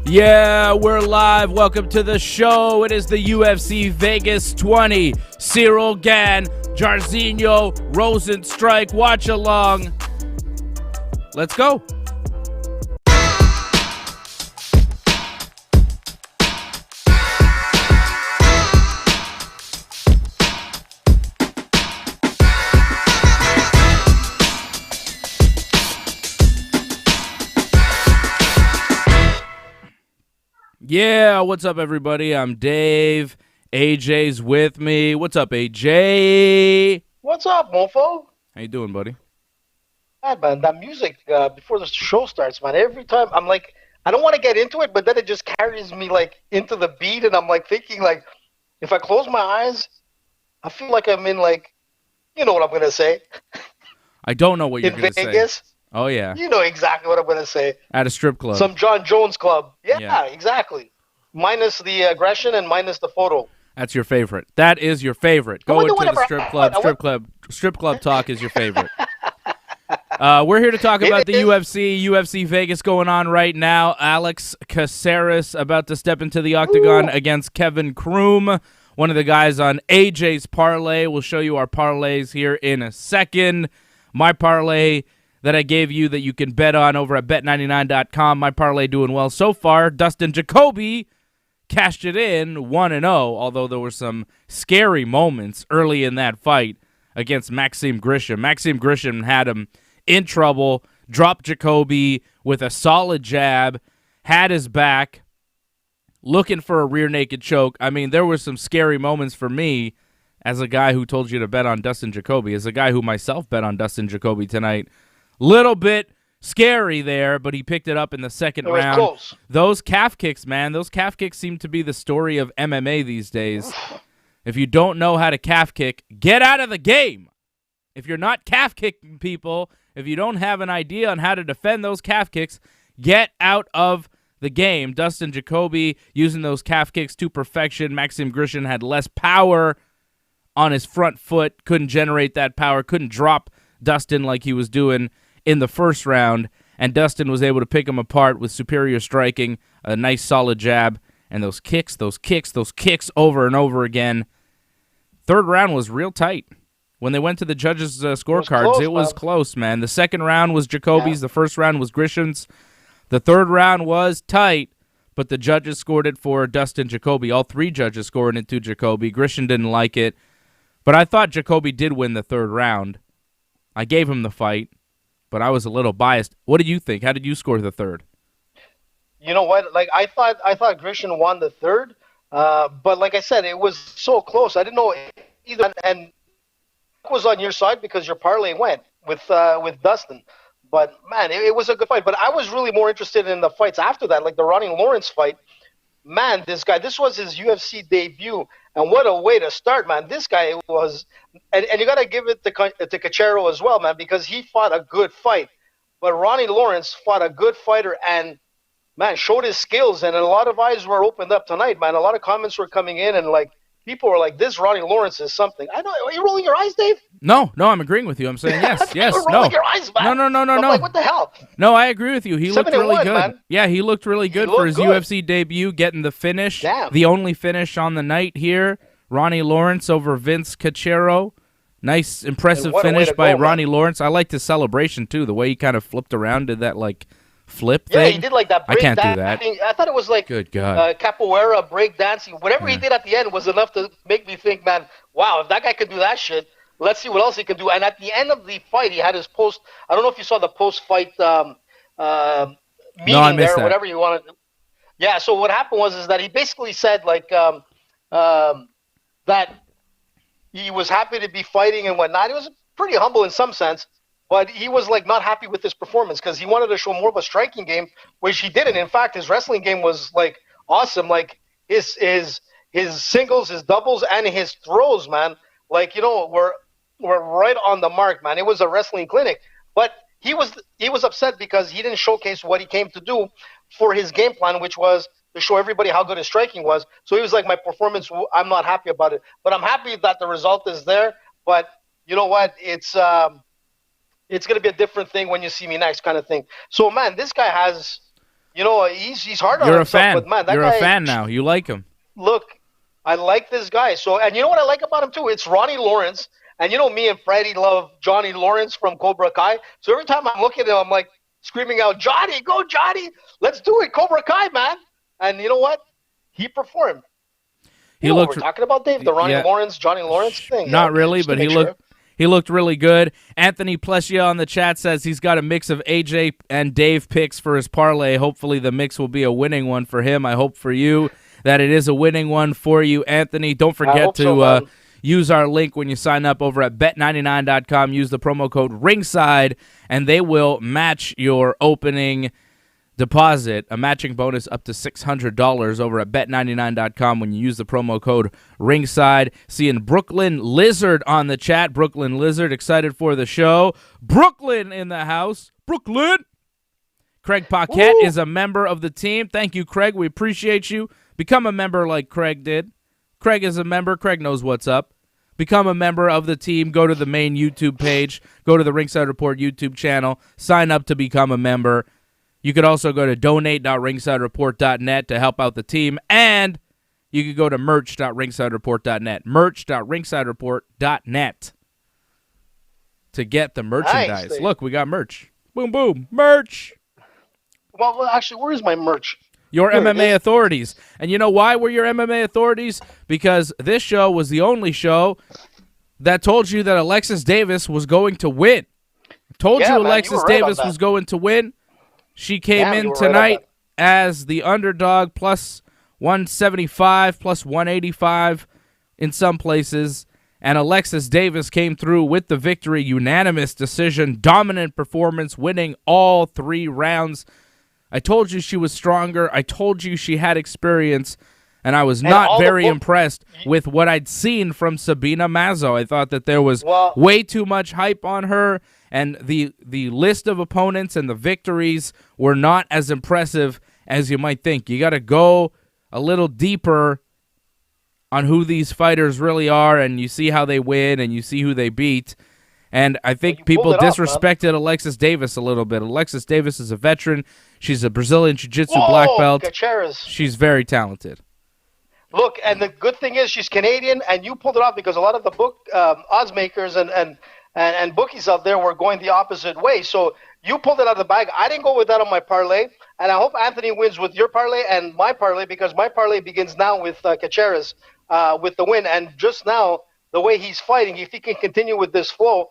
Yeah, we're live. Welcome to the show. It is the UFC Vegas 20. Cyril Gane, Jairzinho, Rozenstruik. Watch along. Let's go. Yeah, what's up, everybody? I'm Dave. AJ's with me. What's up, AJ? What's up, mofo? How you doing, buddy? Man, that music before the show starts, man, every time I'm like, I don't want to get into it, but then it just carries me like into the beat, and I'm like thinking like, if I close my eyes, I feel like I'm in like, you know what I'm gonna say? I don't know what you're going to say. In Vegas? Oh, yeah. You know exactly what I'm gonna say. At a strip club. Some John Jones club. Yeah, exactly. Minus the aggression and minus the photo. That's your favorite. That is your favorite. Go into the strip club. Strip club talk is your favorite. We're here to talk about the UFC Vegas going on right now. Alex Caceres about to step into the octagon against Kevin Kroom, one of the guys on AJ's parlay. We'll show you our parlays here in a second. My parlay that I gave you that you can bet on over at bet99.com. My parlay doing well so far. Dustin Jacoby cashed it in 1-0, although there were some scary moments early in that fight against Maxim Grishin. Maxim Grishin had him in trouble, dropped Jacoby with a solid jab, had his back, looking for a rear naked choke. I mean, there were some scary moments for me as a guy who told you to bet on Dustin Jacoby, as a guy who myself bet on Dustin Jacoby tonight. Little bit scary there, but he picked it up in the second round. Close. Those calf kicks, man, those calf kicks seem to be the story of MMA these days. If you don't know how to calf kick, get out of the game. If you're not calf kicking people, if you don't have an idea on how to defend those calf kicks, get out of the game. Dustin Jacoby using those calf kicks to perfection. Maxim Grishin had less power on his front foot, couldn't generate that power, couldn't drop Dustin like he was doing in the first round, and Dustin was able to pick him apart with superior striking, a nice solid jab, and those kicks over and over again. Third round was real tight. When they went to the judges' scorecards, it was close, man. The second round was Jacoby's. The first round was Grishin's. The third round was tight, but the judges scored it for Dustin Jacoby. All three judges scored it to Jacoby. Grishin didn't like it, but I thought Jacoby did win the third round. I gave him the fight, but I was a little biased. What did you think? How did you score the third? You know what? Like I thought Grishin won the third, but like I said, it was so close. I didn't know either. And it was on your side because your parlay went with Dustin. But man, it was a good fight. But I was really more interested in the fights after that, like the Ronnie Lawrence fight. Man, this was his UFC debut, and what a way to start, man. This guy was, and you got to give it to Cachero as well, man, because he fought a good fight. But Ronnie Lawrence fought a good fighter and, man, showed his skills, and a lot of eyes were opened up tonight, man. A lot of comments were coming in, and, like, people were like, this Ronnie Lawrence is something. I know. Are you rolling your eyes, Dave? No, I'm agreeing with you. I'm saying yes, yes, You're rolling your eyes, man. No. I'm like, what the hell? No, I agree with you. He looked really good. Man. Yeah, he looked really good for his UFC debut, getting the finish. Damn. The only finish on the night here. Ronnie Lawrence over Vince Cachero. Nice, impressive finish by Ronnie Lawrence. I liked his celebration, too, the way he kind of flipped around, did that, like, flip thing. Yeah, he did like that break I can't do that. I thought it was like good God. Capoeira, break dancing. Whatever he did at the end was enough to make me think, man, wow, if that guy could do that shit, let's see what else he can do. And at the end of the fight, he had his post. I don't know if you saw the post-fight meeting there, or whatever you wanted. Yeah, so what happened was that he basically said, like, that he was happy to be fighting and whatnot. He was pretty humble in some sense. But he was, like, not happy with his performance because he wanted to show more of a striking game, which he didn't. In fact, his wrestling game was, like, awesome. Like, his singles, his doubles, and his throws, man, like, you know, were right on the mark, man. It was a wrestling clinic. But he was upset because he didn't showcase what he came to do for his game plan, which was to show everybody how good his striking was. So he was like, my performance, I'm not happy about it. But I'm happy that the result is there. But you know what? It's going to be a different thing when you see me next kind of thing. So, man, this guy has You know, he's hard on You're a himself, fan. but man, that You're guy. a fan now. You like him. Look, I like this guy. So, and you know what I like about him too? It's Ronnie Lawrence. And you know, me and Freddie love Johnny Lawrence from Cobra Kai. So every time I'm looking at him, I'm like screaming out, Johnny, go Johnny, let's do it, Cobra Kai, man. And you know what? He performed. You know what we're talking about, Dave? The Ronnie Lawrence, Johnny Lawrence thing. Not really, but he looked really good. Anthony Plessia on the chat says he's got a mix of AJ and Dave picks for his parlay. Hopefully the mix will be a winning one for him. I hope for you that it is a winning one for you, Anthony. Don't forget to use our link when you sign up over at bet99.com. Use the promo code Ringside, and they will match your opening deposit, a matching bonus up to $600 over at bet99.com when you use the promo code Ringside. Seeing Brooklyn Lizard on the chat. Brooklyn Lizard, excited for the show. Brooklyn in the house. Brooklyn. Craig Paquette is a member of the team. Thank you, Craig. We appreciate you. Become a member like Craig did. Craig is a member. Craig knows what's up. Become a member of the team. Go to the main YouTube page. Go to the Ringside Report YouTube channel. Sign up to become a member. You could also go to donate.ringsidereport.net to help out the team, and you could go to merch.ringsidereport.net, merch.ringsidereport.net to get the merchandise. Nice. Look, we got merch. Boom, boom, merch. Well, actually, where is my merch? Your MMA authorities. And you know why we're your MMA authorities? Because this show was the only show that told you that Alexis Davis was going to win. Told you Alexis Davis was going to win. She came in tonight as the underdog, plus 175, plus 185 in some places. And Alexis Davis came through with the victory, unanimous decision, dominant performance, winning all 3 rounds. I told you she was stronger. I told you she had experience. And I was not very impressed with what I'd seen from Sabina Mazo. I thought that there was way too much hype on her, and the list of opponents and the victories were not as impressive as you might think. You got to go a little deeper on who these fighters really are, and you see how they win, and you see who they beat. And I think people disrespected Alexis Davis a little bit. Alexis Davis is a veteran. She's a Brazilian Jiu-Jitsu black belt. She's very talented. Look, and the good thing is she's Canadian, and you pulled it off because a lot of the book odds makers and bookies out there were going the opposite way. So you pulled it out of the bag. I didn't go with that on my parlay, and I hope Anthony wins with your parlay and my parlay, because my parlay begins now with Caceres with the win. And just now, the way he's fighting, if he can continue with this flow,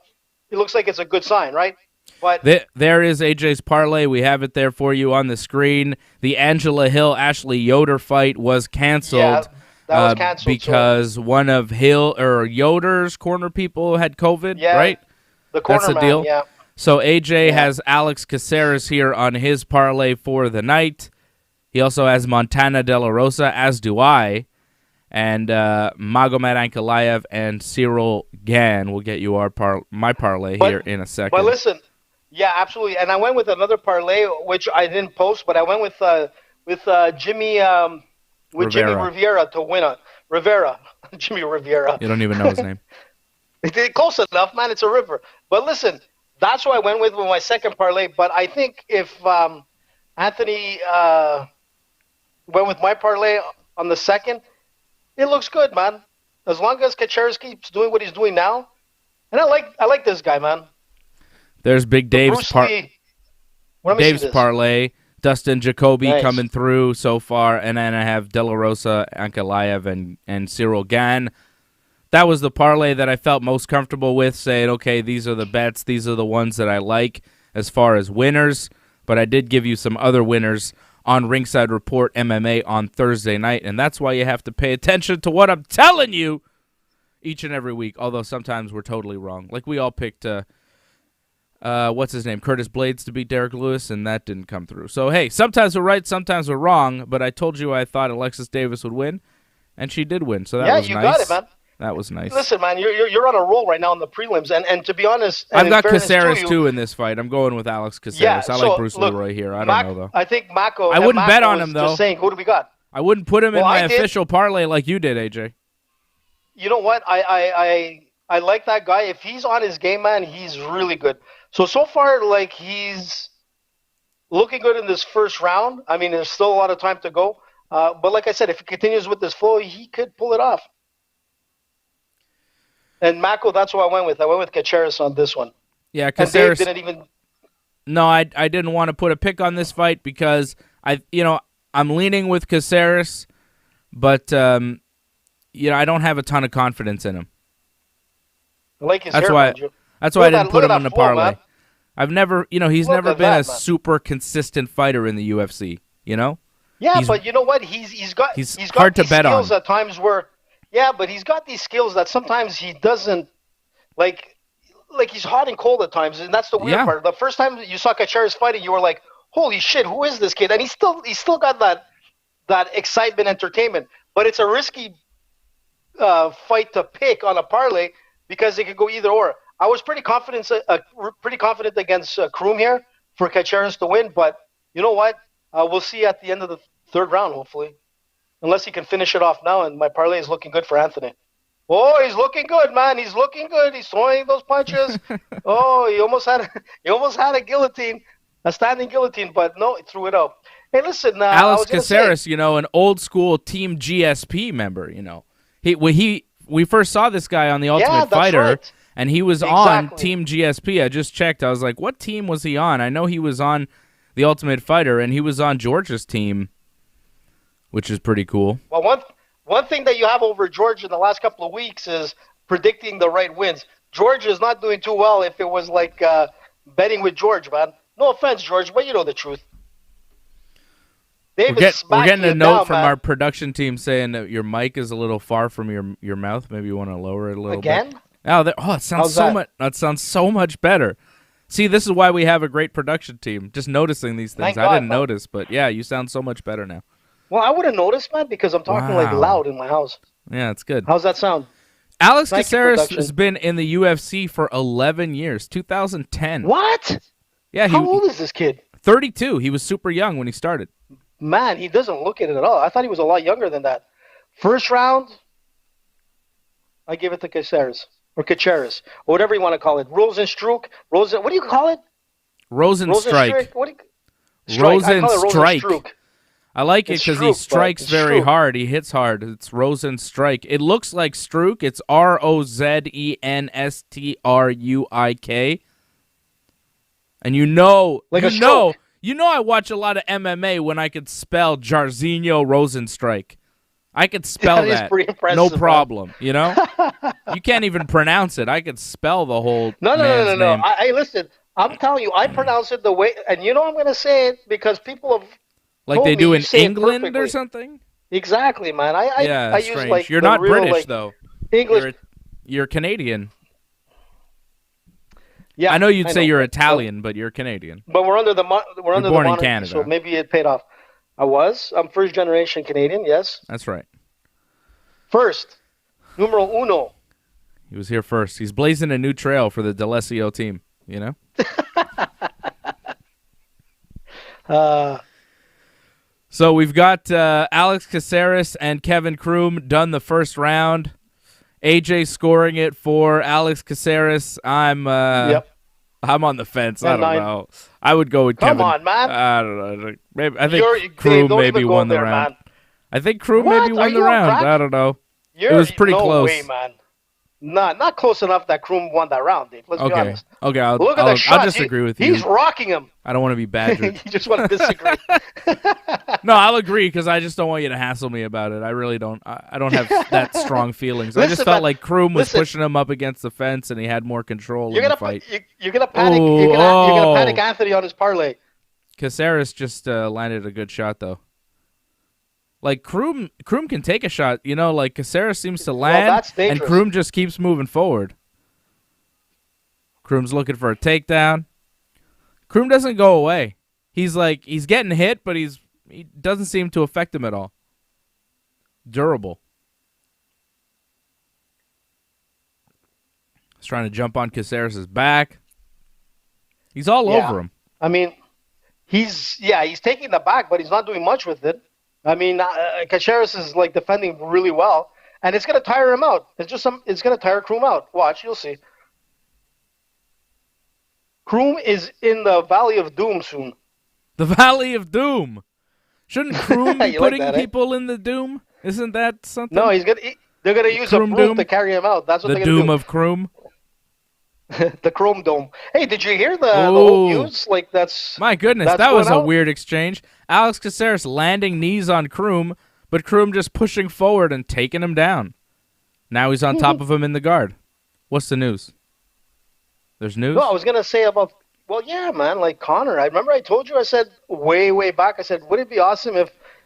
it looks like it's a good sign, right? But there is AJ's parlay. We have it there for you on the screen. The Angela Hill-Ashley Yoder fight was canceled. Yeah, that was canceled because one of Yoder's corner people had COVID, right? The corner That's the deal. Yeah. So AJ has Alex Caceres here on his parlay for the night. He also has Montana De La Rosa, as do I. And Magomed Ankalaev and Cyril Gane will get you my parlay here in a second. But listen, yeah, absolutely. And I went with another parlay, which I didn't post, but I went with Jimmy Jimmy Rivera to win Jimmy Rivera. You don't even know his name. Close enough, man. It's a river. But listen, that's what I went with my second parlay. But I think if Anthony went with my parlay on the second, it looks good, man. As long as Caceres keeps doing what he's doing now, and I like this guy, man. There's Big Dave's parlay. Dustin Jacoby coming through so far, and then I have De La Rosa, Ankalaev, and Cyril Gane. That was the parlay that I felt most comfortable with, saying, okay, these are the bets. These are the ones that I like as far as winners. But I did give you some other winners on Ringside Report MMA on Thursday night, and that's why you have to pay attention to what I'm telling you each and every week, although sometimes we're totally wrong. Like we all picked, what's his name, Curtis Blades to beat Derek Lewis, and that didn't come through. So, hey, sometimes we're right, sometimes we're wrong, but I told you I thought Alexis Davis would win, and she did win, so that was nice. Yeah, you got it, man. That was nice. Listen, man, you're on a roll right now in the prelims, and to be honest, I've got Caceres too in this fight. I'm going with Alex Caceres. Yeah, I like Bruce Leroy here. I don't know though. I think Mako. I wouldn't bet on him though. Just saying, who do we got? I wouldn't put him in my official parlay like you did, AJ. You know what? I like that guy. If he's on his game, man, he's really good. So far, like he's looking good in this first round. I mean, there's still a lot of time to go. But like I said, if he continues with this flow, he could pull it off. And Mako, that's what I went with. I went with Caceres on this one. Yeah, And Dave Caceres. didn't even. No, I didn't want to put a pick on this fight because I'm leaning with Caceres, but I don't have a ton of confidence in him. I like his That's hair, why. man. That's why I didn't put him in the flow, parlay. man. I've never, he's Look never at been that, a man. super consistent fighter in the UFC. Yeah, but you know what? He's got hard to these bet skills on. at times where, yeah, but he's got these skills that sometimes he doesn't like he's hot and cold at times, and that's the weird part. The first time you saw Caceres fighting, you were like, "Holy shit, who is this kid?" And he's still got that excitement, entertainment, but it's a risky fight to pick on a parlay because it could go either or. I was pretty confident against Kroom here for Caceres to win, but you know what? We'll see at the end of the third round, hopefully, unless he can finish it off now. And my parlay is looking good for Anthony. Oh, he's looking good, man. He's looking good. He's throwing those punches. Oh, he almost had a guillotine, a standing guillotine, but no, he threw it out. Hey, listen, Alex Caceres, an old school Team GSP member. We first saw this guy on The Ultimate Fighter. Right. And he was on Team GSP. I just checked. I was like, what team was he on? I know he was on The Ultimate Fighter, and he was on George's team, which is pretty cool. Well, one thing that you have over George in the last couple of weeks is predicting the right wins. George is not doing too well if it was like betting with George, man. No offense, George, but you know the truth. We're getting a note from our production team saying that your mic is a little far from your mouth. Maybe you want to lower it a little bit. It sounds that sounds so much better. See, this is why we have a great production team. Just noticing these things. I didn't notice, but yeah, you sound so much better now. Well, I would have noticed, man, because I'm talking like loud in my house. Yeah, it's good. How's that sound? Alex Caceres has been in the UFC for 11 years, 2010. What? Yeah, how old is this kid? 32. He was super young when he started. Man, he doesn't look it at all. I thought he was a lot younger than that. First round, I give it to Caceres. Or Caceres, or whatever you want to call it. Rozenstruik. What do you call it? Rozenstruik. Rozenstruik. I like it because he strikes very hard. He hits hard. It's Rozenstruik. It looks like Struik. It's Rozenstruik. And you know I watch a lot of MMA when I could spell Jairzinho Rozenstruik. I could spell that. No problem, You can't even pronounce it. I could spell the whole man's name. Listen, I'm telling you, I pronounce it the way, and I'm going to say it because people have like they do in England or something? Exactly, man. I use strange. like You're not British, though. English. You're Canadian. Yeah, I know you'd say you're Italian, but you're Canadian. But we're under the born in Canada, so maybe it paid off. I'm first generation Canadian, yes. That's right. First, numero uno. He was here first. He's blazing a new trail for the D'Alessio team, So we've got Alex Caceres and Kevin Kroom done the first round. AJ scoring it for Alex Caceres. I'm on the fence. I don't know. I would go with Kevin. Come on, man. I don't know. Maybe I think Kroom maybe won the round. Man. I think Kroom maybe won the round. I don't know. It was pretty close. Way, man. Not close enough that Kroom won that round, Dave. Let's be honest. Okay, Look at the shot. I'll disagree with you. He's rocking him. I don't want to be badgered. You just want to disagree. No, I'll agree because I just don't want you to hassle me about it. I really don't. I don't have that strong feelings. I just felt like Kroom was pushing him up against the fence and he had more control in the fight. You're gonna panic. You're gonna panic Anthony on his parlay. Caceres just landed a good shot though. Like Kroom can take a shot, like Caceres seems to land, and Kroom just keeps moving forward. Kroom's looking for a takedown. Kroom doesn't go away. He's getting hit, but he doesn't seem to affect him at all. Durable. He's trying to jump on Caceres' back. He's all over him. I mean, he's taking the back, but he's not doing much with it. I mean, Caceres is defending really well, and it's gonna tire him out. It's gonna tire Kroom out. Watch, you'll see. Kroom is in the Valley of Doom soon. The Valley of Doom. Shouldn't Kroom be putting like that, people in the Doom? Isn't that something? No, they're gonna use a broom to carry him out. That's what they're gonna do. The Doom of Kroom. The Chrome Dome. Hey, did you hear the whole news? Like that's my goodness, that was a weird exchange. Alex Caceres landing knees on Kroom, but Kroom just pushing forward and taking him down. Now he's on top of him in the guard. What's the news? There's news? No, I was gonna say about. Well, yeah, man. Like Conor. I remember I told you. I said way back. I said, would it be awesome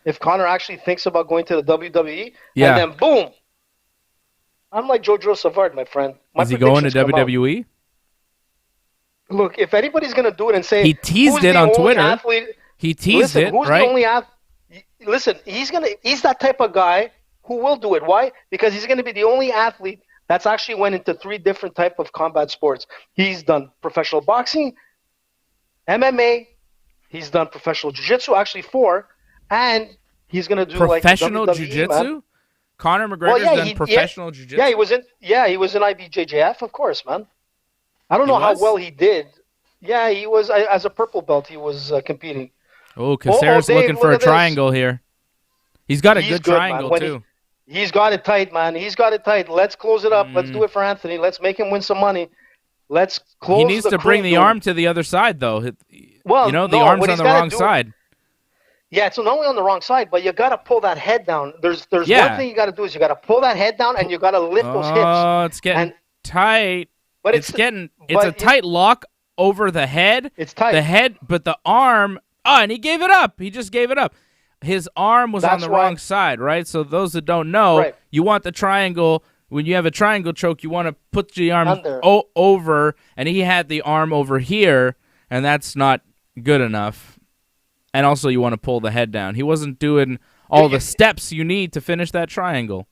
if Conor actually thinks about going to the WWE? Yeah. And then boom. I'm like Jojo Savard, my friend. Is he going to WWE? Look, if anybody's going to do it and say... He teased it on Twitter. He teased it, who's right? The only Listen, he's that type of guy who will do it. Why? Because he's going to be the only athlete that's actually went into 3 different type of combat sports. He's done professional boxing, MMA, he's done professional jiu-jitsu, actually 4, and he's going to do professional like jiu-jitsu? Conor McGregor's done professional jiu-jitsu? Yeah, he was in IBJJF, of course, man. I don't know how well he did. Yeah, he was as a purple belt. He was competing. Oh, Caceres looking for a triangle here. He's got a good triangle too. He's got it tight, man. He's got it tight. Let's close it up. Let's do it for Anthony. Let's make him win some money. Let's close. He needs to bring the arm to the other side, though. Well, the arm's on the wrong side. Yeah, it's not only on the wrong side, but you got to pull that head down. There's one thing you got to do is you got to pull that head down and you got to lift those hips. Oh, it's getting tight. But it's a tight lock over the head. It's tight. The head, but the arm. Oh, and he gave it up. He just gave it up. His arm was on the wrong side, right? So those that don't know, you want the triangle. When you have a triangle choke, you want to put the arm over, and he had the arm over here, and that's not good enough. And also, you want to pull the head down. He wasn't doing all the steps you need to finish that triangle.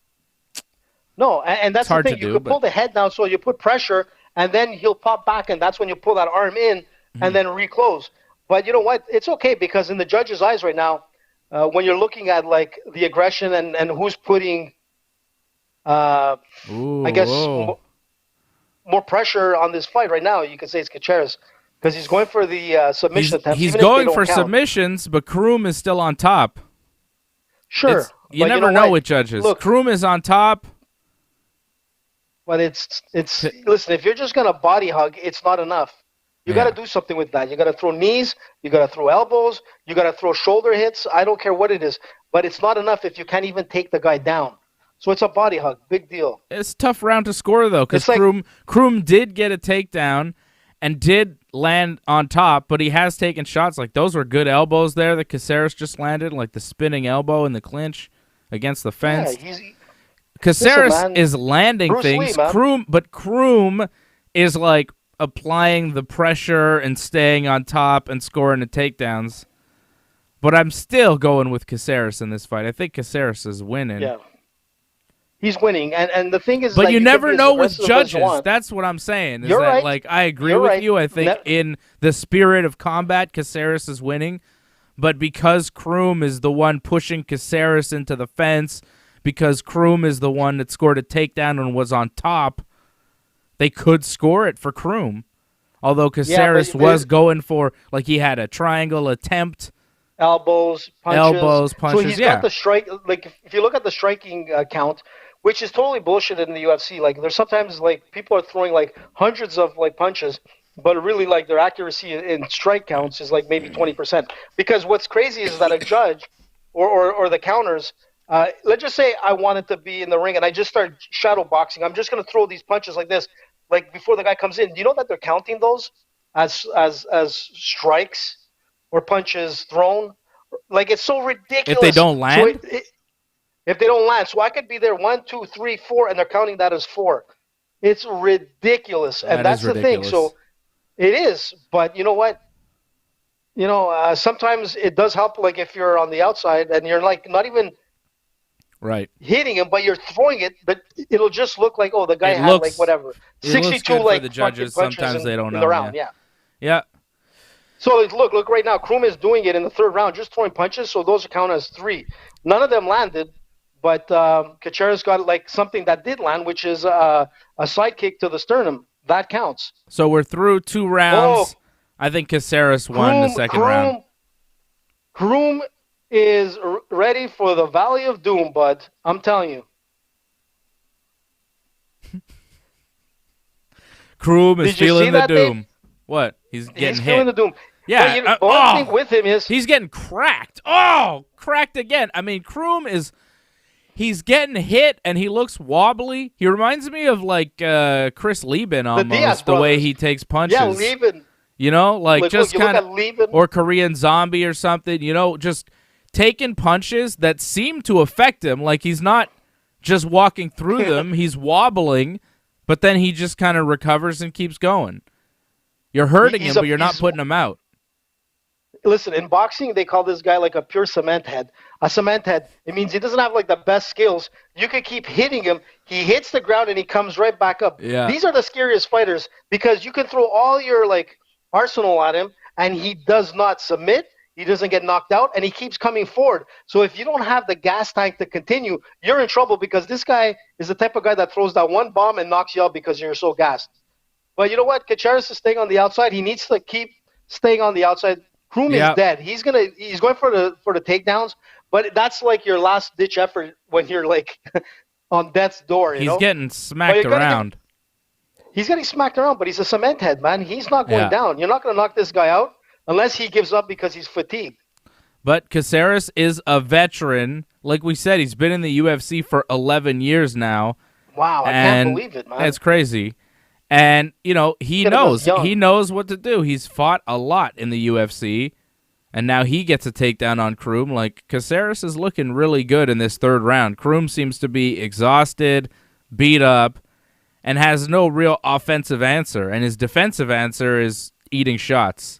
No, and that's the thing. You can pull the head down, so you put pressure, and then he'll pop back, and that's when you pull that arm in and then reclose. But you know what? It's okay because in the judge's eyes right now, when you're looking at like the aggression and who's putting, I guess, more pressure on this fight right now, you could say it's Caceres because he's going for the submission attempts. He's going for submissions, but Kroom is still on top. Sure. You never know with judges. Look, Kroom is on top. But it's listen, if you're just going to body hug, it's not enough. You got to do something with that. You got to throw knees, you got to throw elbows, you got to throw shoulder hits. I don't care what it is, but it's not enough if you can't even take the guy down. So it's a body hug, big deal. It's a tough round to score though, because Kroom did get a takedown and did land on top, but he has taken shots. Like those were good elbows there that Caceres just landed, like the spinning elbow in the clinch against the fence. Yeah, Caceres is landing Bruce things. Kroom is like applying the pressure and staying on top and scoring the takedowns. But I'm still going with Caceres in this fight. I think Caceres is winning. Yeah. He's winning. And the thing is, but you never know with judges. That's what I'm saying. You're right. Like, I agree with you. I think in the spirit of combat, Caceres is winning. But because Kroom is the one pushing Caceres into the fence, because Kroom is the one that scored a takedown and was on top, they could score it for Kroom. Although Caceres was going for, like, he had a triangle attempt. Elbows, punches. So he's got the strike. Like, if you look at the striking count, which is totally bullshit in the UFC. Like, there's sometimes, like, people are throwing, like, hundreds of, like, punches, but really, like, their accuracy in strike counts is, like, maybe 20%. Because what's crazy is that a judge or the counters, let's just say I wanted to be in the ring and I just started shadow boxing. I'm just going to throw these punches like this, like before the guy comes in. Do you know that they're counting those as strikes or punches thrown? Like, it's so ridiculous. If they don't land? If they don't land. So I could be there 1, 2, 3, 4, and they're counting that as 4. It's ridiculous. And that's the thing. So it is. But you know what? You know, sometimes it does help, like, if you're on the outside and you're, like, not even hitting him, but you're throwing it, but it'll just look like, oh, the guy had, like, whatever. 62, like, for the judges. Sometimes they don't know. The round, yeah. So, look right now. Kroom is doing it in the third round, just throwing punches, so those count as 3. None of them landed, but Caceres got, like, something that did land, which is a side kick to the sternum. That counts. So we're through 2 rounds. I think Caceres won the second round. Kroom is ready for the Valley of Doom, bud. I'm telling you. Kroom is feeling the doom. Dave? What? He's getting hit. Feeling the doom. Yeah. But one thing with him is he's getting cracked. Oh, cracked again. I mean, Kroom is. He's getting hit, and he looks wobbly. He reminds me of, like, Chris Lieben almost, the way he takes punches. Yeah, Lieben. You know, like just kind of, Lieben. or Korean Zombie or something, you know, just taking punches that seem to affect him. Like he's not just walking through them, he's wobbling, but then he just kind of recovers and keeps going. You're hurting him, but you're not putting him out. Listen, in boxing, they call this guy like a pure cement head. A cement head, it means he doesn't have like the best skills. You can keep hitting him. He hits the ground and he comes right back up. Yeah. These are the scariest fighters because you can throw all your like arsenal at him and he does not submit. He doesn't get knocked out and he keeps coming forward. So if you don't have the gas tank to continue, you're in trouble because this guy is the type of guy that throws that one bomb and knocks you out because you're so gassed. But you know what? Kacharis is staying on the outside. He needs to keep staying on the outside. Kroom is dead. He's going for the takedowns, but that's like your last ditch effort when you're like on death's door. He's getting smacked around. He's getting smacked around, but he's a cement head, man. He's not going down. You're not going to knock this guy out unless he gives up because he's fatigued. But Caceres is a veteran. Like we said, he's been in the UFC for 11 years now. Wow, I can't believe it, man. That's crazy. And, you know, he knows what to do. He's fought a lot in the UFC, and now he gets a takedown on Kroom. Like, Caceres is looking really good in this third round. Kroom seems to be exhausted, beat up, and has no real offensive answer. And his defensive answer is eating shots.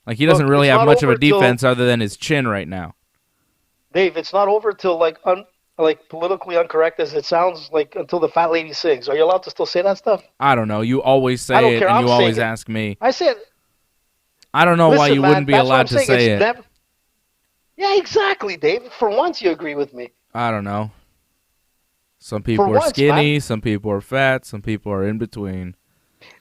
Like, he doesn't really have much of a defense other than his chin right now. Dave, it's not over till, like politically incorrect as it sounds, like until the fat lady sings. Are you allowed to still say that stuff? I don't know. You always say it, and you always ask me. I say it. I don't know why you wouldn't be allowed to say it. Yeah, exactly, Dave. For once, you agree with me. I don't know. Some people are skinny, some people are fat, some people are in between.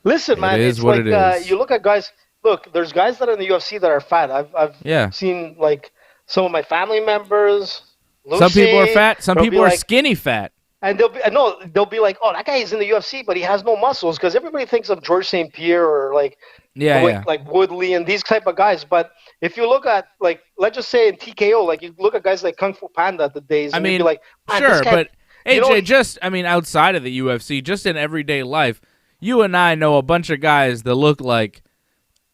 Listen, man, it's what it is. You look at guys. Look, there's guys that are in the UFC that are fat. I've seen like some of my family members. Lucy, some people are fat. Some people are skinny fat. And they'll be like, oh, that guy is in the UFC, but he has no muscles, because everybody thinks of George St. Pierre or like Woodley and these type of guys. But if you look at, like, let's just say in TKO, like you look at guys like Kung Fu Panda the days, and you'd be like, sure, but AJ, outside of the UFC, just in everyday life, you and I know a bunch of guys that look like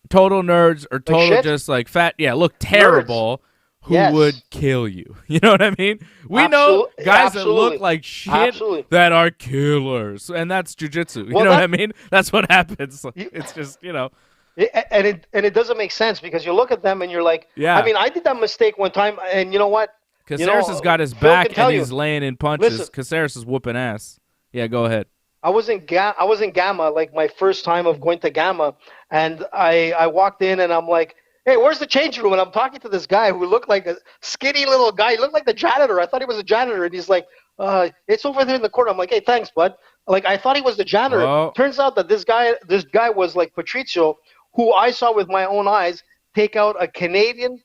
total nerds or total just like fat. Yeah, look terrible. Nerds. Who would kill you? You know what I mean? We know guys that look like shit that are killers, and that's jiu-jitsu. You know what I mean? That's what happens. It's just, you know. And it doesn't make sense, because you look at them and you're like, I mean, I did that mistake one time, and you know what? Caceres has got his back and he's laying in punches. Caceres is whooping ass. Yeah, go ahead. I was in Gamma, like my first time of going to Gamma, and I walked in and I'm like, hey, where's the changing room? And I'm talking to this guy who looked like a skinny little guy. He looked like the janitor. I thought he was a janitor. And he's like, it's over there in the corner. I'm like, hey, thanks, bud. Like, I thought he was the janitor. Oh. Turns out that this guy was like Patricio, who I saw with my own eyes take out a Canadian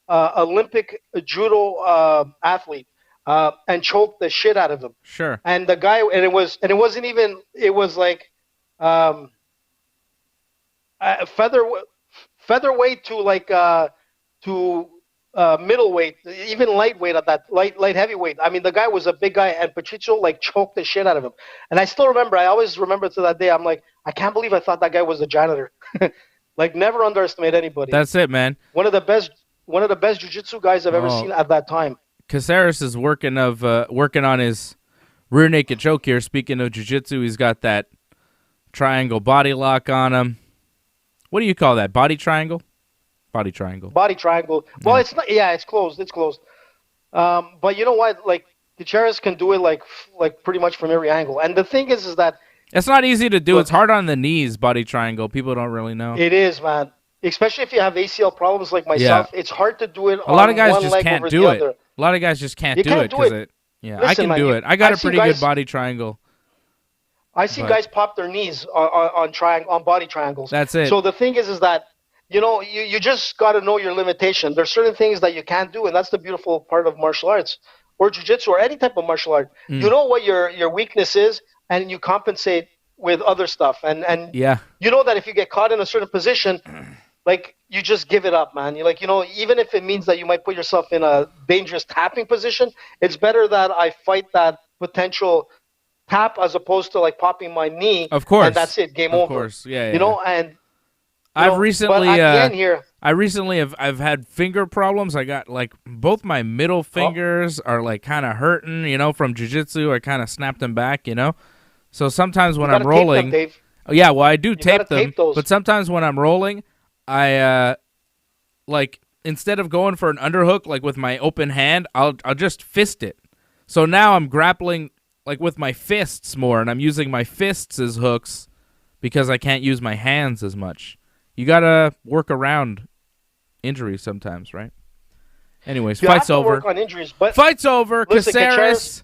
Olympic judo athlete and choke the shit out of him. Sure. And the guy, it was like featherweight to like middleweight, even lightweight at that, light heavyweight. I mean, the guy was a big guy, and Patricio like choked the shit out of him. And I still remember. I always remember to that day. I'm like, I can't believe I thought that guy was the janitor. Like, never underestimate anybody. That's it, man. One of the best jiu-jitsu guys I've ever seen at that time. Caceres is working on his rear naked choke here. Speaking of jiu-jitsu, he's got that triangle body lock on him. What do you call that? Body triangle? Body triangle. Body triangle. Well, it's not. Yeah, it's closed. It's closed. But you know what? Like, Caceres can do it like pretty much from every angle. And the thing is that it's not easy to do. It's hard on the knees. Body triangle. People don't really know. It is, man. Especially if you have ACL problems like myself, it's hard to do it. A lot of guys just can't do it. A lot of guys just can't do it because I can do it. I got a pretty good body triangle. I see guys pop their knees on body triangles. That's it. So the thing is that you just got to know your limitation. There's certain things that you can't do, and that's the beautiful part of martial arts or jiu-jitsu or any type of martial art. You know what your weakness is, and you compensate with other stuff. And Yeah. you know that if you get caught in a certain position, like, you just give it up, man. You're like, even if it means that you might put yourself in a dangerous tapping position, it's better that I fight that potential tap as opposed to like popping my knee. Of course. And that's it, game over. Of course, yeah. And I've recently, but at the end here, I've had finger problems. I got like both my middle fingers are like kind of hurting, from jiu-jitsu. I kind of snapped them back, So sometimes when I'm rolling, tape them, Dave. Yeah, well I do tape them, tape those. But sometimes when I'm rolling, I like instead of going for an underhook like with my open hand, I'll just fist it. So now I'm grappling like with my fists more, and I'm using my fists as hooks because I can't use my hands as much. You gotta work around injuries sometimes, right? Anyways, fight's over. Work on injuries, but fight's over. Listen, Caceres,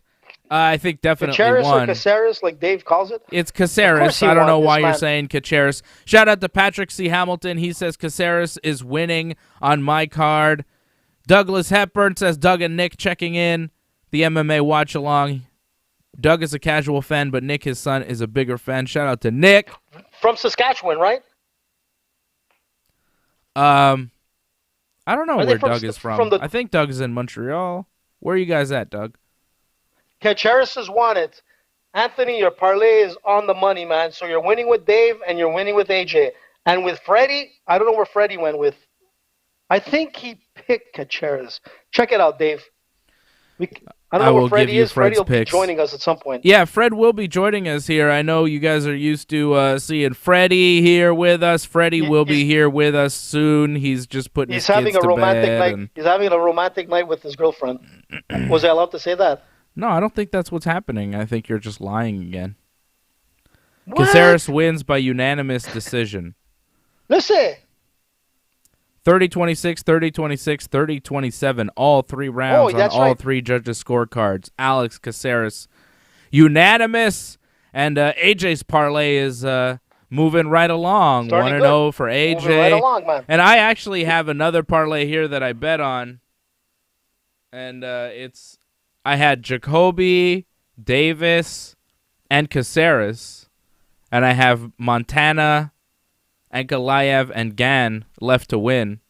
I think definitely won. Or Caceres, like Dave calls it. It's Caceres. I don't know why you're saying Caceres. Shout out to Patrick C. Hamilton. He says Caceres is winning on my card. Douglas Hepburn says Doug and Nick checking in. The MMA watch along. Doug is a casual fan, but Nick, his son, is a bigger fan. Shout out to Nick. From Saskatchewan, right? I don't know where Doug is from. I think Doug is in Montreal. Where are you guys at, Doug? Caceres has won it. Anthony, your parlay is on the money, man. So you're winning with Dave and you're winning with AJ. And with Freddie, I don't know where Freddie went with. I think he picked Caceres. Check it out, Dave. I don't know where Freddie is. Freddie will be joining us at some point. Yeah, Fred will be joining us here. I know you guys are used to seeing Freddie here with us. Freddie will be here with us soon. He's just putting his kids to bed. He's having a romantic night with his girlfriend. Was I allowed to say that? No, I don't think that's what's happening. I think you're just lying again. Caceres wins by unanimous decision. Listen. 30-26, 30-26, 30-27, all 3 rounds on all 3 judges' scorecards. Alex Caceres, unanimous, and AJ's parlay is moving right along. 1-0 for AJ. Moving right along, man. And I actually have another parlay here that I bet on, and I had Jacoby, Davis, and Caceres, and I have Montana, Ankalaev, and Gane left to win.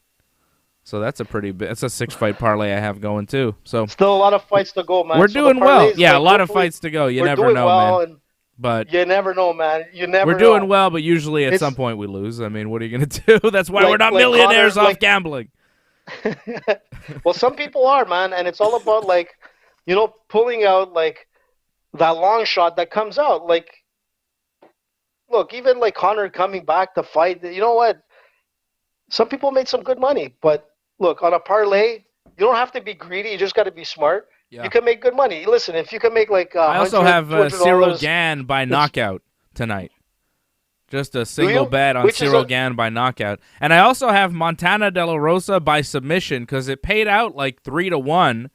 So that's a 6-fight parlay I have going too. So still a lot of fights to go, man. We're doing well. Yeah, a lot of fights to go. You never know, man. But you never know, man. We're doing well, but usually at some point we lose. I mean, what are you going to do? That's why we're not millionaires off gambling. Well, some people are, man, and it's all about pulling out that long shot that comes out. Look, even Conor coming back to fight, you know what? Some people made some good money, but look, on a parlay, you don't have to be greedy. You just got to be smart. Yeah. You can make good money. Listen, if you can make I also have Cyril Gane by knockout tonight. Just a single bet on Cyril Gane by knockout. And I also have Montana De La Rosa by submission because it paid out 3-1.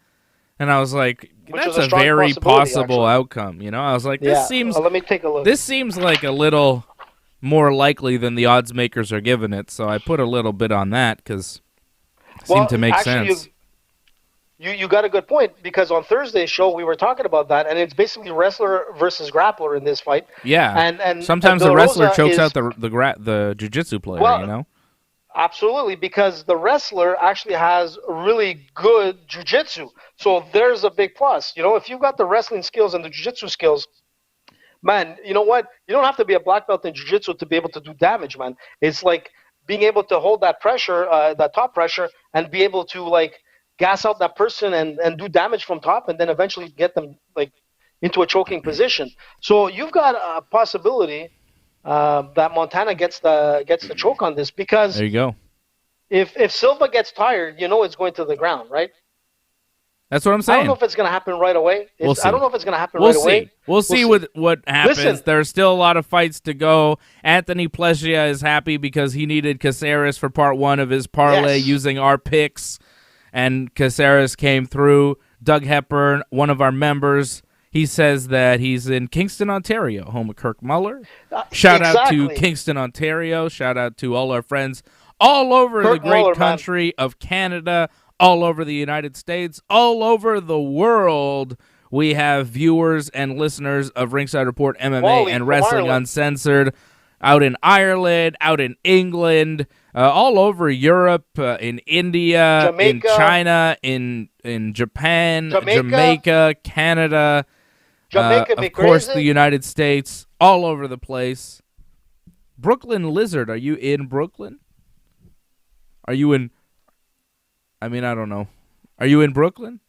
And I was like, that's a very possible outcome. I was like, this seems. Let me take a look. This seems like a little more likely than the odds makers are giving it. So I put a little bit on that because it seemed to make sense. You got a good point because on Thursday's show we were talking about that, and it's basically wrestler versus grappler in this fight. Yeah, and sometimes the wrestler chokes out the jiu-jitsu player. Absolutely, because the wrestler actually has really good jiu-jitsu. So there's a big plus. If you've got the wrestling skills and the jiu-jitsu skills, man, you know what? You don't have to be a black belt in jiu-jitsu to be able to do damage, man. It's like being able to hold that pressure, that top pressure, and be able to gas out that person and do damage from top and then eventually get them into a choking position. So you've got a possibility that Montana gets the choke on this because there you go. If Silva gets tired, it's going to the ground, right? That's what I'm saying. I don't know if it's going to happen right away. We'll see. I don't know if it's going to happen right away. We'll see what happens. Listen, there's still a lot of fights to go. Anthony Plesia is happy because he needed Caceres for part 1 of his parlay using our picks, and Caceres came through. Doug Hepburn, one of our members, he says that he's in Kingston, Ontario, home of Kirk Muller. Shout out to Kingston, Ontario. Shout out to all our friends all over the Kurt great Muller, country of Canada, all over the United States, all over the world. We have viewers and listeners of Ringside Report MMA Wally and from Wrestling Ireland. Uncensored out in Ireland, out in England, all over Europe, in India, Jamaica. in China, in Japan, Jamaica, Canada, Jamaica, of course, the United States, all over the place. Brooklyn Lizard, are you in Brooklyn? Are you in... I mean, I don't know. Are you in Brooklyn?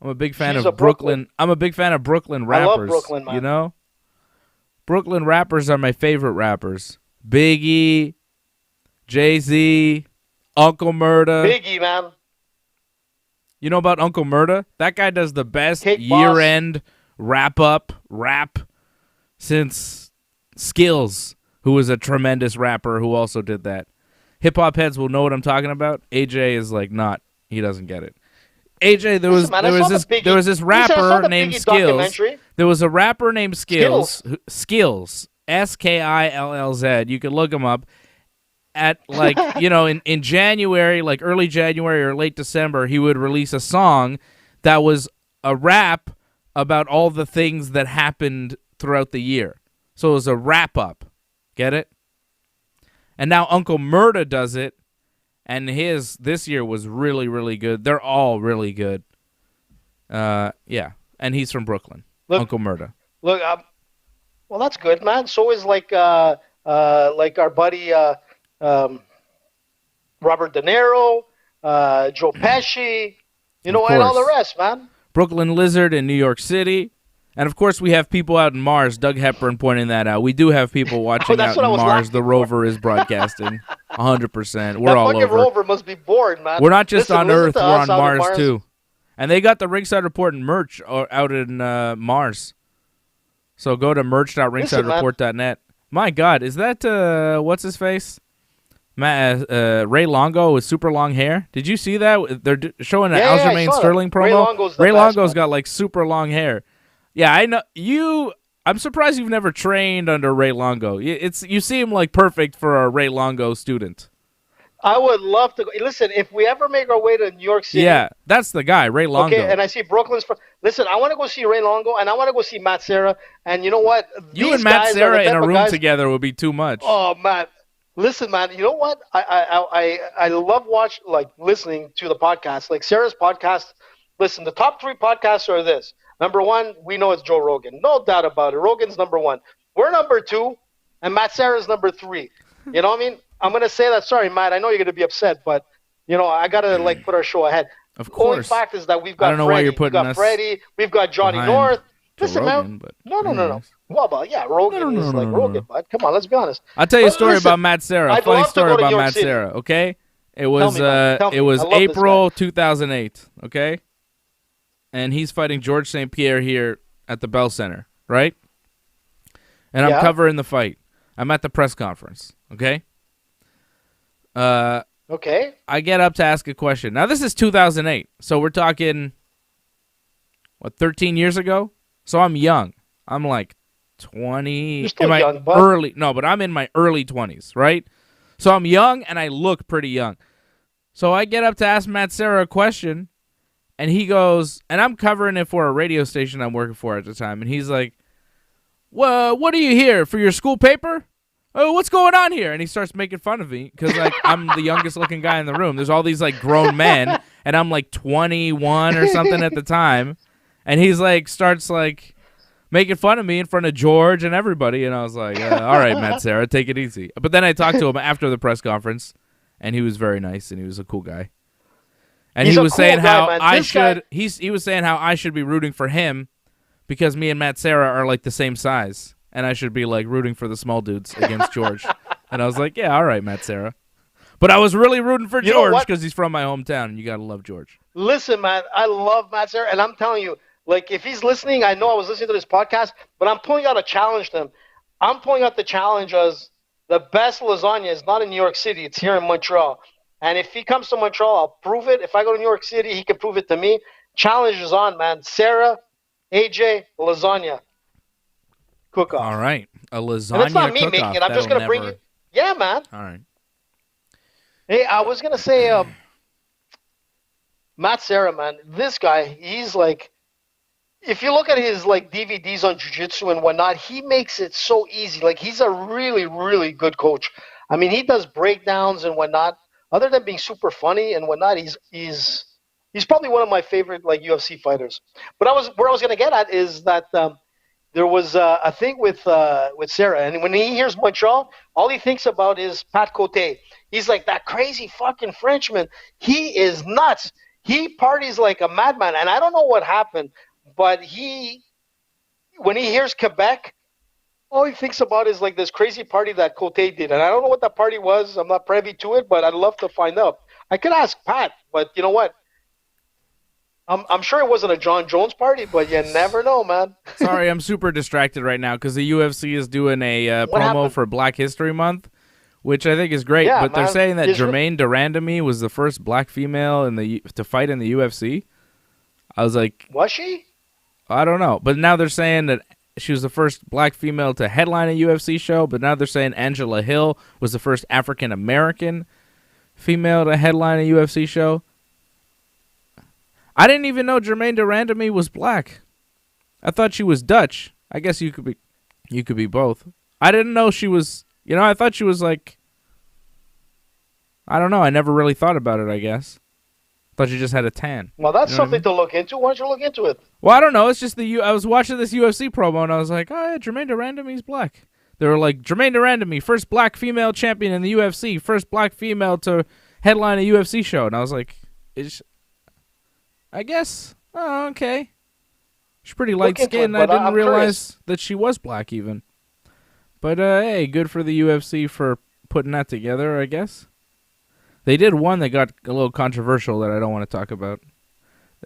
I'm a big fan of Brooklyn. I'm a big fan of Brooklyn rappers. I love Brooklyn, man. You know? Brooklyn rappers are my favorite rappers. Biggie, Jay-Z, Uncle Murda. Biggie, man. You know about Uncle Murda? That guy does the best Cake year-end rap since Skills, who was a tremendous rapper who also did that. Hip-hop heads will know what I'm talking about. AJ is like not. He doesn't get it. AJ, there was this rapper named Skills. There was a rapper named Skills. Skills. Skillz. You could look him up. At like, you know, in January, like early January or late December, he would release a song that was a rap about all the things that happened throughout the year. So it was a wrap up. Get it? And now Uncle Murda does it. And his this year was really, really good. They're all really good. Yeah. And he's from Brooklyn. Uncle Murda. Look, well, that's good, man. So is like our buddy Robert De Niro, Joe Pesci, and all the rest, man. Brooklyn Lizard in New York City. And, of course, we have people out in Mars. Doug Hepburn pointing that out. We do have people watching out in Mars. The rover is broadcasting 100%. We're all over. That fucking rover must be bored, man. We're not just on Earth. We're on Mars, too. And they got the Ringside Report merch out in Mars. So go to merch.ringsidereport.net. My God, is that, what's his face? Ray Longo with super long hair. Did you see that? They're showing an Aljamain Sterling promo. Ray Longo's got like super long hair. Yeah, I know you. I'm surprised you've never trained under Ray Longo. You seem like perfect for a Ray Longo student. I would love to go. Listen, if we ever make our way to New York City. Yeah, that's the guy, Ray Longo. Okay, and I see Brooklyn's. Listen, I want to go see Ray Longo, and I want to go see Matt Serra. And you know what? You and Matt Serra in a room together would be too much. Oh, man. Listen, man, you know what? I love listening to the podcast. Like Sarah's podcast. Listen, the top 3 podcasts are this. Number 1, we know it's Joe Rogan. No doubt about it. Rogan's number 1. We're number 2, and Matt Serra's number 3. You know what I mean? I'm going to say that. Sorry, Matt. I know you're going to be upset, but, I got to, put our show ahead. Of course. The only fact is that we've got Freddie, we've got Johnny North. Listen, Rogan, man. No. Well, but yeah, Rogan is Rogan, bud. Come on, let's be honest. I'll tell you a story about Matt Serra. A funny story about Matt Serra, okay? It was April 2008, okay? And he's fighting George St. Pierre here at the Bell Center, right? And I'm covering the fight. I'm at the press conference, okay? Okay. I get up to ask a question. Now, this is 2008, so we're talking, 13 years ago? So I'm young. I'm like 20. You're still young, bud. But I'm in my early 20s, right? So I'm young, and I look pretty young. So I get up to ask Matt Serra a question, and he goes, and I'm covering it for a radio station I'm working for at the time, and he's like, well, what are you here, for your school paper? Oh, what's going on here? And he starts making fun of me because, I'm the youngest looking guy in the room. There's all these, grown men, and I'm, 21 or something at the time. And he's, starts, making fun of me in front of George and everybody. And I was like, all right, Matt Serra, take it easy. But then I talked to him after the press conference, and he was very nice, and he was a cool guy. And he was saying how he was saying how I should be rooting for him because me and Matt Serra are, the same size. And I should be, rooting for the small dudes against George. And I was like, yeah, all right, Matt Serra. But I was really rooting for George because he's from my hometown, and you got to love George. Listen, man, I love Matt Serra, and I'm telling you, if he's listening, I know I was listening to this podcast, but I'm pulling out a challenge to him. I'm pulling out the challenge as the best lasagna is not in New York City. It's here in Montreal. And if he comes to Montreal, I'll prove it. If I go to New York City, he can prove it to me. Challenge is on, man. Sarah, AJ, lasagna cook-off. All right. A lasagna and it's not me cook-off. making it. I'm just going to bring you. Yeah, man. All right. Hey, I was gonna say, Matt Serra, man. This guy, he's like, if you look at his like DVDs on jiu-jitsu and whatnot, he makes it so easy. Like he's a really, really good coach. I mean, he does breakdowns and whatnot. Other than being super funny and whatnot, he's probably one of my favorite like UFC fighters. But where I was gonna get at is that there was a thing with Sarah, and when he hears Montreal, all he thinks about is Pat Cote. He's like, that crazy fucking Frenchman. He is nuts. He parties like a madman, and I don't know what happened, but when he hears Quebec, all he thinks about is like this crazy party that Cote did, and I don't know what that party was. I'm not privy to it, but I'd love to find out. I could ask Pat, but you know what? I'm sure it wasn't a John Jones party, but you never know, man. Sorry, I'm super distracted right now because the UFC is doing a promo happened? for Black History Month, which I think is great. Yeah, but they're man. saying that Jermaine Durandamy was the first black female to fight in the UFC. I was like, Was she? I don't know. But now they're saying that she was the first black female to headline a UFC show. But now they're saying Angela Hill was the first African American female to headline a UFC show. I didn't even know Jermaine Durandamy was black. I thought she was Dutch. I guess you could be both. I didn't know she was, I thought she was like, I don't know. I never really thought about it, I guess. Thought she just had a tan. Well, that's something to look into. Why don't you look into it? Well, I don't know. It's just I was watching this UFC promo and I was like, oh yeah, Jermaine Durandamy's black. They were like, Jermaine Durandamy, first black female champion in the UFC, first black female to headline a UFC show. And I was like, I guess. Oh, okay. She's pretty light skinned. I didn't realize that she was black even. But hey, good for the UFC for putting that together, I guess. They did one that got a little controversial that I don't want to talk about.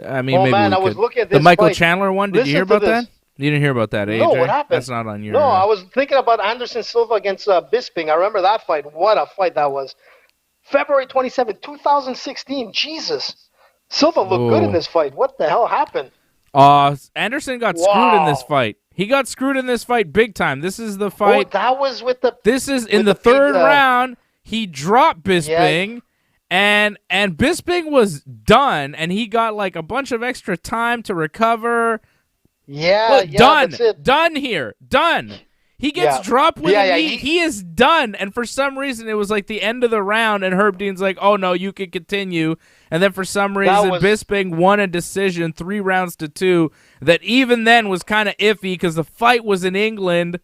I mean, maybe man, we I was could. looking at this The Michael fight. Chandler one. Did you hear about that? You didn't hear about that, AJ? No, what happened? That's not on your. No, I was thinking about Anderson Silva against Bisping. I remember that fight. What a fight that was. February 27, 2016. Jesus. Silva looked good in this fight. What the hell happened? Anderson got screwed in this fight. He got screwed in this fight big time. This is the fight. Oh, that was with the. This is in the third round. He dropped Bisping, and Bisping was done, and he got like a bunch of extra time to recover. Done. That's it. Done here. Done. He gets dropped with a knee. He is done. And for some reason, it was like the end of the round, and Herb Dean's like, oh, no, you can continue. And then for some reason, Bisping won a decision 3-2 that even then was kind of iffy because the fight was in England,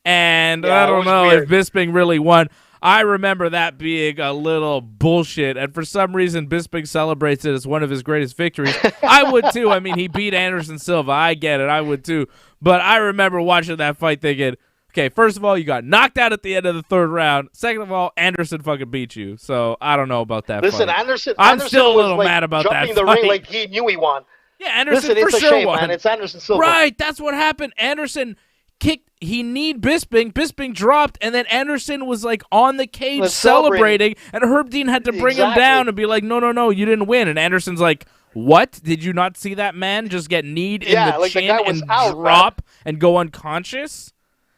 and I don't know if Bisping really won. I remember that being a little bullshit, and for some reason, Bisping celebrates it as one of his greatest victories. I would too. I mean, he beat Anderson Silva. I get it. I would too. But I remember watching that fight thinking, okay, first of all, you got knocked out at the end of the third round. Second of all, Anderson fucking beat you. So I don't know about that Listen, fight. I'm still a little mad about that jumping the fight. ring like he knew he won. Yeah, Anderson Listen, for it's a sure shame, won. man. It's Anderson Silva. Right, that's what happened. Anderson kicked. He kneed Bisping. Bisping dropped, and then Anderson was like on the cage celebrating, and Herb Dean had to bring him down and be like, no, you didn't win. And Anderson's like, what? Did you not see that man just get kneed in the chin and drop and go unconscious?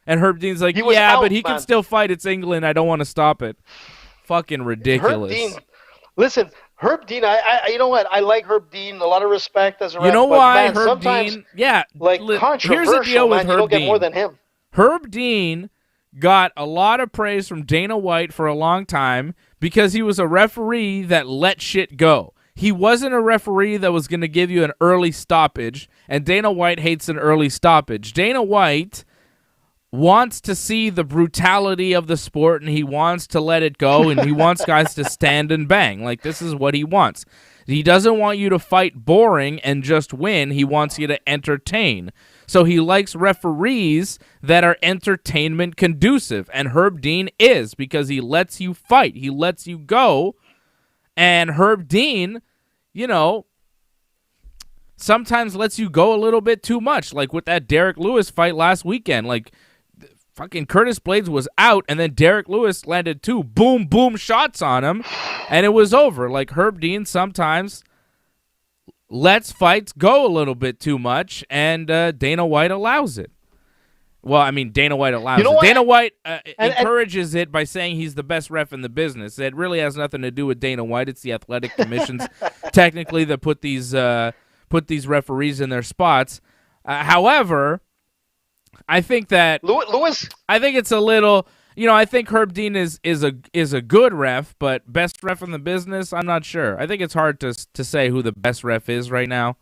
And Herb Dean's like, but he can still fight. It's England. I don't want to stop it. Fucking ridiculous. Herb Dean, listen, Herb Dean, I you know what? I like Herb Dean. A lot of respect as a ref. You know why man, Herb Dean? Yeah, controversial. Here's the deal with man, Herb you don't Dean. get more than him. Herb Dean got a lot of praise from Dana White for a long time because he was a referee that let shit go. He wasn't a referee that was going to give you an early stoppage, and Dana White hates an early stoppage. Dana White wants to see the brutality of the sport, and he wants to let it go, and he wants guys to stand and bang. Like, this is what he wants. He doesn't want you to fight boring and just win. He wants you to entertain. So he likes referees that are entertainment conducive, and Herb Dean is because he lets you fight. He lets you go, and Herb Dean, sometimes lets you go a little bit too much, like with that Derek Lewis fight last weekend. Like, fucking Curtis Blades was out, and then Derek Lewis landed 2 boom, boom shots on him, and it was over. Like, Herb Dean sometimes lets fights go a little bit too much, and Dana White allows it. Well, I mean, Dana White allows You know it. what? Dana White And- encourages it by saying he's the best ref in the business. It really has nothing to do with Dana White. It's the athletic commissions, technically, that put these referees in their spots. However, I think that Lewis. I think it's a little. I think Herb Dean is a good ref, but best ref in the business, I'm not sure. I think it's hard to say who the best ref is right now.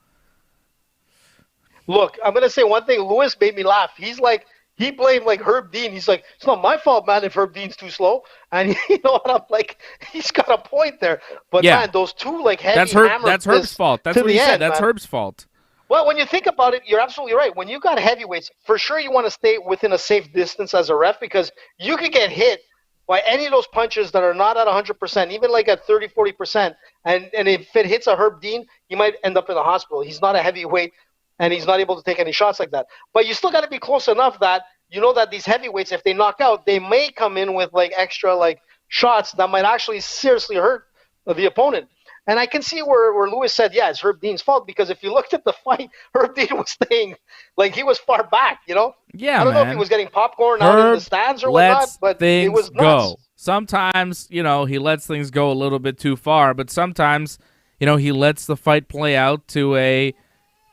Look, I'm gonna say one thing. Lewis made me laugh. He's like, he blamed like Herb Dean. He's like, it's not my fault, man, if Herb Dean's too slow. And you know what? I'm like, he's got a point there. But Yeah. man, those two like heavy That's Herb's fault. That's to what the he said. end, That's man. Herb's fault. Well, when you think about it, you're absolutely right. When you got heavyweights, for sure you want to stay within a safe distance as a ref because you could get hit by any of those punches that are not at 100%, even like at 30, 40%. And if it hits a Herb Dean, he might end up in the hospital. He's not a heavyweight, and he's not able to take any shots like that. But you still got to be close enough that you know that these heavyweights, if they knock out, they may come in with like extra like shots that might actually seriously hurt the opponent. And I can see where Lewis said, yeah, it's Herb Dean's fault because if you looked at the fight, Herb Dean was staying like he was far back, you know? Yeah, I don't know if man. he was getting popcorn out in the stands or whatnot, but it was nuts. Go. Sometimes, he lets things go a little bit too far, but sometimes, he lets the fight play out to a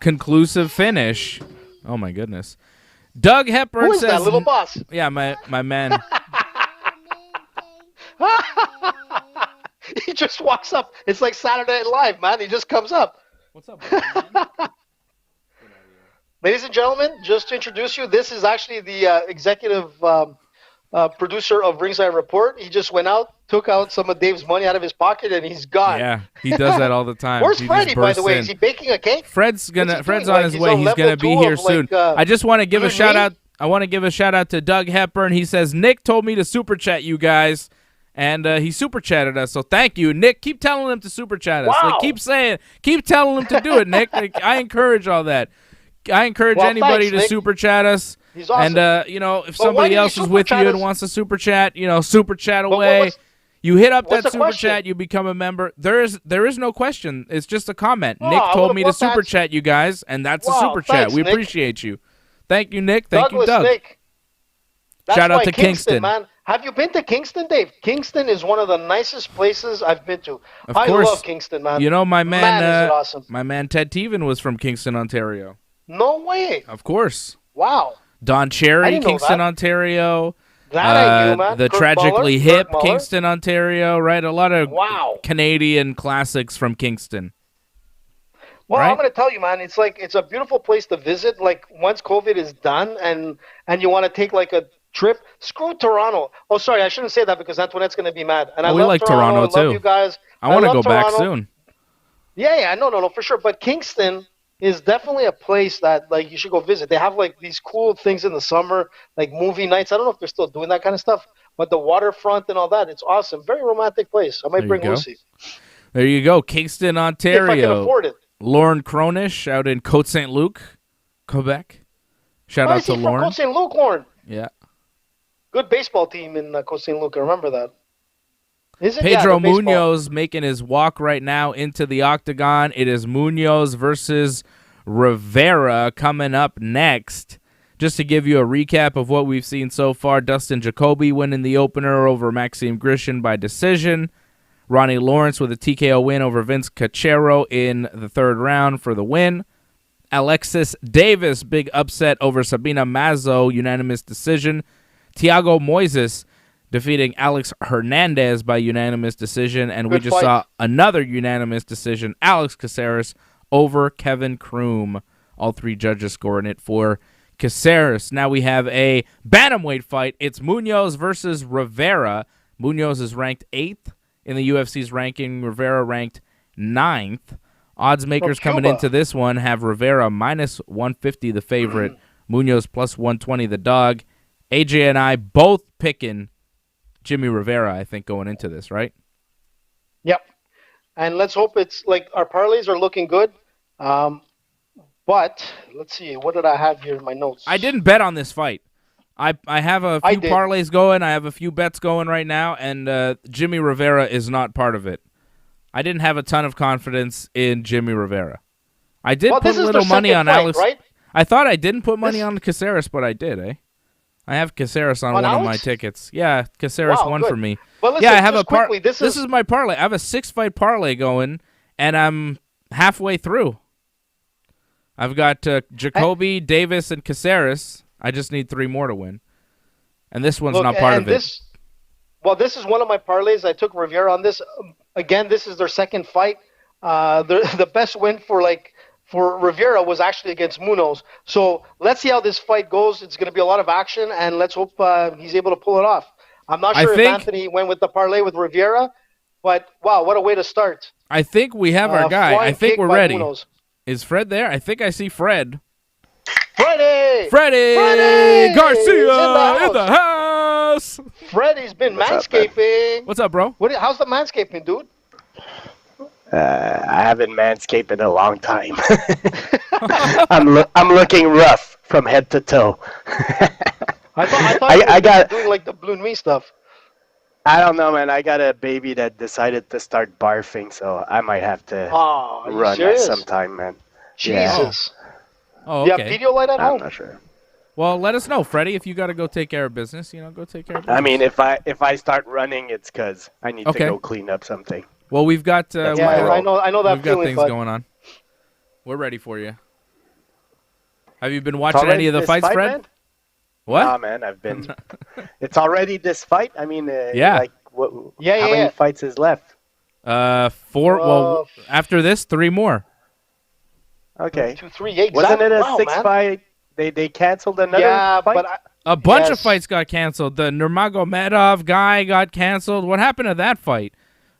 conclusive finish. Oh my goodness. Doug Hepburn Who is says, that little boss? Yeah, my man. He just walks up. It's like Saturday Night Live, man. He just comes up. What's up, man? Ladies and gentlemen, just to introduce you, this is actually the executive producer of Ringside Report. He just went out, took out some of Dave's money out of his pocket, and he's gone. Yeah, he does that all the time. Where's He Freddie, just by the bursts way? in. Is he baking a cake? Fred's doing? on Like, his he's way. on He's gonna level be 2 here of, soon. like, I just want to give a you shout and me? out. I want to give a shout out to Doug Hepburn. He says Nick told me to super chat you guys, and he super chatted us. So thank you, Nick. Keep telling him to super chat us. Wow. Like, keep telling him to do it, Nick. Like, I encourage all that. I encourage anybody thanks, to Nick. super chat us. He's awesome. And if why somebody did you else is super with you chat and us? wants to super chat, super chat But away. what's- You hit up what's that the super question? chat, you become a member. There is no question. It's just a comment. Oh, Nick I told would've me to loved that. super chat you guys, and that's a Wow, super chat. thanks, We Nick. appreciate you. Thank you, Nick. Thank Douglas you, Doug. Nick. That's Shout out why to Kingston. man. Have you been to Kingston, Dave? Kingston is one of the nicest places I've been to. Of I course. love Kingston, man. My man, is it awesome. my man Ted Teven was from Kingston, Ontario. No way. Of course. Wow. Don I Cherry, didn't know Kingston, that. Ontario. That I knew, man. The Kurt tragically Muller, hip Kurt Muller. Kingston, Ontario, right? A lot of Wow. Canadian classics from Kingston. Well, Right? I'm going to tell you, man, it's a beautiful place to visit. Like, once COVID is done and you want to take, like, a trip, screw Toronto. Oh, sorry, I shouldn't say that because Antoinette's going to be mad. And I we love like Toronto. Toronto, I love too. you guys. I want to love go back Toronto. soon. Yeah, no, for sure. But Kingston is definitely a place that, like, you should go visit. They have, like, these cool things in the summer, like movie nights. I don't know if they're still doing that kind of stuff, but the waterfront and all that, it's awesome. Very romantic place. I might There you bring go. Lucy. There you go. Kingston, If I can Ontario. afford it. Lauren Cronish out in Côte Saint Luc, Quebec. Shout Oh, out is he to from Lauren. Côte Saint Luc, Lauren? Yeah. Good baseball team in Côte Saint Luc. I remember that. Is it? Yeah, Pedro the baseball. Munoz making his walk right now into the octagon. It is Munoz versus Rivera coming up next. Just to give you a recap of what we've seen so far, Dustin Jacoby winning the opener over Maxime Grishin by decision. Ronnie Lawrence with a TKO win over Vince Cachero in the third round for the win. Alexis Davis, big upset over Sabina Mazo, unanimous decision. Thiago Moises defeating Alex Hernandez by unanimous decision. And we Good just fight. saw another unanimous decision, Alex Caceres over Kevin Kroom. All three judges scoring it for Caceres. Now we have a bantamweight fight. It's Munoz versus Rivera. Munoz is ranked 8th in the UFC's ranking. Rivera ranked 9th. Odds makers From coming Cuba. into this one have Rivera minus 150 the favorite, Munoz plus 120 the dog. AJ and I both picking Jimmy Rivera, I think, going into this, right? Yep. And let's hope it's like our parlays are looking good. But let's see. What did I have here in my notes? I didn't bet on this fight. I have a I few did. parlays going. I have a few bets going right now, and Jimmy Rivera is not part of it. I didn't have a ton of confidence in Jimmy Rivera. I did Well, put this a is little their money second on fight, Alex. right? I thought I didn't put money on Caceres, but I did, eh? I have Caceres on On one of my Alex? tickets. Yeah, Caceres Wow, won good. for me. But listen, Yeah, I have just quickly, this is my parlay. I have a 6-fight parlay going, and I'm halfway through. I've got Jacoby, Davis, and Caceres. I just need 3 more to win. And this one's not part of it. Well, this is one of my parlays. I took Rivera on this. Again, this is their second fight. The best win for Rivera was actually against Munoz. So let's see how this fight goes. It's going to be a lot of action, and let's hope he's able to pull it off. I'm not sure if Anthony went with the parlay with Rivera, but wow, what a way to start. I think we have our guy. I think we're ready. Munoz. Is Fred there? I think I see Fred. Freddie Garcia in the house. Freddie's been manscaping. What's up, bro? How's the manscaping, dude? I haven't manscaped in a long time. I'm looking rough from head to toe. I thought you were doing like the Blue Me stuff. I don't know, man. I got a baby that decided to start barfing, so I might have to run at some time, man. Jesus. Yeah. Oh, You okay. have Pedialyte at home? I'm not sure. Well, let us know, Freddie, if you got to go take care of business. Go take care of business. I mean, if I start running, it's because I need to go clean up something. Well, we've got I know that we've got feeling, things bud. going on. We're ready for you. Have you been watching any of the fights, Fred? Man? What? Nah, man, I've been. It's already this fight. I mean, yeah. Like, how many fights is left? 4. Well, after this, 3 more. Okay. 2, 3, 8. Wasn't it a 6-fight? They canceled another fight? But a bunch of fights got canceled. The Nurmagomedov guy got canceled. What happened to that fight?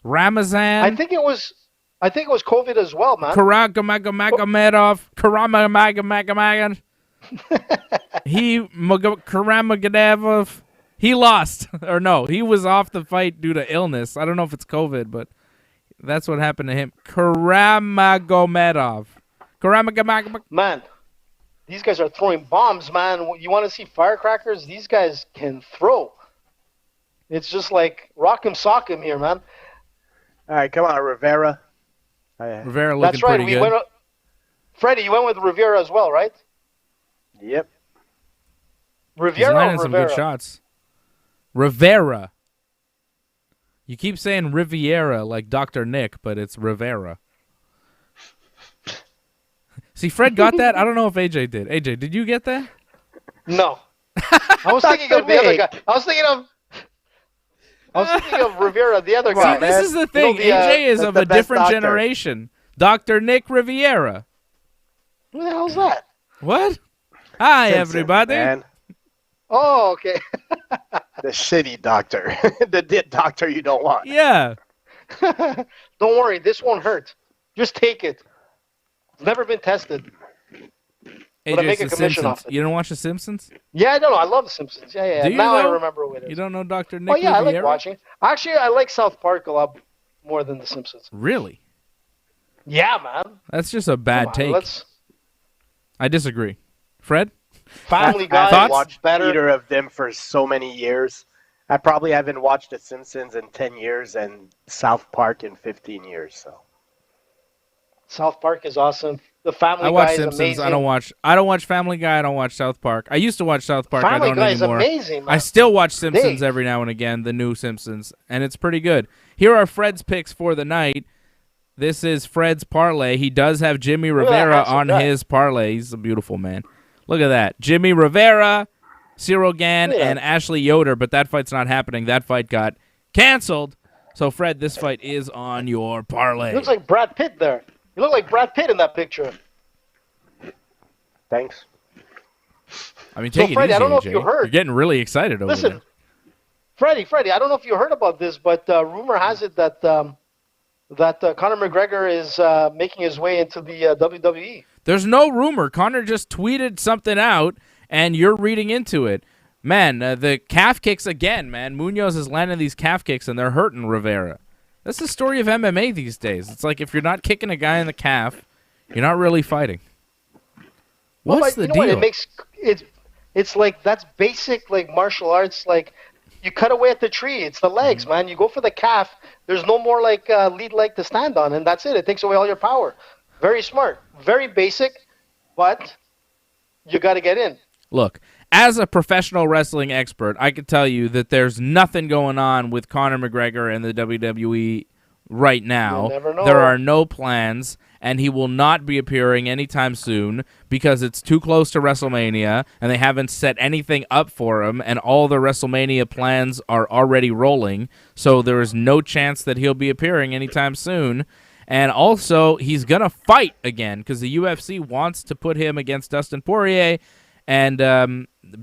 Ramazan. I think it was COVID as well, man. Karamagomedov. Karamagomedov. He lost. Or no, he was off the fight due to illness. I don't know if it's COVID, but that's what happened to him. Karamagomedov. Man, these guys are throwing bombs, man. You want to see firecrackers? These guys can throw. It's just like rock 'em, sock 'em here, man. All right, come on, Rivera. Rivera looking That's right. pretty good. Freddie, you went with Rivera as well, right? Yep. He's Rivera landing or some Rivera? good shots. Rivera. You keep saying Riviera like Dr. Nick, but it's Rivera. See, Fred got that? I don't know if AJ did. AJ, did you get that? No. I was thinking of the other guy. I was thinking of Rivera, the other guy. See, this is the thing. AJ is of a different doctor. generation. Dr. Nick Riviera. Who the hell's that? What? Hi, Simpson, everybody. Man. Oh, okay. The shitty doctor. The doctor you don't want. Yeah. Don't worry, this won't hurt. Just take it. It's never been tested. But I make a commission off it. You don't watch The Simpsons? Yeah, I don't know. I love The Simpsons. Yeah. Do you Now though? I remember what it is. You don't know Dr. Nick Oh, yeah, Riviera? I like watching. Actually, I like South Park a lot more than The Simpsons. Really? Yeah, man. That's just a bad take. I disagree. Fred? Family Guy. I haven't watched better. either of them for so many years. I probably haven't watched The Simpsons in 10 years and South Park in 15 years. So South Park is awesome. The Family I watch Guy is Simpsons. amazing. I don't watch Family Guy. I don't watch South Park. I used to watch South Park. Family I don't Guy anymore. is amazing, man. I still watch Simpsons Dave. every now and again, the new Simpsons, and it's pretty good. Here are Fred's picks for the night. This is Fred's parlay. He does have Jimmy Look at that Rivera handsome on guy. his parlay. He's a beautiful man. Look at that. Jimmy Rivera, Cyril Gane, Yeah. and Ashley Yoder, but that fight's not happening. That fight got canceled. So, Fred, this fight is on your parlay. He looks like Brad Pitt there. You look like Brad Pitt in that picture. thanks. I mean, So, take it Freddie, easy, I don't know if AJ. you heard. You're getting really excited over Listen, there. Freddie, I don't know if you heard about this, but rumor has it that Conor McGregor is making his way into the WWE. There's no rumor. Connor just tweeted something out, and you're reading into it. Man, the calf kicks again, man. Munoz is landing these calf kicks, and they're hurting Rivera. That's the story of MMA these days. It's like if you're not kicking a guy in the calf, you're not really fighting. What's the deal? What? It's like that's basic like martial arts. Like you cut away at the tree. It's the legs, man. You go for the calf. There's no more like lead leg to stand on, and that's it. It takes away all your power. Very smart. Very basic, but you got to get in. Look, as a professional wrestling expert, I can tell you that there's nothing going on with Conor McGregor and the WWE right now. You'll never know. There are no plans, and he will not be appearing anytime soon because it's too close to WrestleMania, and they haven't set anything up for him, and all the WrestleMania plans are already rolling, so there is no chance that he'll be appearing anytime soon. And also, he's going to fight again because the UFC wants to put him against Dustin Poirier, and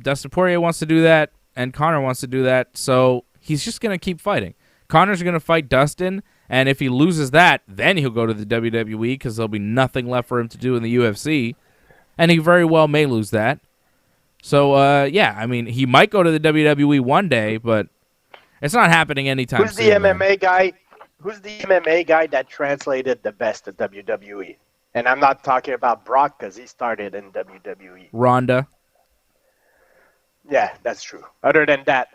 Dustin Poirier wants to do that, and Conor wants to do that, so he's just going to keep fighting. Conor's going to fight Dustin, and if he loses that, then he'll go to the WWE because there'll be nothing left for him to do in the UFC, and he very well may lose that. So, yeah, I mean, he might go to the WWE one day, but it's not happening anytime soon. Who's the MMA guy? Who's the MMA guy that translated the best at WWE? And I'm not talking about Brock because he started in WWE. Ronda. Yeah, that's true. Other than that.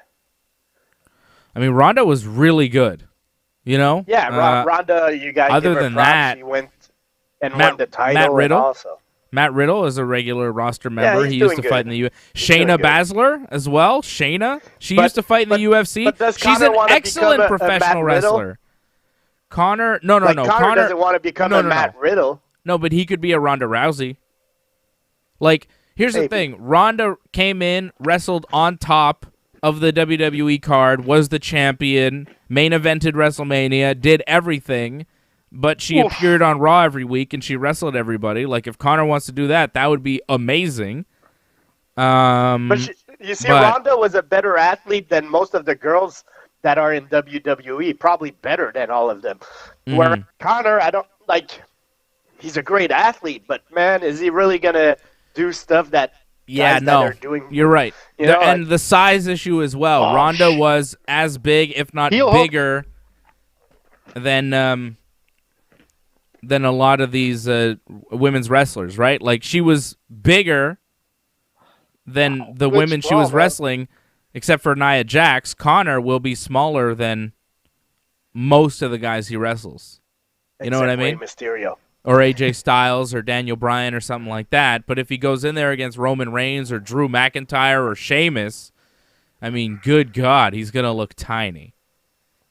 I mean, Ronda was really good, you know? Yeah, Ronda, you guys other give her than props. that, She went and Matt- won the title. Matt Riddle? And also. Matt Riddle is a regular roster member. he's He used doing to fight good. in the UFC. He's doing Shayna good. Baszler as well. Shayna, she But- used to fight in the UFC. but does She's Conor an wanna excellent become a professional Matt Riddle? wrestler. Conor, no. Conor doesn't want to become a Matt Riddle. No, but he could be a Ronda Rousey. Like, here's the Maybe. thing. Ronda came in, wrestled on top of the WWE card, was the champion, main evented WrestleMania, did everything, but she appeared on Raw every week and she wrestled everybody. Like, if Conor wants to do that, that would be amazing. But you see, Ronda was a better athlete than most of the girls that are in WWE, probably better than all of them. Where Conor, I don't like. He's a great athlete, but man, is he really gonna do stuff that? guys that are doing? You're right. You know, And the size issue as well. Oh, Ronda was as big, if not Heel hook. bigger, than a lot of these women's wrestlers, right? Like, she was bigger than the Good women she sprawl, was man. wrestling, except for Nia Jax. Conor will be smaller than most of the guys he wrestles. You know what I Except Rey mean? Mysterio. Or AJ Styles or Daniel Bryan or something like that. But if he goes in there against Roman Reigns or Drew McIntyre or Sheamus, I mean, good God, he's going to look tiny.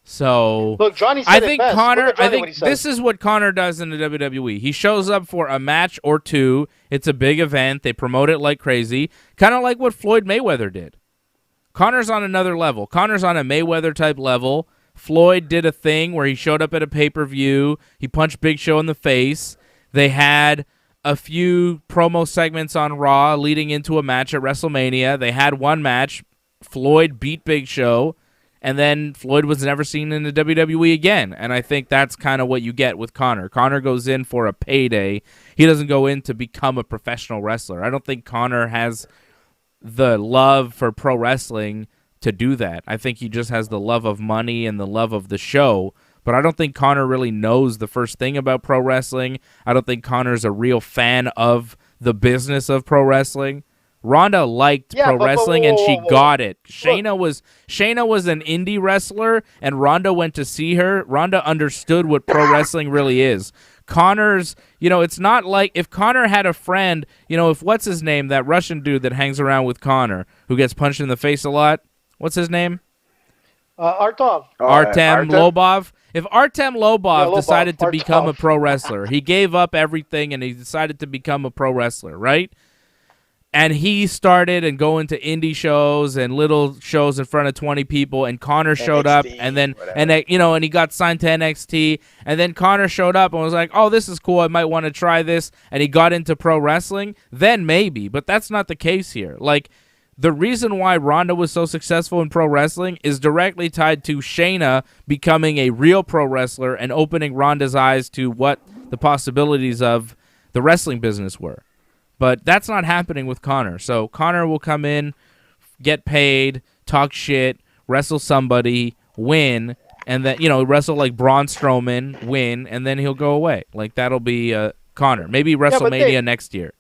So Look, Johnny said I it think best. Conor, Look at Johnny, I what think he said. this is what Conor does in the WWE. He shows up for a match or two. It's a big event. They promote it like crazy, kind of like what Floyd Mayweather did. Conor's on another level. Conor's on a Mayweather-type level. Floyd did a thing where he showed up at a pay-per-view. He punched Big Show in the face. They had a few promo segments on Raw leading into a match at WrestleMania. They had one match. Floyd beat Big Show, and then Floyd was never seen in the WWE again. And I think that's kind of what you get with Conor. Conor goes in for a payday. He doesn't go in to become a professional wrestler. I don't think Conor has the love for pro wrestling to do that. I think he just has the love of money and the love of the show. But I don't think Conor really knows the first thing about pro wrestling. I don't think Conor's a real fan of the business of pro wrestling. Ronda liked pro wrestling, and she got it. Shayna was an indie wrestler, and Ronda went to see her. Ronda understood what pro wrestling really is. Conor's, it's not like if Conor had a friend, if what's his name, that Russian dude that hangs around with Conor, who gets punched in the face a lot. What's his name? Artem. Artem Lobov. If Artem Lobov decided to Artem. become a pro wrestler, he gave up everything and he decided to become a pro wrestler, right? And he started and going to indie shows and little shows in front of 20 people, and Conor showed up, and then and he got signed to NXT, and then Conor showed up and was like, "Oh, this is cool. I might want to try this," and he got into pro wrestling. Then maybe, but that's not the case here. Like, the reason why Ronda was so successful in pro wrestling is directly tied to Shayna becoming a real pro wrestler and opening Ronda's eyes to what the possibilities of the wrestling business were. But that's not happening with Conor. So Conor will come in, get paid, talk shit, wrestle somebody, win, and then, wrestle like Braun Strowman, win, and then he'll go away. Like, that'll be Conor. Maybe WrestleMania next year.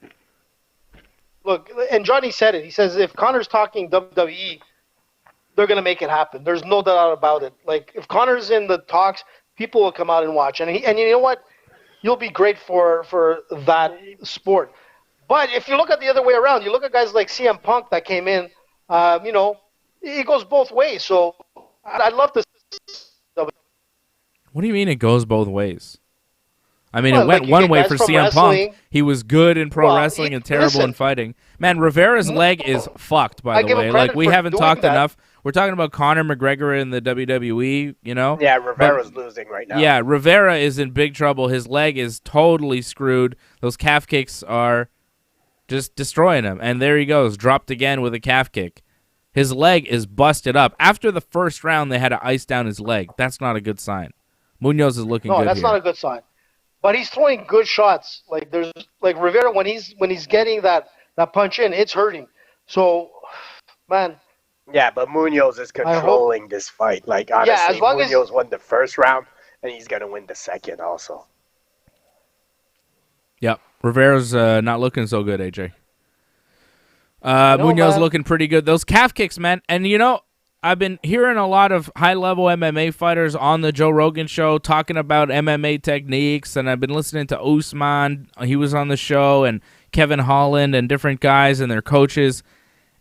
Look, and Johnny said it. He says if Conor's talking WWE, they're going to make it happen. There's no doubt about it. Like, if Conor's in the talks, people will come out and watch. And you know what? You'll be great for that sport. But if you look at the other way around, you look at guys like CM Punk that came in, you know, it goes both ways. So I'd love to. What do you mean it goes both ways? I mean, Well, it went like, you one get way guys for from CM wrestling. Punk. He was good in pro wrestling and terrible listen. in fighting. Man, Rivera's leg is fucked, by I the give him way. credit Like, we for haven't doing talked that. enough. We're talking about Conor McGregor in the WWE, you know? Yeah, Rivera's losing right now. Yeah, Rivera is in big trouble. His leg is totally screwed. Those calf kicks are just destroying him. And there he goes, dropped again with a calf kick. His leg is busted up. After the first round, they had to ice down his leg. That's not a good sign. Munoz is looking good No, that's here. not a good sign. But he's throwing good shots. Like there's like Rivera when he's getting that punch in, it's hurting. So, man. Yeah, but Munoz is controlling this fight. Like honestly, as long as Munoz won the first round, and he's gonna win the second also. Yep, Rivera's not looking so good, AJ. Munoz looking pretty good. Those calf kicks, man. And, you know, I've been hearing a lot of high-level MMA fighters on the Joe Rogan show talking about MMA techniques, and I've been listening to Usman. He was on the show, and Kevin Holland and different guys and their coaches.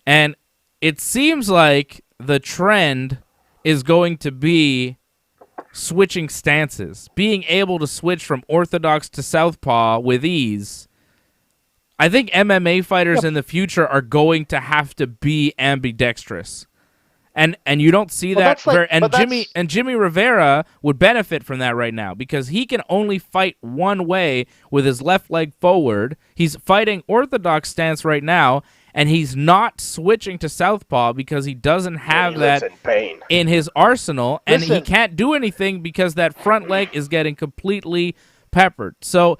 And it seems like the trend is going to be switching stances, being able to switch from orthodox to southpaw with ease. I think MMA fighters in the future are going to have to be ambidextrous. And you don't see that Jimmy Rivera would benefit from that right now because he can only fight one way with his left leg forward. He's fighting orthodox stance right now, and he's not switching to southpaw because he doesn't have that in his arsenal, and he can't do anything because that front leg is getting completely peppered. So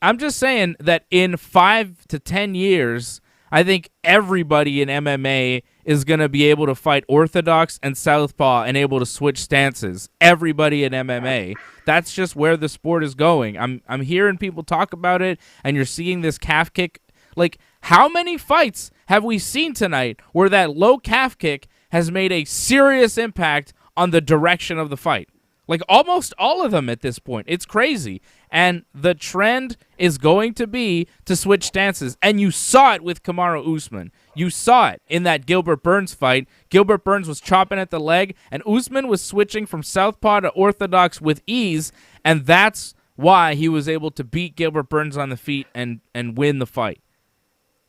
I'm just saying that in 5 to 10 years, I think everybody in MMA is going to be able to fight orthodox and southpaw and able to switch stances. Everybody in MMA. That's just where the sport is going. I'm hearing people talk about it, and you're seeing this calf kick. Like, how many fights have we seen tonight where that low calf kick has made a serious impact on the direction of the fight? Like, almost all of them at this point. It's crazy. And the trend is going to be to switch stances. And you saw it with Kamaru Usman. You saw it in that Gilbert Burns fight. Gilbert Burns was chopping at the leg, and Usman was switching from southpaw to orthodox with ease, and that's why he was able to beat Gilbert Burns on the feet and win the fight.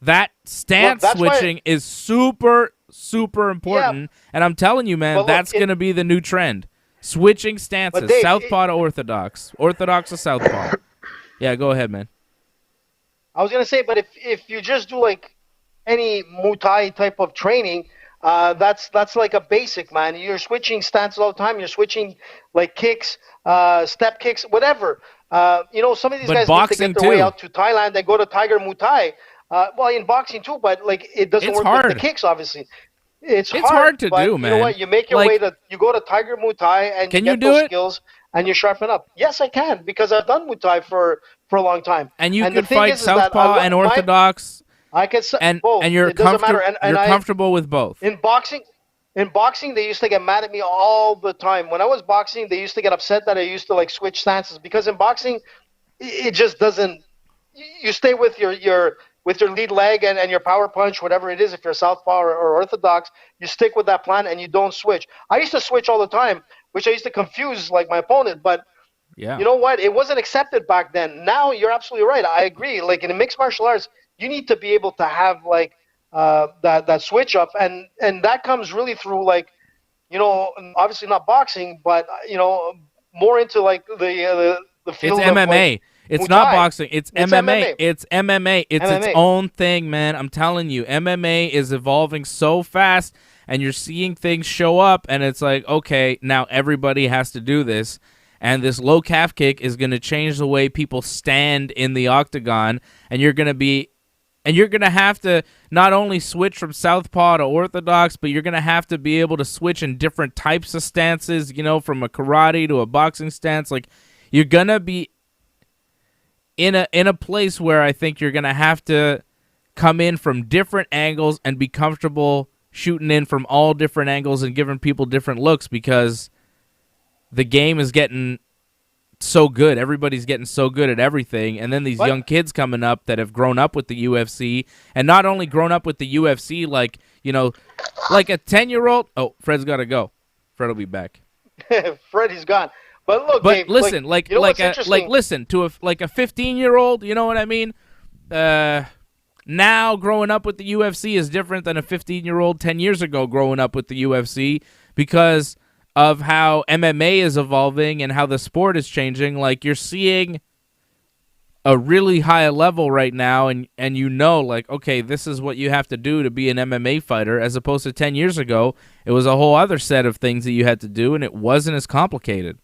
That stance switching is super, super important. Yeah. And I'm telling you, man, that's going to be the new trend. Switching stances, Dave, southpaw to orthodox to southpaw. Yeah, go ahead, man. I was gonna say, but if you just do like any Muay Thai type of training, that's like a basic, man. You're switching stances all the time. You're switching like kicks, step kicks, whatever. You know, some of these guys need to get their way out to Thailand. They go to Tiger Muay Thai. Well, in boxing too, but like it doesn't work with the kicks, obviously. It's hard to do, man. You know what? You make your way to you go to Tiger Muay Thai and you get those skills and you sharpen up. Yes, I can because I've done Muay Thai for a long time. And you can fight southpaw and orthodox. I can both. And you're comfortable with both. In boxing, they used to get mad at me all the time. When I was boxing, they used to get upset that I used to like switch stances because in boxing, it just doesn't. You stay with your lead leg and your power punch, whatever it is, if you're southpaw or orthodox, you stick with that plan and you don't switch. I used to switch all the time, which I used to confuse like my opponent, but you know what? It wasn't accepted back then. Now you're absolutely right. I agree. Like in mixed martial arts, you need to be able to have like that switch up, and that comes really through like, you know, obviously not boxing, but you know, more into like the field it's MMA. Of, like, it's not boxing. It's MMA. It's MMA. It's its own thing, man. I'm telling you, MMA is evolving so fast, and you're seeing things show up, and it's like, okay, now everybody has to do this, and this low calf kick is going to change the way people stand in the octagon, and you're going to have to not only switch from southpaw to orthodox, but you're going to have to be able to switch in different types of stances, you know, from a karate to a boxing stance. Like, you're going to be in a place where I think you're going to have to come in from different angles and be comfortable shooting in from all different angles and giving people different looks because the game is getting so good. Everybody's getting so good at everything. And then these But- young kids coming up that have grown up with the UFC, and not only grown up with the UFC, like, you know, like a 10-year-old. Oh, Fred's got to go. Fred will be back. Freddie's gone. But look, But Dave, listen, you know what's interesting? listen to a 15-year-old. You know what I mean? Now growing up with the UFC is different than a 15-year-old 10 years ago growing up with the UFC because of how MMA is evolving and how the sport is changing. Like, you're seeing a really high level right now, and you know, like, okay, this is what you have to do to be an MMA fighter, as opposed to 10 years ago, it was a whole other set of things that you had to do, and it wasn't as complicated.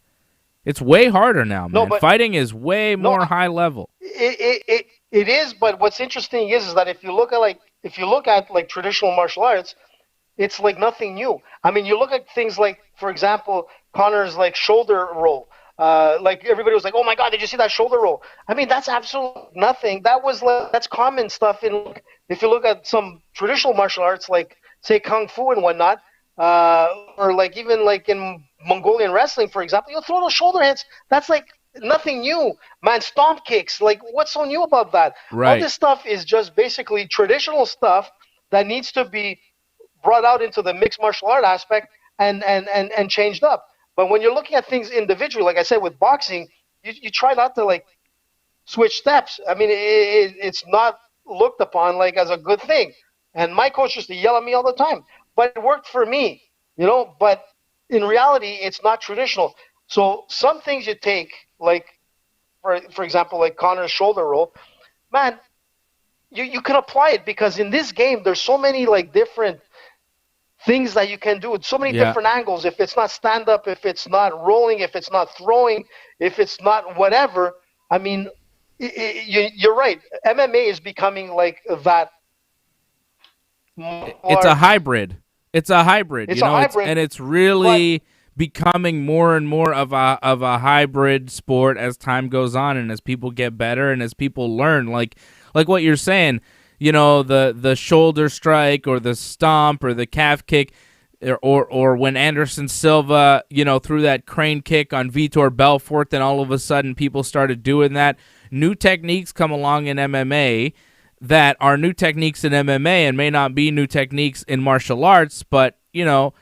It's way harder now, man. No, but- Fighting is way more high level. It is, but what's interesting is that if you look at like traditional martial arts, it's like nothing new. I mean, you look at things like, for example, Connor's like shoulder roll. Like everybody was like, "Oh my God, did you see that shoulder roll?" I mean, that's absolutely nothing. That's common stuff in. If you look at some traditional martial arts, like say kung fu and whatnot, or like even like in Mongolian wrestling, for example, you'll throw those shoulder hits. That's like nothing new, man. Stomp kicks, like what's so new about that? Right. All this stuff is just basically traditional stuff that needs to be brought out into the mixed martial art aspect and changed up. But when you're looking at things individually, like I said with boxing, you try not to like switch steps. I mean, it's not looked upon like as a good thing. And my coach used to yell at me all the time, but it worked for me, you know. But in reality, it's not traditional. So some things you take, like for example, like Connor's shoulder roll, man, you can apply it because in this game there's so many like different things that you can do. So many different angles. If it's not stand up, if it's not rolling, if it's not throwing, if it's not whatever. I mean, you're right. MMA is becoming like that. It's a hybrid. It's a hybrid. It's a hybrid, and it's really becoming more and more of a hybrid sport as time goes on and as people get better and as people learn. Like what you're saying, you know, the shoulder strike or the stomp or the calf kick, or when Anderson Silva, you know, threw that crane kick on Vitor Belfort, then all of a sudden people started doing that. New techniques come along in MMA that are new techniques in MMA and may not be new techniques in martial arts, but you know,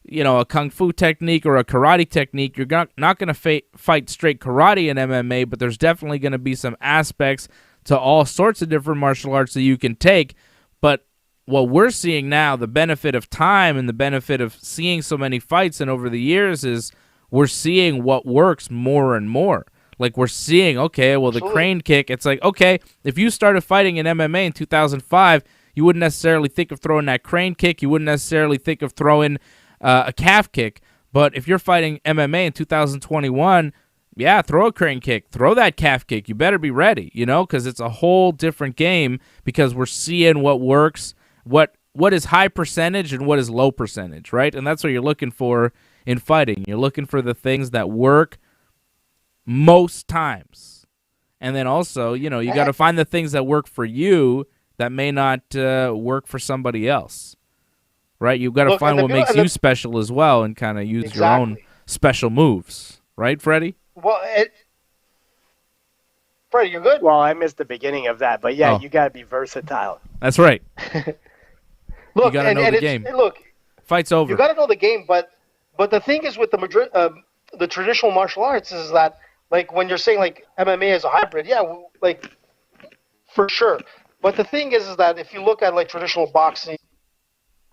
a kung fu technique or a karate technique, you're not going to fight straight karate in MMA, but there's definitely going to be some aspects to all sorts of different martial arts that you can take. But what we're seeing now, the benefit of time and the benefit of seeing so many fights and over the years, is we're seeing what works more and more. Like, we're seeing, okay, well, the crane kick, it's like, okay, if you started fighting in MMA in 2005, you wouldn't necessarily think of throwing that crane kick. You wouldn't necessarily think of throwing a calf kick. But if you're fighting MMA in 2021, yeah, throw a crane kick, throw that calf kick. You better be ready, you know, because it's a whole different game because we're seeing what works, what is high percentage and what is low percentage, right? And that's what you're looking for in fighting. You're looking for the things that work most times. And then also, you know, you got to find the things that work for you that may not work for somebody else, right? You've got to find what makes you special as well and kind of use your own special moves, right, Freddie? Well, Freddie, you're good? Well, I missed the beginning of that, but yeah, you got to be versatile. That's right. Look, you got to know the game. Look, fight's over. You got to know the game, but the thing is with the traditional martial arts is that, like, when you're saying like MMA is a hybrid, yeah, like for sure. But the thing is that if you look at like traditional boxing,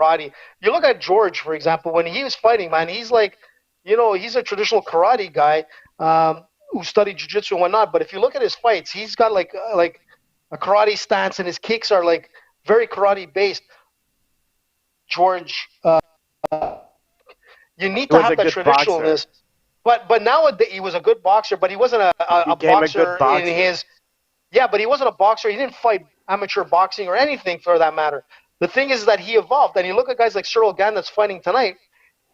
karate, you look at George, for example, when he was fighting, man, he's like, you know, he's a traditional karate guy who studied jiu-jitsu and whatnot. But if you look at his fights, he's got like a karate stance, and his kicks are like very karate based. George, you need to have that traditionalness. But nowadays he was a good boxer, but he wasn't a boxer in his. Yeah, but he wasn't a boxer. He didn't fight amateur boxing or anything for that matter. The thing is that he evolved, and you look at guys like Cyril Gane that's fighting tonight.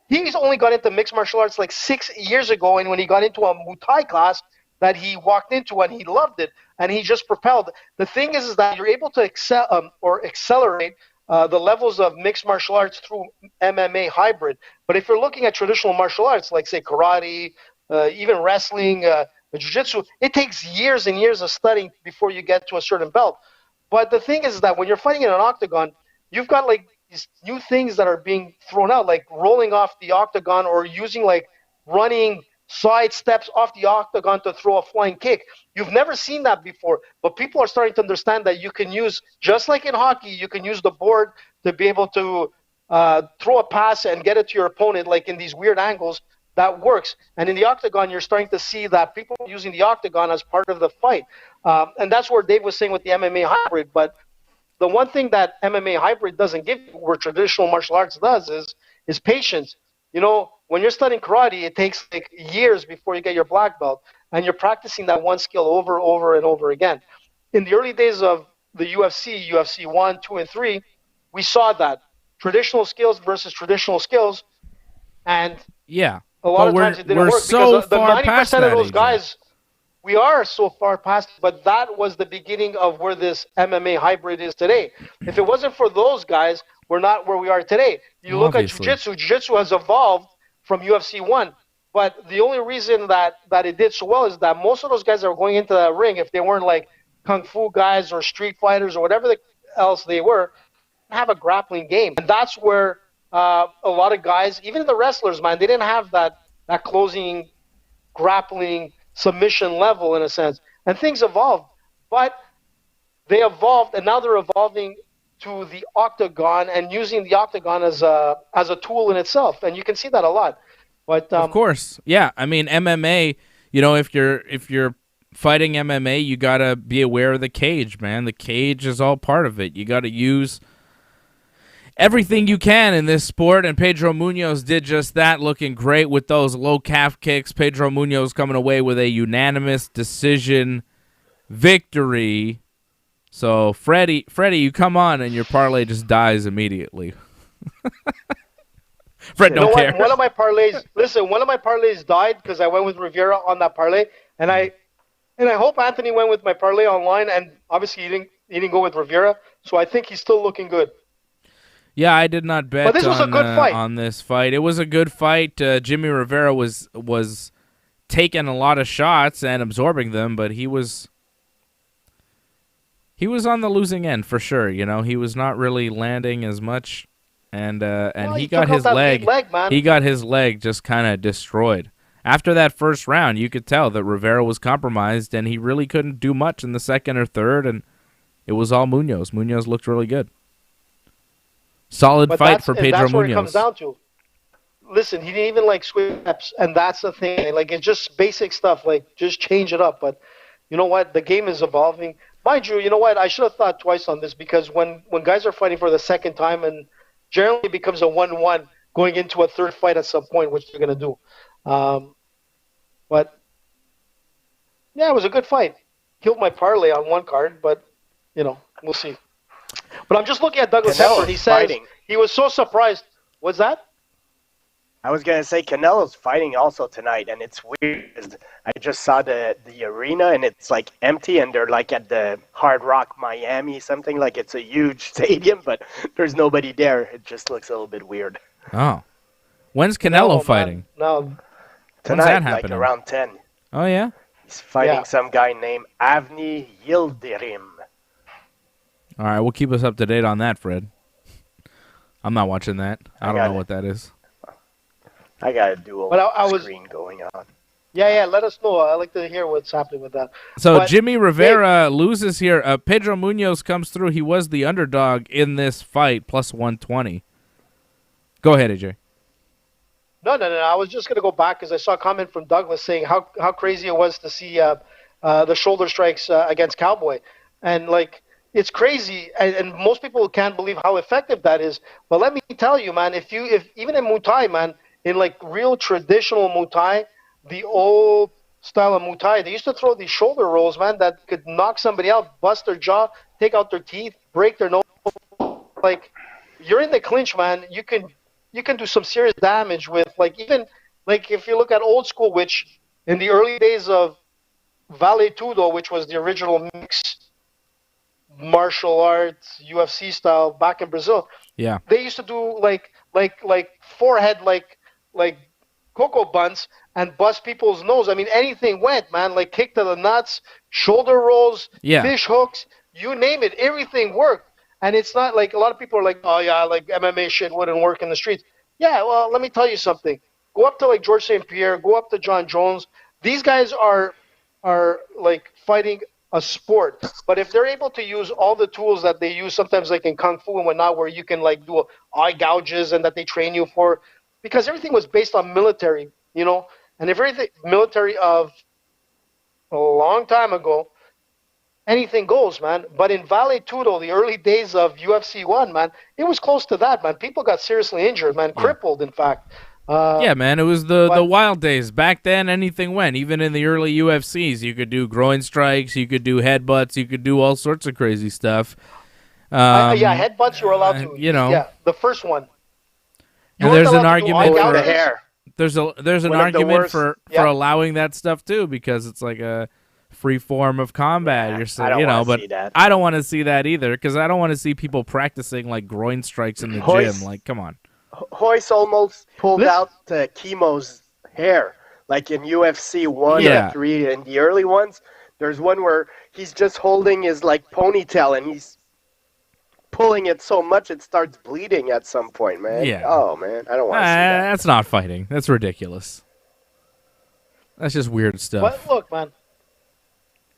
He's only got into mixed martial arts like 6 years ago, and when he got into a Muay Thai class that he walked into, and he loved it, and he just propelled. The thing is that you're able to accelerate the levels of mixed martial arts through MMA hybrid. But if you're looking at traditional martial arts, like say karate, even wrestling, But jiu-jitsu, it takes years and years of studying before you get to a certain belt. But the thing is that when you're fighting in an octagon, you've got like these new things that are being thrown out, like rolling off the octagon or using like running side steps off the octagon to throw a flying kick. You've never seen that before, but people are starting to understand that you can use, just like in hockey, you can use the board to be able to throw a pass and get it to your opponent, like in these weird angles. That works. And in the octagon, you're starting to see that people are using the octagon as part of the fight. And that's where Dave was saying with the MMA hybrid. But the one thing that MMA hybrid doesn't give you, where traditional martial arts does, is patience. You know, when you're studying karate, it takes like years before you get your black belt, and you're practicing that one skill over and over again. In the early days of the UFC 1, 2, and 3, we saw that traditional skills versus traditional skills, and yeah, a lot of times it didn't work because the 90% of those guys, we are so far past, but that was the beginning of where this MMA hybrid is today. If it wasn't for those guys, we're not where we are today. You look at jiu-jitsu. Jiu-jitsu has evolved from UFC 1, but the only reason that it did so well is that most of those guys that were going into that ring, if they weren't like kung fu guys or street fighters or whatever else they were, have a grappling game. And that's where a lot of guys, even the wrestlers, man, they didn't have that closing, grappling, submission level in a sense. And things evolved. But they evolved, and now they're evolving to the octagon and using the octagon as a tool in itself. And you can see that a lot. But of course. Yeah. I mean, MMA, you know, if you're fighting MMA, you got to be aware of the cage, man. The cage is all part of it. You got to use everything you can in this sport, and Pedro Munoz did just that, looking great with those low calf kicks. Pedro Munoz coming away with a unanimous decision victory. So, Freddie, you come on, and your parlay just dies immediately. Fred don't care. One of my parlays died because I went with Rivera on that parlay, and I hope Anthony went with my parlay online, and obviously he didn't go with Rivera, so I think he's still looking good. Yeah, I did not bet on this fight. It was a good fight. Jimmy Rivera was taking a lot of shots and absorbing them, but he was on the losing end for sure. You know, he was not really landing as much, and he got his leg. He got his leg just kind of destroyed. After that first round, you could tell that Rivera was compromised, and he really couldn't do much in the second or third, and it was all Munoz. Munoz looked really good. Solid fight for Pedro Munoz. That's where it comes down to. Listen, he didn't even like switch steps, and that's the thing. Like, it's just basic stuff. Like, just change it up. But you know what? The game is evolving. Mind you, you know what? I should have thought twice on this, because when guys are fighting for the second time, and generally it becomes a 1-1 going into a third fight at some point, which they're going to do. But yeah, it was a good fight. Killed my parlay on one card, but you know, we'll see. But I'm just looking at Douglas Hepburn. He says he was so surprised. What's that? I was gonna say Canelo's fighting also tonight, and it's weird. I just saw the arena, and it's like empty, and they're like at the Hard Rock Miami, something like it's a huge stadium, but there's nobody there. It just looks a little bit weird. Oh, when's Canelo fighting? No, tonight, like around 10. Oh yeah, he's fighting some guy named Avni Yildirim. All right, we'll keep us up to date on that, Fred. I'm not watching that. I don't know what that is. I got a dual screen going on. Yeah, let us know. I like to hear what's happening with that. So Jimmy Rivera loses here. Pedro Munoz comes through. He was the underdog in this fight, plus 120. Go ahead, AJ. No. I was just going to go back because I saw a comment from Douglas saying how crazy it was to see the shoulder strikes against Cowboy. And, like, it's crazy, and most people can't believe how effective that is. But let me tell you, man, if even in Muay Thai, man, in like real traditional Muay Thai, the old style of Muay Thai, they used to throw these shoulder rolls, man, that could knock somebody out, bust their jaw, take out their teeth, break their nose. Like, you're in the clinch, man. You can do some serious damage with, like, even like if you look at old school, which in the early days of Vale Tudo, which was the original mixed martial arts UFC style back in Brazil. Yeah, they used to do like forehead like Cocoa Buns and bust people's nose. I mean, anything went, man. Like kick to the nuts, shoulder rolls, fish hooks, you name it. Everything worked. And it's not like a lot of people are like, oh, yeah, like MMA shit wouldn't work in the streets. Yeah, well, let me tell you something. Go up to like George St. Pierre, go up to John Jones. These guys are like fighting a sport. But if they're able to use all the tools that they use sometimes like in Kung Fu and whatnot, where you can like do eye gouges and that they train you for, because everything was based on military, you know, and if everything military of a long time ago, anything goes, man. But in Vale Tudo, the early days of UFC 1, man, it was close to that, man. People got seriously injured, man, crippled, in fact. Yeah, man, it was the wild days. Back then, anything went. Even in the early UFCs, you could do groin strikes, you could do headbutts, you could do all sorts of crazy stuff. Yeah, headbutts you were allowed to. You know. Yeah, the first one. And there's an argument for the hair. There's an argument for allowing that stuff too, because it's like a free form of combat. You're saying, you know, but I don't want to see that either, because I don't want to see people practicing like groin strikes in the gym. Like, come on. Royce almost pulled out Chemo's hair, like in UFC 1 or 3. In the early ones, there's one where he's just holding his like ponytail and he's pulling it so much it starts bleeding at some point, man. Yeah. Oh, man, I don't want to see that. That's not fighting. That's ridiculous. That's just weird stuff. But look, man.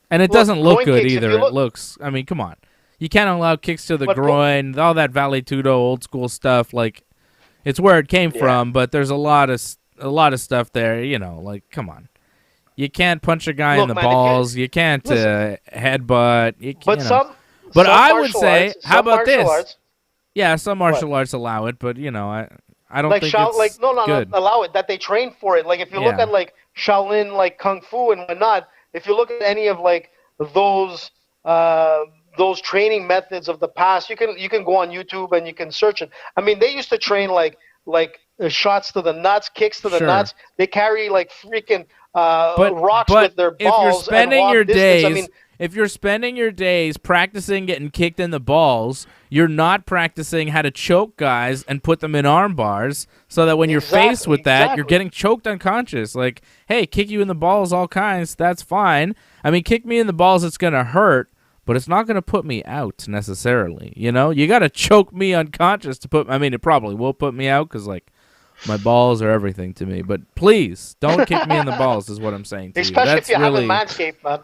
And it doesn't look good either. It looks, I mean, come on. You can't allow kicks to the groin, all that Vale Tudo old school stuff. Like, it's where it came from, but there's a lot of stuff there, you know, like, come on. You can't punch a guy in the balls. You can't headbutt. But I would say, how about this? Yeah, some martial arts allow it, but, you know, I don't think it's good. No, allow it, that they train for it. Like, if you look at, like, Shaolin, like, Kung Fu and whatnot, if you look at any of, like, those training methods of the past, you can go on YouTube and you can search it. I mean, they used to train, like shots to the nuts, kicks to the nuts. They carry, like, freaking rocks with their balls. If you're spending your days practicing getting kicked in the balls, you're not practicing how to choke guys and put them in arm bars, so that when you're faced with that, you're getting choked unconscious. Like, hey, kick you in the balls all kinds, that's fine. I mean, kick me in the balls, it's going to hurt, but it's not going to put me out necessarily. You know, you got to choke me unconscious to put. I mean, it probably will put me out because, like, my balls are everything to me. But please don't kick me in the balls, is what I'm saying to you. Especially if you have a Manscaped, man.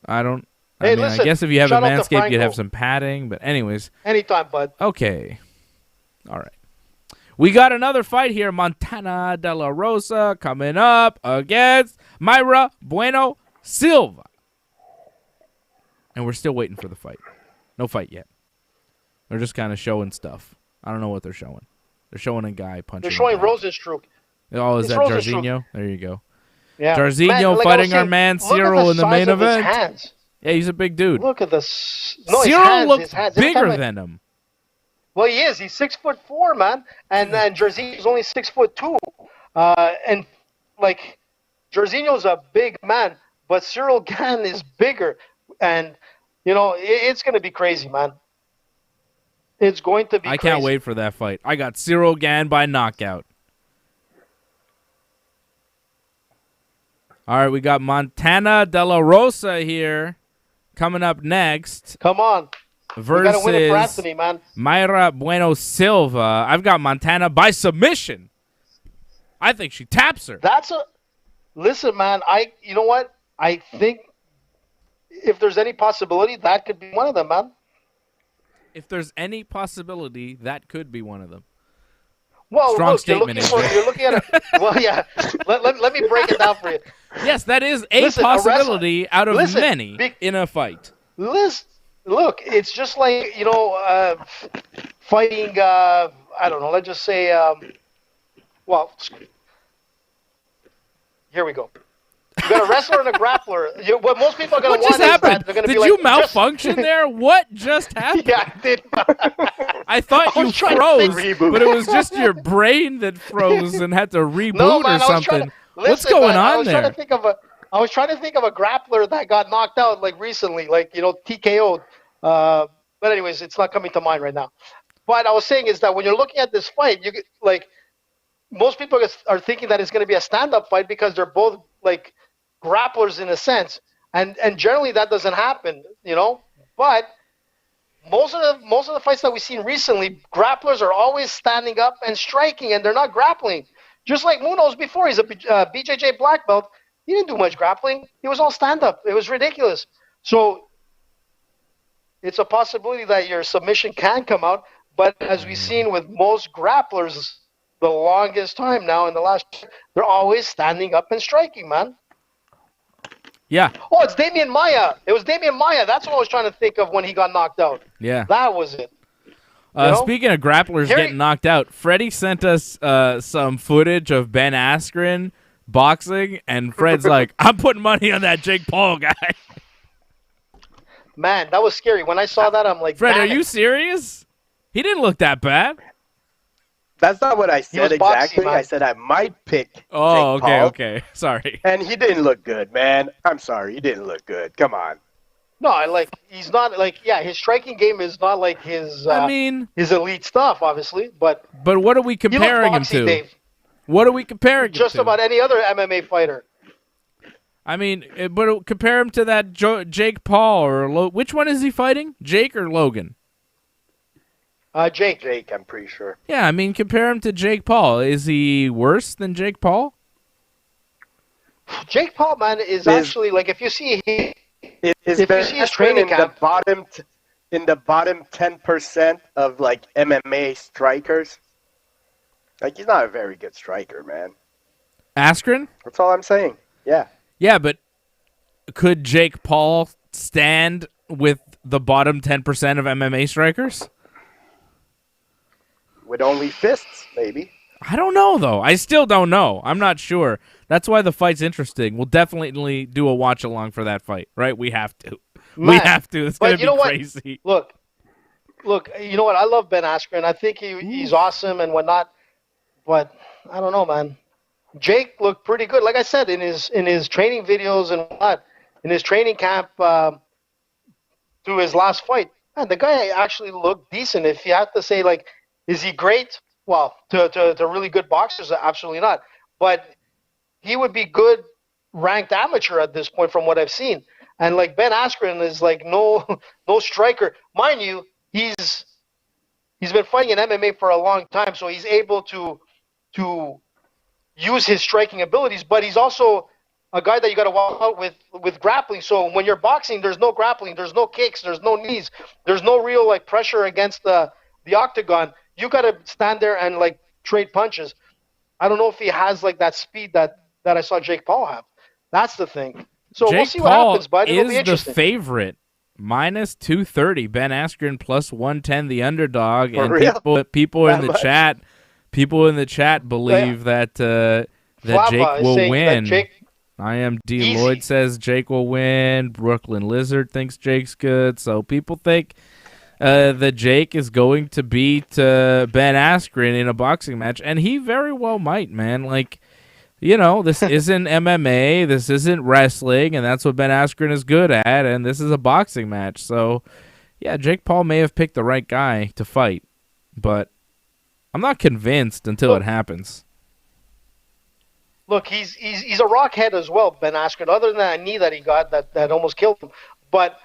I don't. I mean, I guess if you have a Manscaped, you'd have some padding. But anyways. Anytime, bud. Okay. All right. We got another fight here. Montana De La Rosa coming up against Mayra Bueno Silva. And we're still waiting for the fight. No fight yet. They're just kind of showing stuff. I don't know what they're showing. They're showing a guy punching. They're showing Rozenstruik. Oh, is that Jairzinho? There you go. Yeah. Jairzinho fighting our man Cyril in the main event. Hands. Yeah, he's a big dude. Look at this. No, Cyril looks bigger than him. Well, he is. He's 6'4", man, and Jairzinho's only 6'2". And like, Jairzinho's a big man, but Cyril Gane is bigger, and you know it's going to be crazy, man. It's going to be. I can't wait for that fight. I got Cyril Gane by knockout. All right, we got Montana De La Rosa here coming up next. Come on. Versus win it for Anthony, man. Mayra Bueno Silva. I've got Montana by submission. I think she taps her. Listen, man, you know what? I think if there's any possibility, that could be one of them, man. If there's any possibility, that could be one of them. Well, strong look, statement. You're looking at it. Well, yeah. Let me break it down for you. Yes, that is a possibility out of many in a fight. Look, it's just like, you know, fighting. I don't know. Let's just say. Well, here we go. You got a wrestler and a grappler. What most people are going to want is that they're going to be like. Did you malfunction there? What just happened? Yeah, I did. I thought you froze, but it was just your brain that froze and had to reboot or something. What's going on there? I was trying to think of a grappler that got knocked out like recently, like, you know, TKO'd. But anyways, it's not coming to mind right now. What I was saying is that when you're looking at this fight, you get, like, most people are thinking that it's going to be a stand-up fight because they're both like grapplers in a sense, and generally that doesn't happen, you know. But most of the fights that we've seen recently, grapplers are always standing up and striking, and they're not grappling. Just like Munoz before, he's a BJJ black belt. He didn't do much grappling. He was all stand-up. It was ridiculous. So it's a possibility that your submission can come out, but as we've seen with most grapplers, the longest time now in the last, they're always standing up and striking, man. Yeah. Oh, it's Damian Maia. It was Damian Maia. That's what I was trying to think of when he got knocked out. Yeah. That was it. Speaking of grapplers getting knocked out, Freddie sent us some footage of Ben Askren boxing, and Fred's like, I'm putting money on that Jake Paul guy. Man, that was scary. When I saw that, I'm like, Fred, are you serious? He didn't look that bad. That's not what I said exactly. Boxing, I said I might pick Jake Paul. Okay. Sorry. And he didn't look good, man. I'm sorry. He didn't look good. Come on. No, he's not his striking game is not like his his elite stuff, obviously, but what are we comparing him to? Dave. What are we comparing him to? Just about any other MMA fighter. I mean, but compare him to that Jake Paul or which one is he fighting? Jake or Logan? Jake. Jake, I'm pretty sure. Yeah, I mean, compare him to Jake Paul. Is he worse than Jake Paul? Jake Paul, man, is actually like if you see if you see his training camp, in the bottom 10% of like MMA strikers, like he's not a very good striker, man. Askren? That's all I'm saying. Yeah. Yeah, but could Jake Paul stand with the bottom 10% of MMA strikers? With only fists, maybe. I don't know, though. I still don't know. I'm not sure. That's why the fight's interesting. We'll definitely do a watch-along for that fight, right? We have to. We have to. It's going to be crazy. Look, you know what? I love Ben Askren. I think he's awesome and whatnot. But I don't know, man. Jake looked pretty good. Like I said, in his training videos and whatnot, in his training camp through his last fight, man, the guy actually looked decent. If you have to say, like, is he great? Well, to really good boxers, absolutely not. But he would be good ranked amateur at this point from what I've seen. And like Ben Askren is like no striker. Mind you, he's been fighting in MMA for a long time, so he's able to use his striking abilities, but he's also a guy that you got to walk out with grappling. So when you're boxing, there's no grappling, there's no kicks, there's no knees, there's no real like pressure against the octagon. You got to stand there and like trade punches. I don't know if he has like that speed that I saw Jake Paul have. That's the thing. So we'll see what happens, bud. It'll be interesting. The favorite, minus 230. Ben Askren plus 110, the underdog. For and real? people in the chat, believe that Jake will win. I am D. Lloyd says Jake will win. Brooklyn Lizard thinks Jake's good. So people think that Jake is going to beat Ben Askren in a boxing match, and he very well might, man. Like, you know, this isn't MMA, this isn't wrestling, and that's what Ben Askren is good at, and this is a boxing match. So, yeah, Jake Paul may have picked the right guy to fight, but I'm not convinced until it happens. Look, he's a rockhead as well, Ben Askren. Other than that knee that he got that almost killed him, but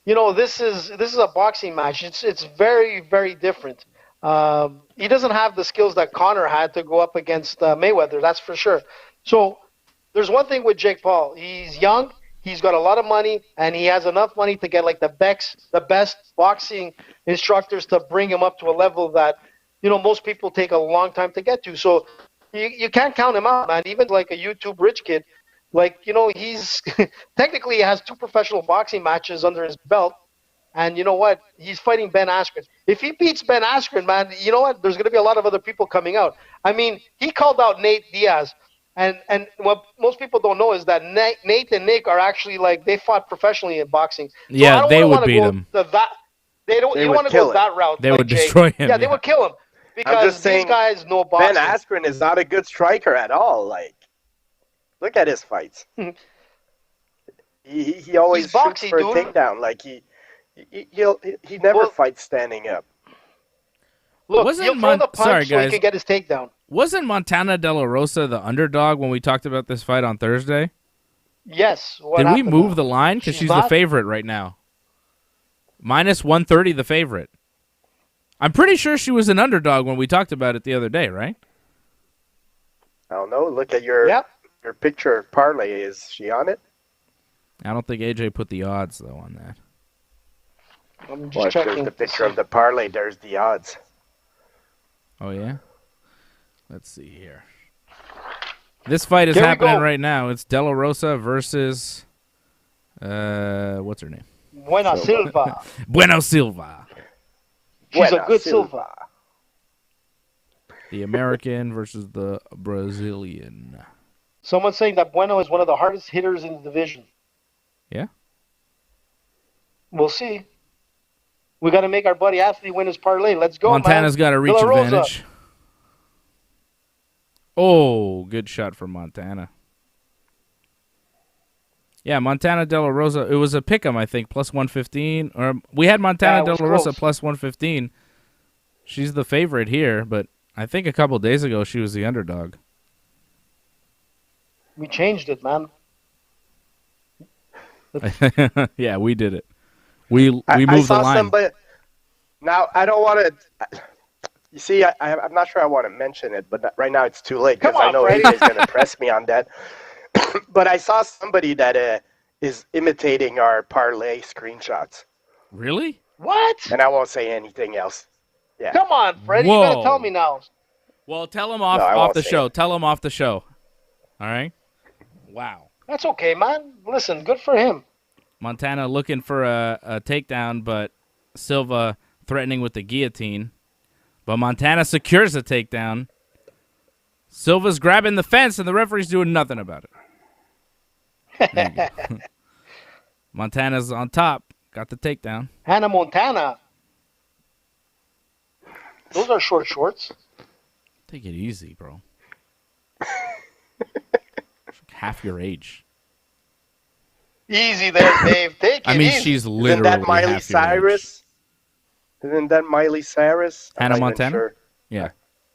you know, this is a boxing match. It's very, very different. He doesn't have the skills that Conor had to go up against Mayweather, that's for sure. So there's one thing with Jake Paul. He's young, he's got a lot of money, and he has enough money to get like the best boxing instructors to bring him up to a level that, you know, most people take a long time to get to. So you can't count him out, man. Even like a YouTube rich kid, like, you know, he's technically he has 2 professional boxing matches under his belt. And you know what? He's fighting Ben Askren. If he beats Ben Askren, man, you know what? There's going to be a lot of other people coming out. I mean, he called out Nate Diaz. And what most people don't know is that Nate and Nick are actually like, they fought professionally in boxing. So yeah, they would beat him. You don't want to go that route. They would destroy him. Yeah, they would kill him. Because these guys know boxing. Ben Askren is not a good striker at all. Like, look at his fights. he always shoots for a takedown. Like he never fights standing up. Look, he'll throw the punch so he can get his takedown. Wasn't Montana De La Rosa the underdog when we talked about this fight on Thursday? Yes. Did we move the line? Because she's the favorite right now. Minus 130 the favorite. I'm pretty sure she was an underdog when we talked about it the other day, right? I don't know. Look at your picture parlay. Is she on it? I don't think AJ put the odds, though, on that. I'm just checking. There's the picture of the parlay. There's the odds. Oh, yeah? Let's see here. This fight is happening right now. It's De La Rosa versus... what's her name? Bueno Silva. Bueno Silva. She's a good Silva. The American versus the Brazilian. Someone's saying that Bueno is one of the hardest hitters in the division. Yeah? We'll see. We got to make our buddy athlete win his parlay. Let's go, Montana's got a reach advantage. Oh, good shot from Montana. Yeah, Montana De La Rosa. It was a pick'em, I think, plus 115. Or we had Montana De La Rosa plus 115. She's the favorite here, but I think a couple days ago she was the underdog. We changed it, man. Yeah, we did it. We moved the line. Now, I don't want to... You see, I'm not sure I want to mention it, but right now it's too late because I know AJ's going to press me on that. But I saw somebody that is imitating our parlay screenshots. Really? What? And I won't say anything else. Yeah. Come on, Freddie. You got to tell me now. Well, tell him off the show. Tell him off the show. All right? Wow. That's okay, man. Listen, good for him. Montana looking for a takedown, but Silva threatening with the guillotine. But Montana secures a takedown. Silva's grabbing the fence, and the referee's doing nothing about it. Montana's on top. Got the takedown. Hannah Montana. Those are short shorts. Take it easy, bro. Half your age. Easy there, Dave. Take it easy. She's literally Isn't that Miley half your Cyrus? age. Isn't that Miley Cyrus? Hannah Montana? Sure. Yeah.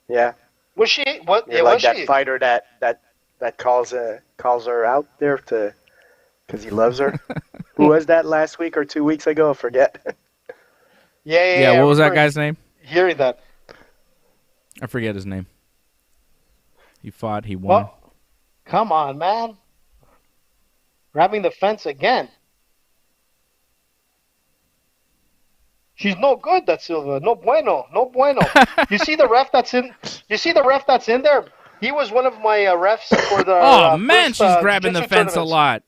Yeah. Was she? What? You're like that fighter that calls her out there because he loves her. Who was that last week or 2 weeks ago? I forget. Yeah. What was that guy's name? Hearing that. I forget his name. He fought. He won. Well, come on, man. Grabbing the fence again. She's no good, that Silva. No bueno. You see the ref that's in? You see the ref that's in there? He was one of my refs for the. Man, she's grabbing the fence a lot.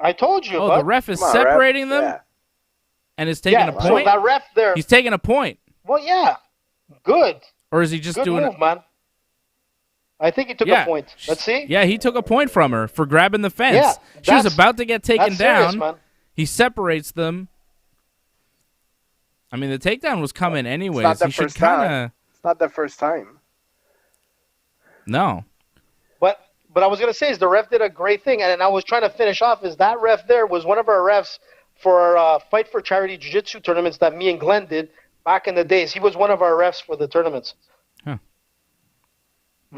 I told you. The ref is separating them, and is taking a point. So that ref there. He's taking a point. Well, yeah, good. Or is he just good doing move, man? I think he took a point. Let's see. Yeah, he took a point from her for grabbing the fence. Yeah, she was about to get taken down. Serious, man. He separates them. I mean, the takedown was coming anyways. It's not the first time. It's not the first time. No. But I was going to say is the ref did a great thing, and I was trying to finish off is that ref there was one of our refs for our Fight for Charity Jiu-Jitsu tournaments that me and Glenn did back in the days. He was one of our refs for the tournaments. Huh.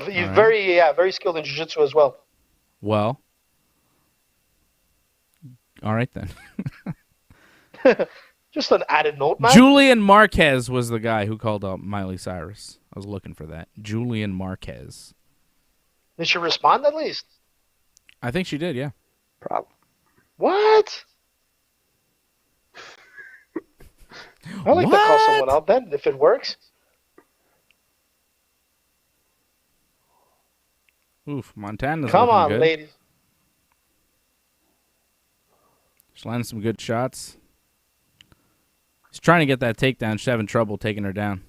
He's very skilled in Jiu-Jitsu as well. Well. All right, then. Just an added note, man. Julian Marquez was the guy who called out Miley Cyrus. I was looking for that. Julian Marquez. Did she respond at least? I think she did, yeah. Probably. What? I like to call someone out then, if it works. Oof, Montana's Come looking on, good. ladies. She's landing some good shots. She's trying to get that takedown. She's having trouble taking her down.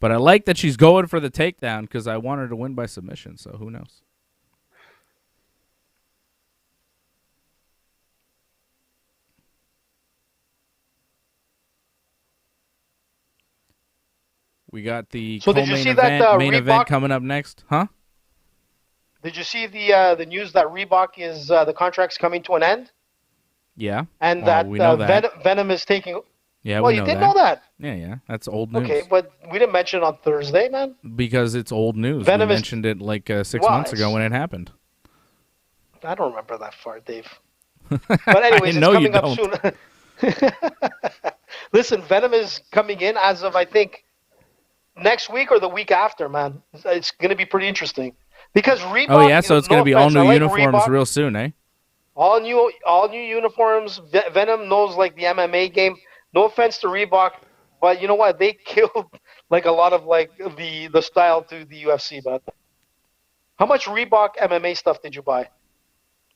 But I like that she's going for the takedown because I want her to win by submission, so who knows? We got the main event coming up next. Huh? Did you see the news that Reebok is the contract's coming to an end? Yeah. And we know that Venom is taking Yeah, well, we you know did that. know that. Yeah. That's old news. Okay, but we didn't mention it on Thursday, man. Because it's old news. Venom we is- mentioned it like 6 Well, months ago when it happened. I don't remember that far, Dave. But anyways, I know it's you coming up soon. Listen, Venom is coming in as of, I think, next week or the week after, man. It's going to be pretty interesting. Because Reebok... Oh, yeah, so it's going to be all new uniforms Reebok, real soon, eh? All new uniforms. Venom knows, like, the MMA game. No offense to Reebok, but you know what? They killed, like, a lot of, like, the style to the UFC, but... How much Reebok MMA stuff did you buy?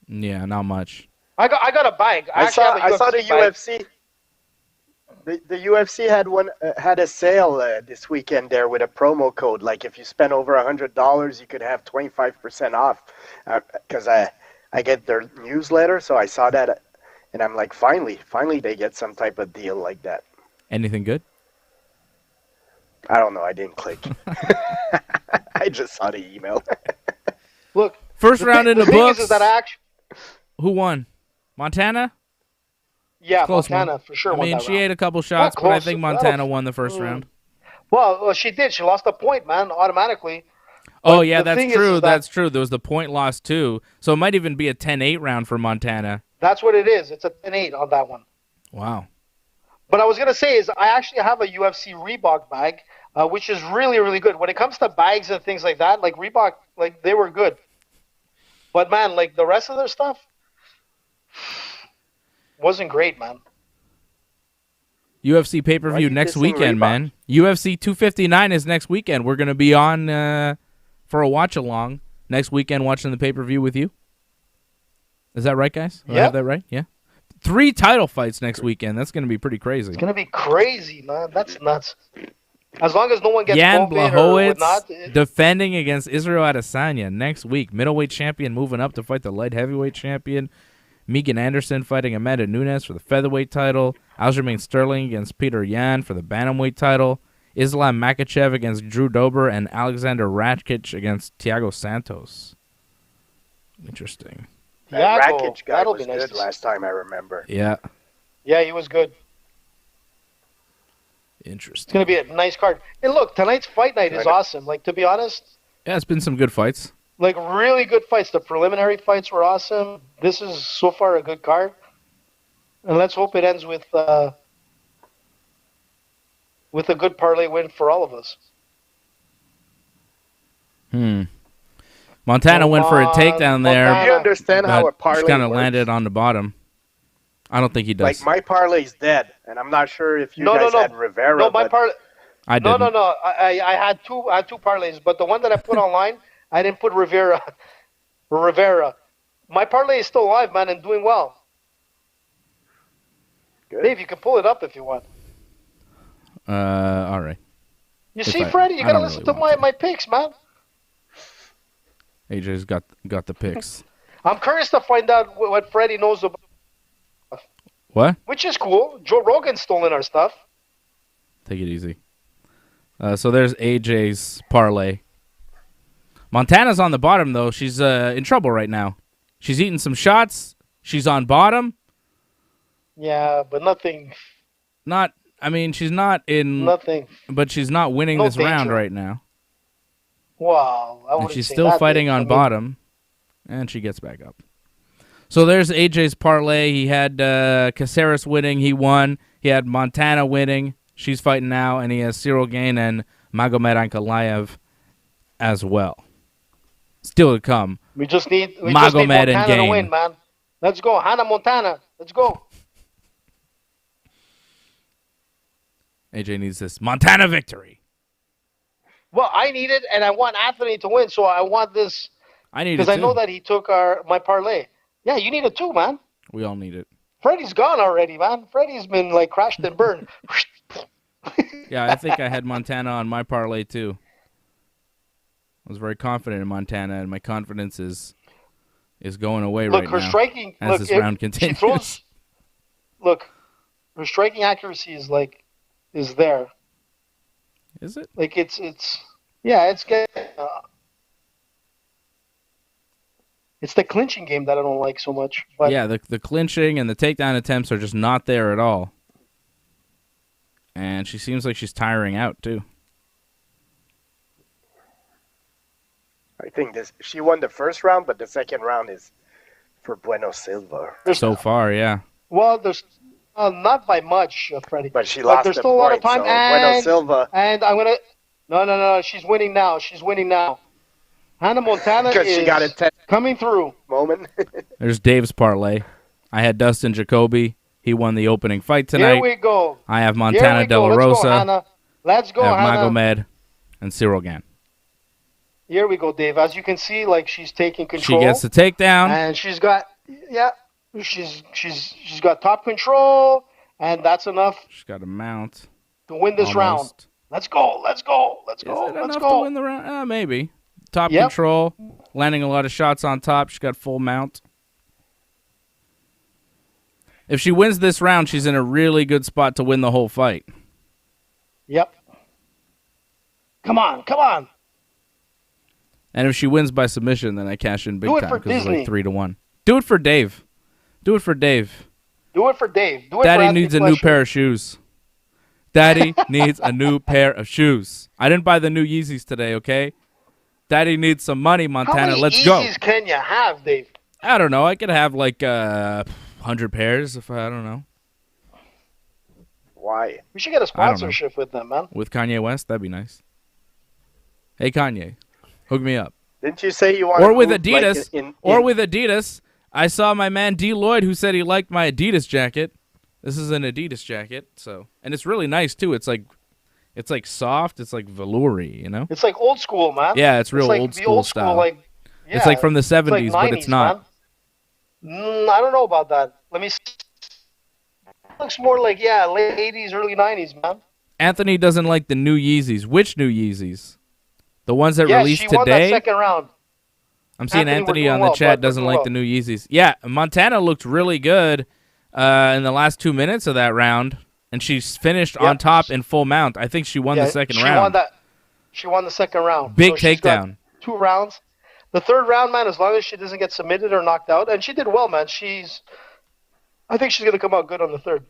Yeah, not much. I got a bag. I saw the bag. UFC. The UFC had a sale this weekend there with a promo code. Like if you spend over $100, you could have 25% off. Because I get their newsletter, so I saw that, and I'm like, finally they get some type of deal like that. Anything good? I don't know. I didn't click. I just saw the email. Look, first round in the books. Is that who won? Montana? Yeah, close Montana one. for sure. I mean, won that she round. ate a couple shots, but I think Montana won the first round. Well, she did. She lost a point, man, automatically. Oh, yeah, that's true. That's true. There was the point loss, too. So it might even be a 10-8 round for Montana. That's what it is. It's a 10-8 on that one. Wow. But I was going to say is I actually have a UFC Reebok bag, which is really, really good. When it comes to bags and things like that, like Reebok, like they were good. But, man, like the rest of their stuff wasn't great, man. UFC pay-per-view next weekend, man. UFC 259 is next weekend. We're going to be on for a watch-along next weekend watching the pay-per-view with you. Is that right, guys? Yeah. I have that right? Yeah. 3 title fights next weekend. That's going to be pretty crazy. It's going to be crazy, man. That's nuts. As long as no one gets Jan COVID or whatnot. defending against Israel Adesanya next week. Middleweight champion moving up to fight the light heavyweight champion. Megan Anderson fighting Amanda Nunes for the featherweight title. Aljamain Sterling against Peter Yan for the bantamweight title. Islam Makhachev against Drew Dober, and Alexander Rakic against Thiago Santos. Interesting. That Rakic guy was good last time I remember. Yeah. Yeah, he was good. Interesting. It's going to be a nice card. And look, tonight's fight night is awesome. Like, to be honest. Yeah, it's been some good fights. Like, really good fights. The preliminary fights were awesome. This is, so far, a good card. And let's hope it ends with a good parlay win for all of us. Montana went for a takedown there. Do you understand how a parlay kind of works? landed on the bottom. I don't think he does. Like, my parlay's dead, and I'm not sure if you guys had Rivera. No, my parlay. I didn't. No. I had two parlays, but the one that I put online, I didn't put Rivera. My parlay is still alive, man, and doing well. Good. Dave, you can pull it up if you want. All right. You see, Freddie, you gotta listen to my picks, man. AJ's got the picks. I'm curious to find out what Freddie knows about. What? Which is cool. Joe Rogan's stolen our stuff. Take it easy. So there's AJ's parlay. Montana's on the bottom, though. She's in trouble right now. She's eating some shots. She's on bottom. Yeah, but nothing. She's not in. Nothing. But she's not winning this round right now. Wow. And she's still fighting on bottom. And she gets back up. So there's AJ's parlay. He had Caceres winning. He won. He had Montana winning. She's fighting now. And he has Cyril Gane and Magomed Ankalaev as well. Still to come. We just need Magomed Montana and Gane to win, man. Let's go. Hannah Montana. Let's go. AJ needs this Montana victory. Well, I need it, and I want Anthony to win, so I want this. I need it, because I know that he took my parlay. Yeah, you need it too, man. We all need it. Freddie's gone already, man. Freddie's been, like, crashed and burned. Yeah, I think I had Montana on my parlay, too. I was very confident in Montana, and my confidence is going away right now. Her striking, as this round continues. Her striking accuracy is there. Is it? Like, it's good. It's the clinching game that I don't like so much. But yeah, the clinching and the takedown attempts are just not there at all. And she seems like she's tiring out, too. I think she won the first round, but the second round is for Bueno Silva. So far, yeah. Well, there's not by much, Freddie. But she lost there's the still a lot of time. point, so Bueno Silva. And I'm going to... No. She's winning now. Hannah Montana is coming through. Moment. There's Dave's parlay. I had Dustin Jacoby. He won the opening fight tonight. Here we go. I have Montana De La Rosa. Let's go, Hannah. I have Magomed and Cyril Gane. Here we go, Dave. As you can see, like she's taking control. She gets the takedown, and she's got top control, and that's enough. She's got a mount to win this round. Let's go. Is it enough to win the round? Maybe. Top control, landing a lot of shots on top. She's got full mount. If she wins this round, she's in a really good spot to win the whole fight. Yep. Come on. And if she wins by submission, then I cash in big time because it's like 3-1. Do it for Dave. Daddy needs a new pair of shoes. Daddy needs a new pair of shoes. I didn't buy the new Yeezys today, okay? Daddy needs some money, Montana. Let's go. How many Yeezys can you have, Dave? I don't know. I could have like 100 pairs if I don't know. Why? We should get a sponsorship with them, man. With Kanye West, that'd be nice. Hey, Kanye. Hook me up. Didn't you say you wanted or with Adidas? With Adidas. I saw my man D. Lloyd who said he liked my Adidas jacket. This is an Adidas jacket, and it's really nice too. It's like soft. It's like velour-y, you know. It's like old school, man. Yeah, it's real old school style. It's like from the 70s, like 90s, but it's not. I don't know about that. Let me see. It looks more like late 80s, early 90s, man. Anthony doesn't like the new Yeezys. Which new Yeezys? The ones that released today? Won that second round. I'm seeing Anthony on the chat doesn't like the new Yeezys. Yeah, Montana looked really good in the last 2 minutes of that round, and she's finished on top in full mount. I think she won the second round. She won the second round. Big takedown. 2 rounds. The third round, man, as long as she doesn't get submitted or knocked out, and she did well, man. I think she's going to come out good on the third.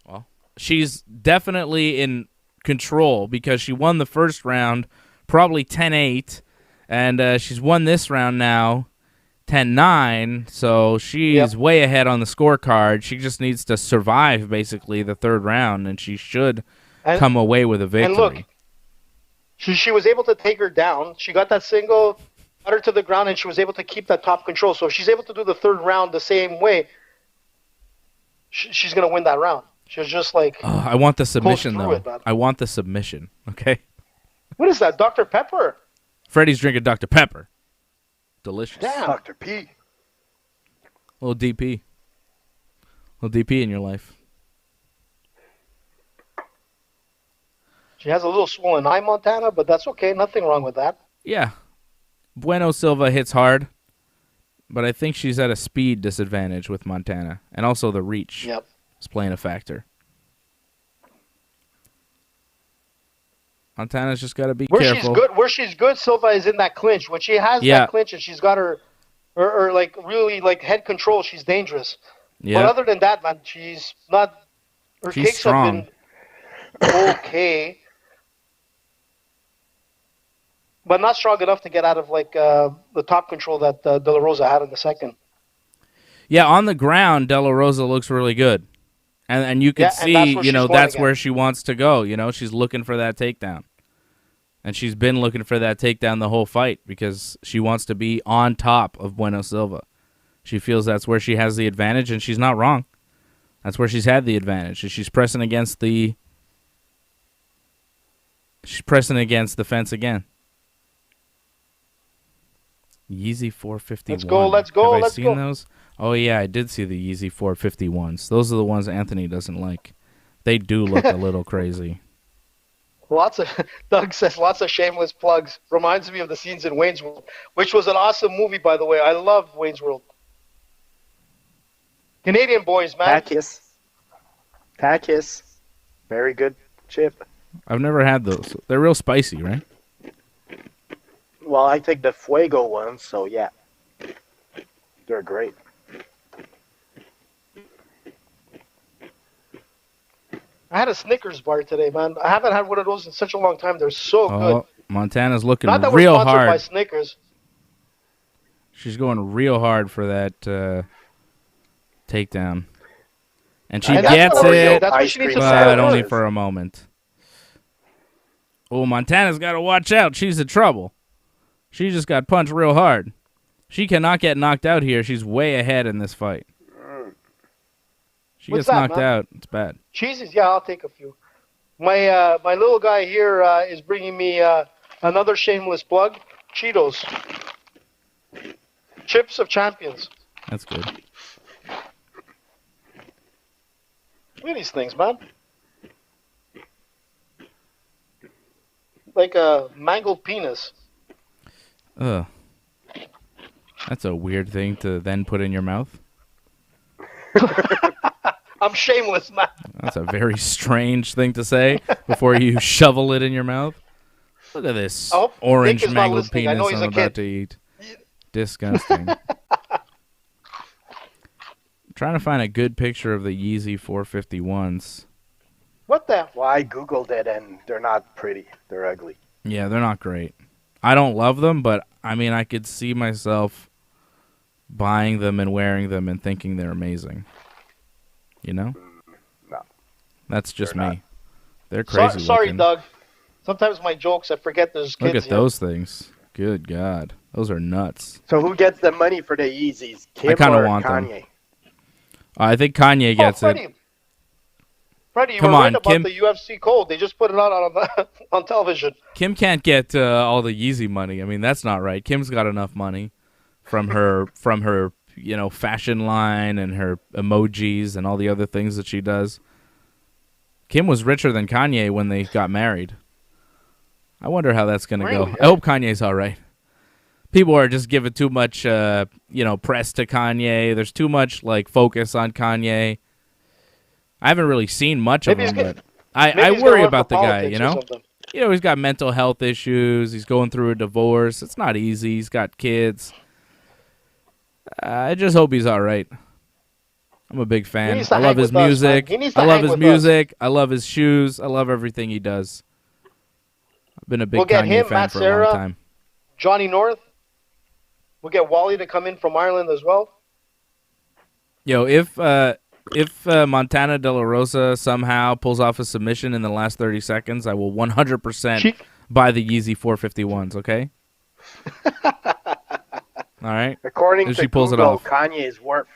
Well, she's definitely in control because she won the first round probably 10-8, and she's won this round now 10-9, so she's way ahead on the scorecard. She just needs to survive, basically, the third round, and she should come away with a victory. And look, she was able to take her down. She got that single, got her to the ground, and she was able to keep that top control. So if she's able to do the third round the same way, she's going to win that round. She was just like... I want the submission, though. I want the submission, okay? What is that, Dr. Pepper? Freddie's drinking Dr. Pepper. Delicious. Damn. Dr. P. Little DP. Little DP in your life. She has a little swollen eye, Montana, but that's okay. Nothing wrong with that. Yeah. Bueno Silva hits hard, but I think she's at a speed disadvantage with Montana. And also the reach is playing a factor. Montana's just got to be careful. Where she's good, Silva is in that clinch. When she has that clinch and she's got her like really like head control, she's dangerous. Yeah. But other than that, man, she's not. Her kicks strong. Have been okay, but not strong enough to get out of like the top control that De La Rosa had in the second. Yeah, on the ground, De La Rosa looks really good. And you can see, that's where she wants to go. She's looking for that takedown. And she's been looking for that takedown the whole fight because she wants to be on top of Bueno Silva. She feels that's where she has the advantage, and she's not wrong. That's where she's had the advantage. She's pressing against the fence again. Yeezy 451. Let's go. Have I seen those? Oh, yeah, I did see the Yeezy 451s. Those are the ones Anthony doesn't like. They do look a little crazy. Doug says lots of shameless plugs. Reminds me of the scenes in Wayne's World, which was an awesome movie, by the way. I love Wayne's World. Canadian boys, man. Takis. Very good chip. I've never had those. They're real spicy, right? Well, I take the Fuego ones, so yeah. They're great. I had a Snickers bar today, man. I haven't had one of those in such a long time. They're so good. Montana's looking Not that real we're sponsored hard. by Snickers. She's going real hard for that takedown. And she gets it, That's what she needs to but only for a moment. Oh, Montana's got to watch out. She's in trouble. She just got punched real hard. She cannot get knocked out here. She's way ahead in this fight. She gets knocked out. It's bad. Cheeses? Yeah, I'll take a few. My little guy here is bringing me another shameless plug. Cheetos. Chips of Champions. That's good. Look at these things, man. Like a mangled penis. Ugh. That's a weird thing to then put in your mouth. I'm shameless, man. That's a very strange thing to say before you shovel it in your mouth. Look at this orange mangled penis I'm about to eat. Disgusting. I'm trying to find a good picture of the Yeezy 451s. What the? Well, I Googled it, and they're not pretty. They're ugly. Yeah, they're not great. I don't love them, but, I mean, I could see myself buying them and wearing them and thinking they're amazing. You know? No. That's just me. They're crazy Sorry, looking. Doug. Sometimes my jokes, I forget there's kids. Look at those things. Good God. Those are nuts. So who gets the money for the Yeezys? Kim I kind of or want Kanye? them. I think Kanye gets it. Freddie, you Come were on, right about Kim. the UFC code. They just put it on television. Kim can't get all the Yeezy money. I mean, that's not right. Kim's got enough money from her fashion line and her emojis and all the other things that she does. Kim was richer than Kanye when they got married. I wonder how that's going to go. I hope Kanye's all right. People are just giving too much, press to Kanye. There's too much focus on Kanye. I haven't really seen much of him, but I worry about the guy. He's got mental health issues. He's going through a divorce. It's not easy. He's got kids. I just hope he's all right. I'm a big fan. I love his music. I love his music. I love his shoes. I love everything he does. I've been a big Kanye fan for a long time. Johnny North. We'll get Wally to come in from Ireland as well. Yo, if Montana De La Rosa somehow pulls off a submission in the last 30 seconds, I will 100% buy the Yeezy 451s, okay? All right? According if to she pulls Google, it off. Kanye is worth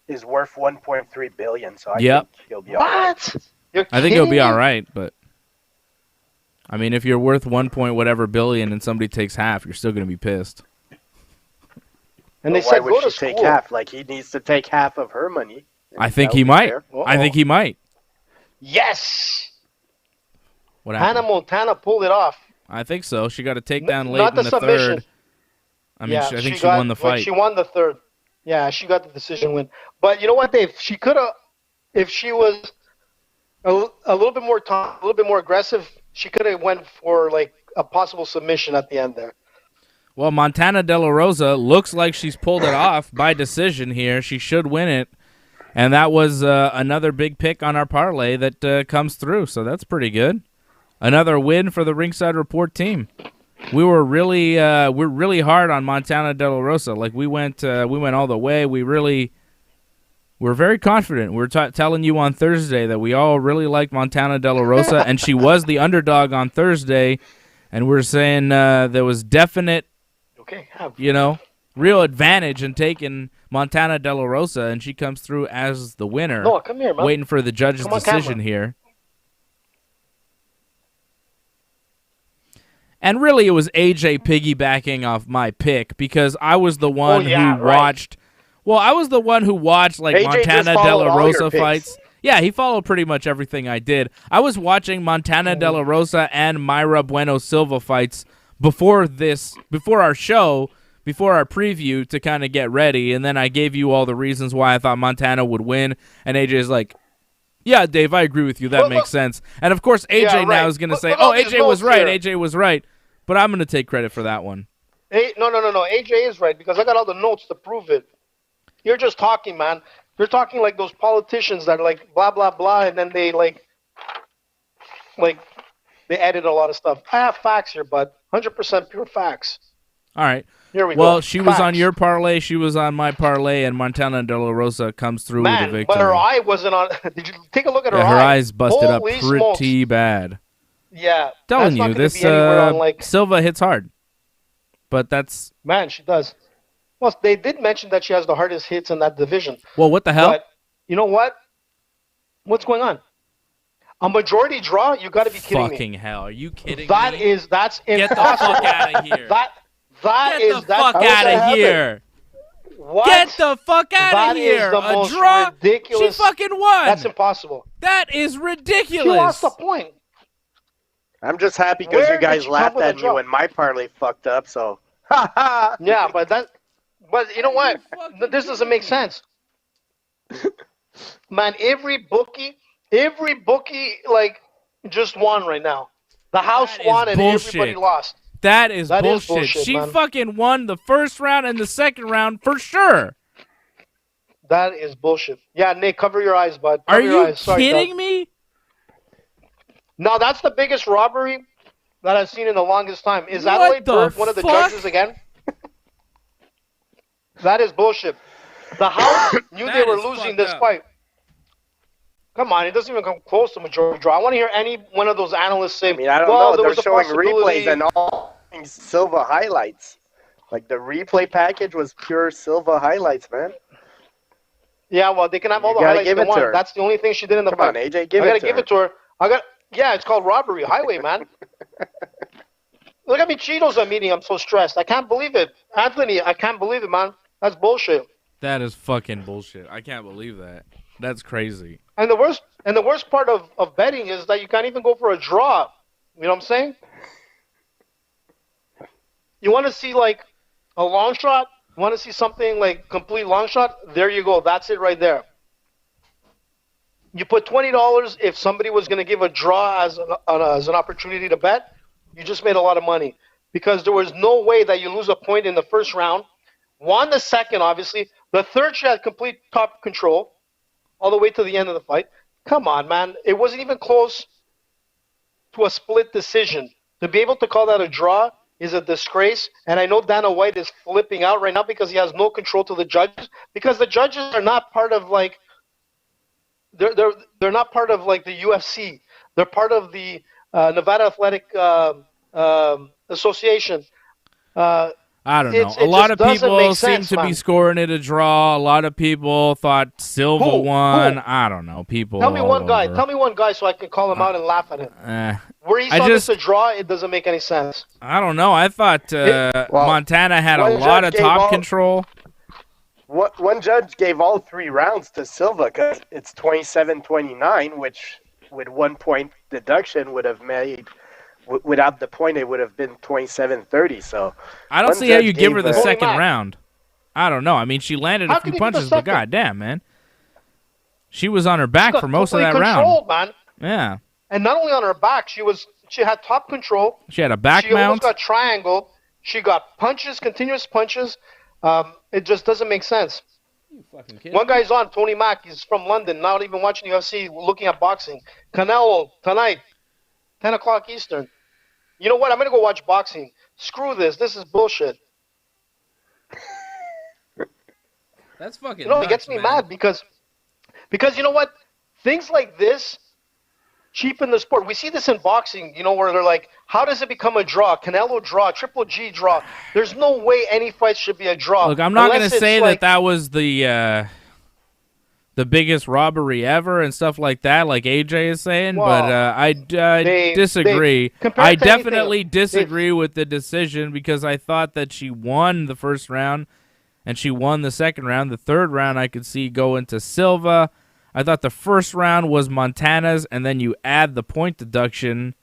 $1.3 billion, so I think he'll be all right. I think he'll be all right, but I mean, if you're worth 1 point whatever billion and somebody takes half, you're still going to be pissed. And they said, why would she take half? Like, he needs to take half of her money. I think he might. I think he might. Yes. What happened? Hannah Montana pulled it off. I think so. She got a takedown late in the third. I mean, I think she won the fight. She won the third. Yeah, she got the decision win. But you know what, Dave? She could have, if she was a little bit more a little bit more aggressive, she could have went for a possible submission at the end there. Well, Montana De La Rosa looks like she's pulled it off by decision here. She should win it. And that was another big pick on our parlay that comes through, so that's pretty good. Another win for the Ringside Report team. We're really hard on Montana De La Rosa. We went all the way. We're very confident. We're telling you on Thursday that we all really like Montana De La Rosa, and she was the underdog on Thursday. And we're saying there was definite, real advantage in taking Montana De La Rosa, and she comes through as the winner. No, come here, man. Waiting for the judge's decision here. And really, it was AJ piggybacking off my pick because I was the one who watched. Well, I was the one who watched Montana De La Rosa fights. Yeah, he followed pretty much everything I did. I was watching Montana De La Rosa and Mayra Bueno Silva fights before our show, before our preview to kind of get ready, and then I gave you all the reasons why I thought Montana would win, and AJ's like, yeah, Dave, I agree with you. That makes sense. And, of course, AJ now is going to say, AJ was right. AJ was right. But I'm going to take credit for that one. Hey, no. AJ is right because I got all the notes to prove it. You're just talking, man. You're talking like those politicians that are blah, blah, blah, and then they Like, they added a lot of stuff. I have facts here, but 100% pure facts. All right. Here we go. Well, she was Facts. on your parlay. She was on my parlay, and Montana De La Rosa comes through with a victory. But her eye wasn't on. Did you take a look at her eye? Her eyes busted Holy up smokes. pretty bad. Yeah. Telling you, this Silva hits hard. But that's... Man, she does. Well, they did mention that she has the hardest hits in that division. Well, what the hell? But you know what? What's going on? A majority draw? You got to be kidding me. Fucking hell. Are you kidding me? That's impossible. Get the fuck out of here. Get the fuck out of here. What? Get the fuck out of here. That is the most draw? ridiculous. She fucking won. That's impossible. That is ridiculous. She lost the point. I'm just happy because you guys laughed at me when my parlay fucked up, so. Yeah, but you know what? This doesn't make sense. Man, every bookie, like, just won right now. The house won and everybody lost. That is bullshit. She man. Fucking won the first round and the second round for sure. That is bullshit. Yeah, Nick, cover your eyes, bud. Are you kidding me? No, that's the biggest robbery that I've seen in the longest time. Is Adelaide Bird one of the judges again? That is bullshit. The house knew they were losing this fight. Come on, it doesn't even come close to majority draw. I want to hear any one of those analysts say, I mean, I don't know. They're showing replays and all Silva highlights. Like, the replay package was pure Silva highlights, man. Yeah, well, they can have all the highlights they want. That's the only thing she did in the fight. Come on, AJ, give it to her. Yeah, it's called robbery. Highway, man. Look at me Cheetos I'm eating. I'm so stressed. I can't believe it. Anthony, I can't believe it, man. That's bullshit. That is fucking bullshit. I can't believe that. That's crazy. And the worst part of betting is that you can't even go for a draw. You know what I'm saying? You want to see, like, a long shot? You want to see something like complete long shot? There you go. That's it right there. You put $20 if somebody was going to give a draw as an opportunity to bet. You just made a lot of money because there was no way that you lose a point in the first round. Won the second, obviously. The third, she had complete top control all the way to the end of the fight. Come on, man. It wasn't even close to a split decision. To be able to call that a draw is a disgrace. And I know Dana White is flipping out right now because he has no control to the judges. Because the judges are not part of, like, they're not part of, like, the UFC. They're part of the Nevada Athletic Association. I don't know. A lot of people seem to be scoring it a draw. A lot of people thought Silva won. I don't know. People. Tell me one guy. Tell me one guy so I can call him out and laugh at him. Where he saw this a draw, it doesn't make any sense. I don't know. I thought Montana had a lot of top control. One judge gave all 3 rounds to Silva because it's 27-29, which with 1 point deduction would have made. Without the point, it would have been 27-30. So I don't see how you give her the second round. I don't know. I mean, she landed a few punches, but goddamn, man, she was on her back for most of that round. Man. Yeah. And not only on her back, she had top control. She had a back mount. She almost got triangled. She got punches, continuous punches. It just doesn't make sense. One guy's on, Tony Mack. He's from London, not even watching UFC, looking at boxing. Canelo tonight, 10 o'clock Eastern. You know what? I'm going to go watch boxing. Screw this. This is bullshit. That's fucking it gets me mad because you know what? Things like this cheapen the sport. We see this in boxing, where they're like, how does it become a draw? Canelo draw, Triple G draw. There's no way any fight should be a draw. Look, I'm not going to say that was the biggest robbery ever and stuff like that, like AJ is saying, but I disagree. I definitely disagree with the decision because I thought that she won the first round and she won the second round. The third round I could see going to Silva. I thought the first round was Montana's, and then you add the point deduction,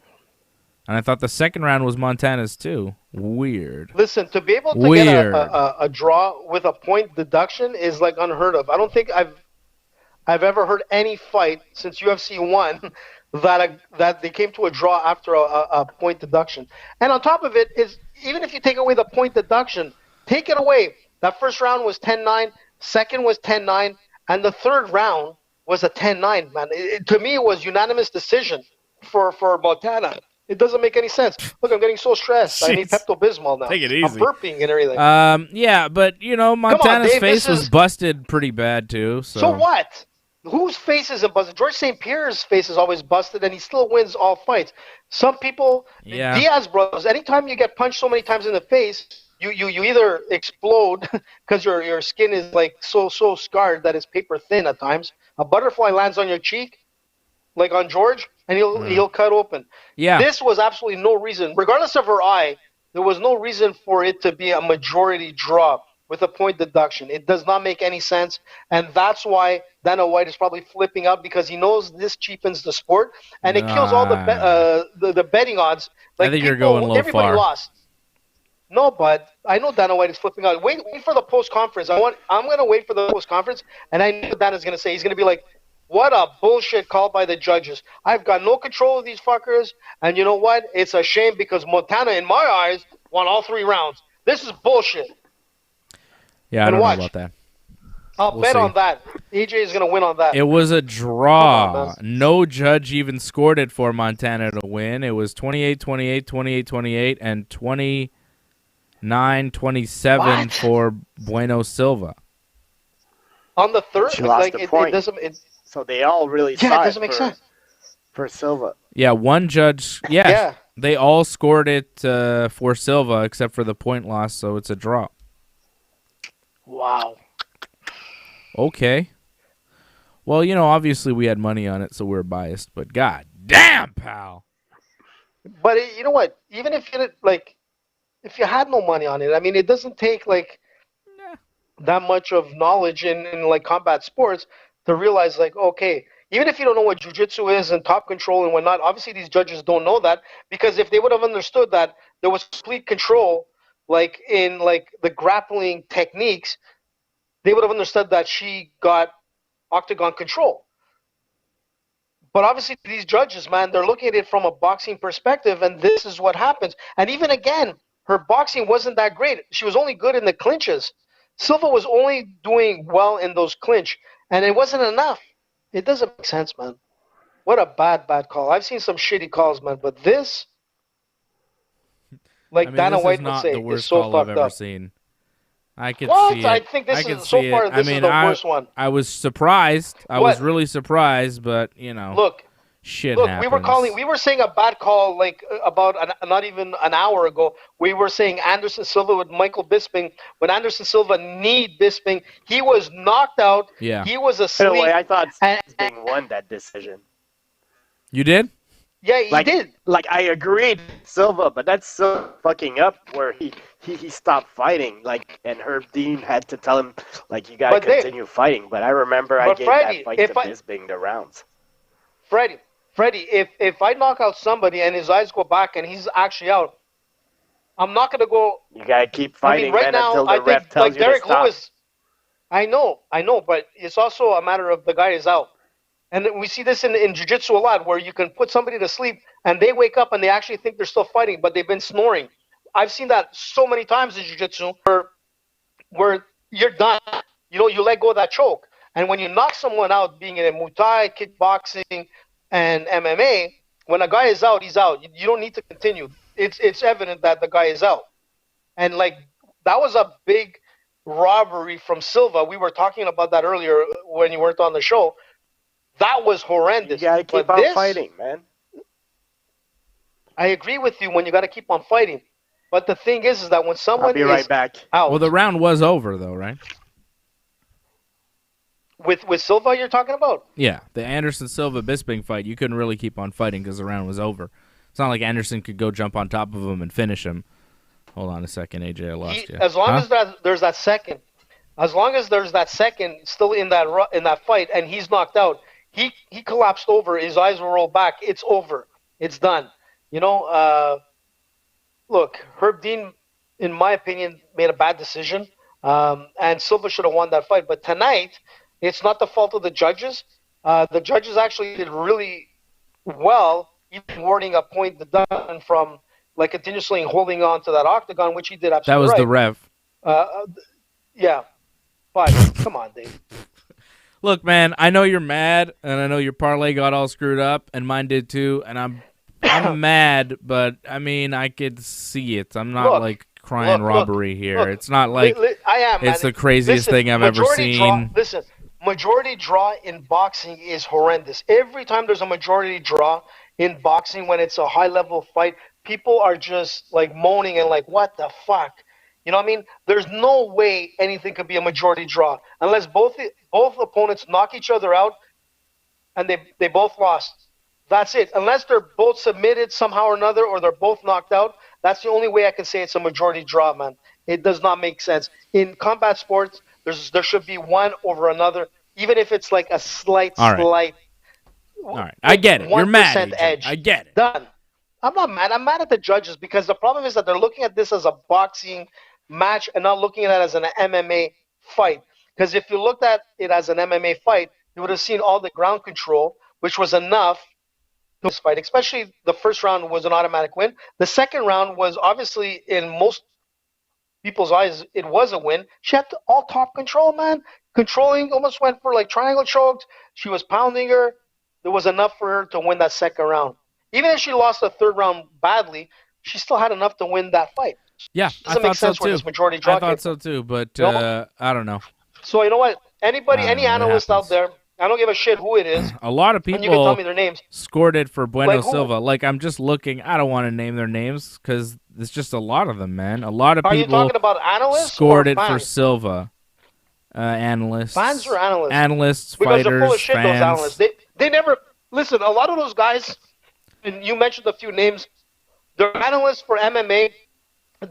and I thought the second round was Montana's too. Weird. Listen, to be able to get a draw with a point deduction is like unheard of. I don't think I've ever heard any fight since UFC 1 that they came to a draw after a point deduction. And on top of it is, even if you take away the point deduction, take it away. That first round was 10-9, second was 10-9, and the third round was a 10-9, man. To me, it was unanimous decision for Montana. It doesn't make any sense. Look, I'm getting so stressed. Jeez. I need Pepto-Bismol now. Take it easy. I'm burping and everything. Yeah, but Montana's Dave, face was busted pretty bad too. So what? Whose face isn't busted? George St. Pierre's face is always busted, and he still wins all fights. Some people, Diaz brothers, anytime you get punched so many times in the face, you either explode because your skin is like so scarred that it's paper thin at times. A butterfly lands on your cheek, like on George, and he'll cut open. Yeah. This was absolutely no reason, regardless of her eye, there was no reason for it to be a majority draw with a point deduction. It does not make any sense, and that's why Dana White is probably flipping out, because he knows this cheapens the sport, and it kills all the betting odds. Like, I think you're going a little everybody far. lost. No, but I know Dana White is flipping out. Wait for the post-conference. I'm going to wait for the post-conference, and I know what Dana's going to say. He's going to be like, what a bullshit call by the judges. I've got no control of these fuckers, and you know what? It's a shame because Montana, in my eyes, won all 3 rounds. This is bullshit. Yeah, I don't know about that. I'll bet on that. AJ is going to win on that. It was a draw. No judge even scored it for Montana to win. It was 28-28, 28-28, and 29-27 for Bueno Silva. On the third, she lost the point. So they all really saw it doesn't make sense for Silva. Yeah, one judge. Yeah, they all scored it for Silva except for the point loss, so it's a draw. Wow. Okay. Well, obviously we had money on it, so we're biased. But god damn, pal. But you know what? Even if if you had no money on it, I mean, it doesn't take that much of knowledge in combat sports to realize okay, even if you don't know what jiu-jitsu is and top control and whatnot, obviously these judges don't know that, because if they would have understood that there was complete control, in the grappling techniques, they would have understood that she got octagon control. But obviously these judges, man, they're looking at it from a boxing perspective, and this is what happens. And even again, her boxing wasn't that great. She was only good in the clinches. Silva was only doing well in those clinch, and it wasn't enough. It doesn't make sense, man. What a bad call. I've seen some shitty calls, man, but this, Dana White would say, is so fucked up. I've ever seen. I could see it. I think this is so far. This is the worst one. I was surprised. I was really surprised, but look, shit happens. We were saying a bad call about not even an hour ago. We were saying Anderson Silva with Michael Bisping. When Anderson Silva kneed Bisping, he was knocked out. Yeah. He was asleep. By the way, I thought Bisping won that decision. You did? Yeah, he did. I agreed, Silva, but that's so fucking up where he stopped fighting, and Herb Dean had to tell him, you got to continue fighting. But I remember I gave that fight to Bisping the rounds. Freddie, if I knock out somebody and his eyes go back and he's actually out, I'm not going to go. You got to keep fighting, right now, until the ref tells you Derek to stop. Lewis, I know, but it's also a matter of the guy is out. And we see this in jiu-jitsu a lot, where you can put somebody to sleep and they wake up and they actually think they're still fighting, but they've been snoring. I've seen that so many times in jiu-jitsu where you're done. You let go of that choke. And when you knock someone out, being in a Muay Thai, kickboxing, and MMA, when a guy is out, he's out. You don't need to continue. It's evident that the guy is out. And that was a big robbery from Silva. We were talking about that earlier when you weren't on the show. That was horrendous. You gotta keep on fighting, man. I agree with you when you got to keep on fighting. But the thing is that when someone I'll be right back. Out, well, the round was over, though, right? With Silva, you're talking about? Yeah, the Anderson Silva Bisping fight. You couldn't really keep on fighting because the round was over. It's not like Anderson could go jump on top of him and finish him. Hold on a second, AJ. I lost you. As long as there's that second, still in that fight, and he's knocked out. He collapsed over. His eyes were rolled back. It's over. It's done. Look, Herb Dean, in my opinion, made a bad decision, and Silva should have won that fight. But tonight, it's not the fault of the judges. The judges actually did really well, even awarding a point deduction from continuously holding on to that octagon, which he did absolutely right. That was the ref. Yeah. But, come on, Dave. Look, man, I know you're mad, and I know your parlay got all screwed up, and mine did too, and I'm mad, but, I mean, I could see it. I'm not, crying robbery here. It's not like I am, it's man. the craziest thing I've ever seen. Majority draw in boxing is horrendous. Every time there's a majority draw in boxing when it's a high-level fight, people are just, moaning and what the fuck? You know what I mean? There's no way anything could be a majority draw unless both opponents knock each other out and they both lost. That's it. Unless they're both submitted somehow or another or they're both knocked out, that's the only way I can say it's a majority draw, man. It does not make sense. In combat sports, there should be one over another, even if it's like a slight. All right. I get it. You're mad. Edge. I get it. Done. I'm not mad. I'm mad at the judges because the problem is that they're looking at this as a boxing match and not looking at it as an MMA fight. Because if you looked at it as an MMA fight, you would have seen all the ground control, which was enough to fight. Especially the first round was an automatic win. The second round was obviously, in most people's eyes, it was a win. She had all top control, man. Controlling, almost went for triangle chokes. She was pounding her. There was enough for her to win that second round. Even if she lost the third round badly, she still had enough to win that fight. Yeah, I thought so too. I thought so too, but I don't know. So you know what? Any analyst out there, I don't give a shit who it is. A lot of people and you can tell me their names. Scored it for Bueno Silva. I'm just looking. I don't want to name their names because it's just a lot of them, man. A lot of people. Are you talking about analysts scored or it for Silva. Analysts. Fans or analysts? Analysts, because fighters, they're full of shit, fans. Those analysts. They never listen. A lot of those guys, and you mentioned a few names. They're analysts for MMA.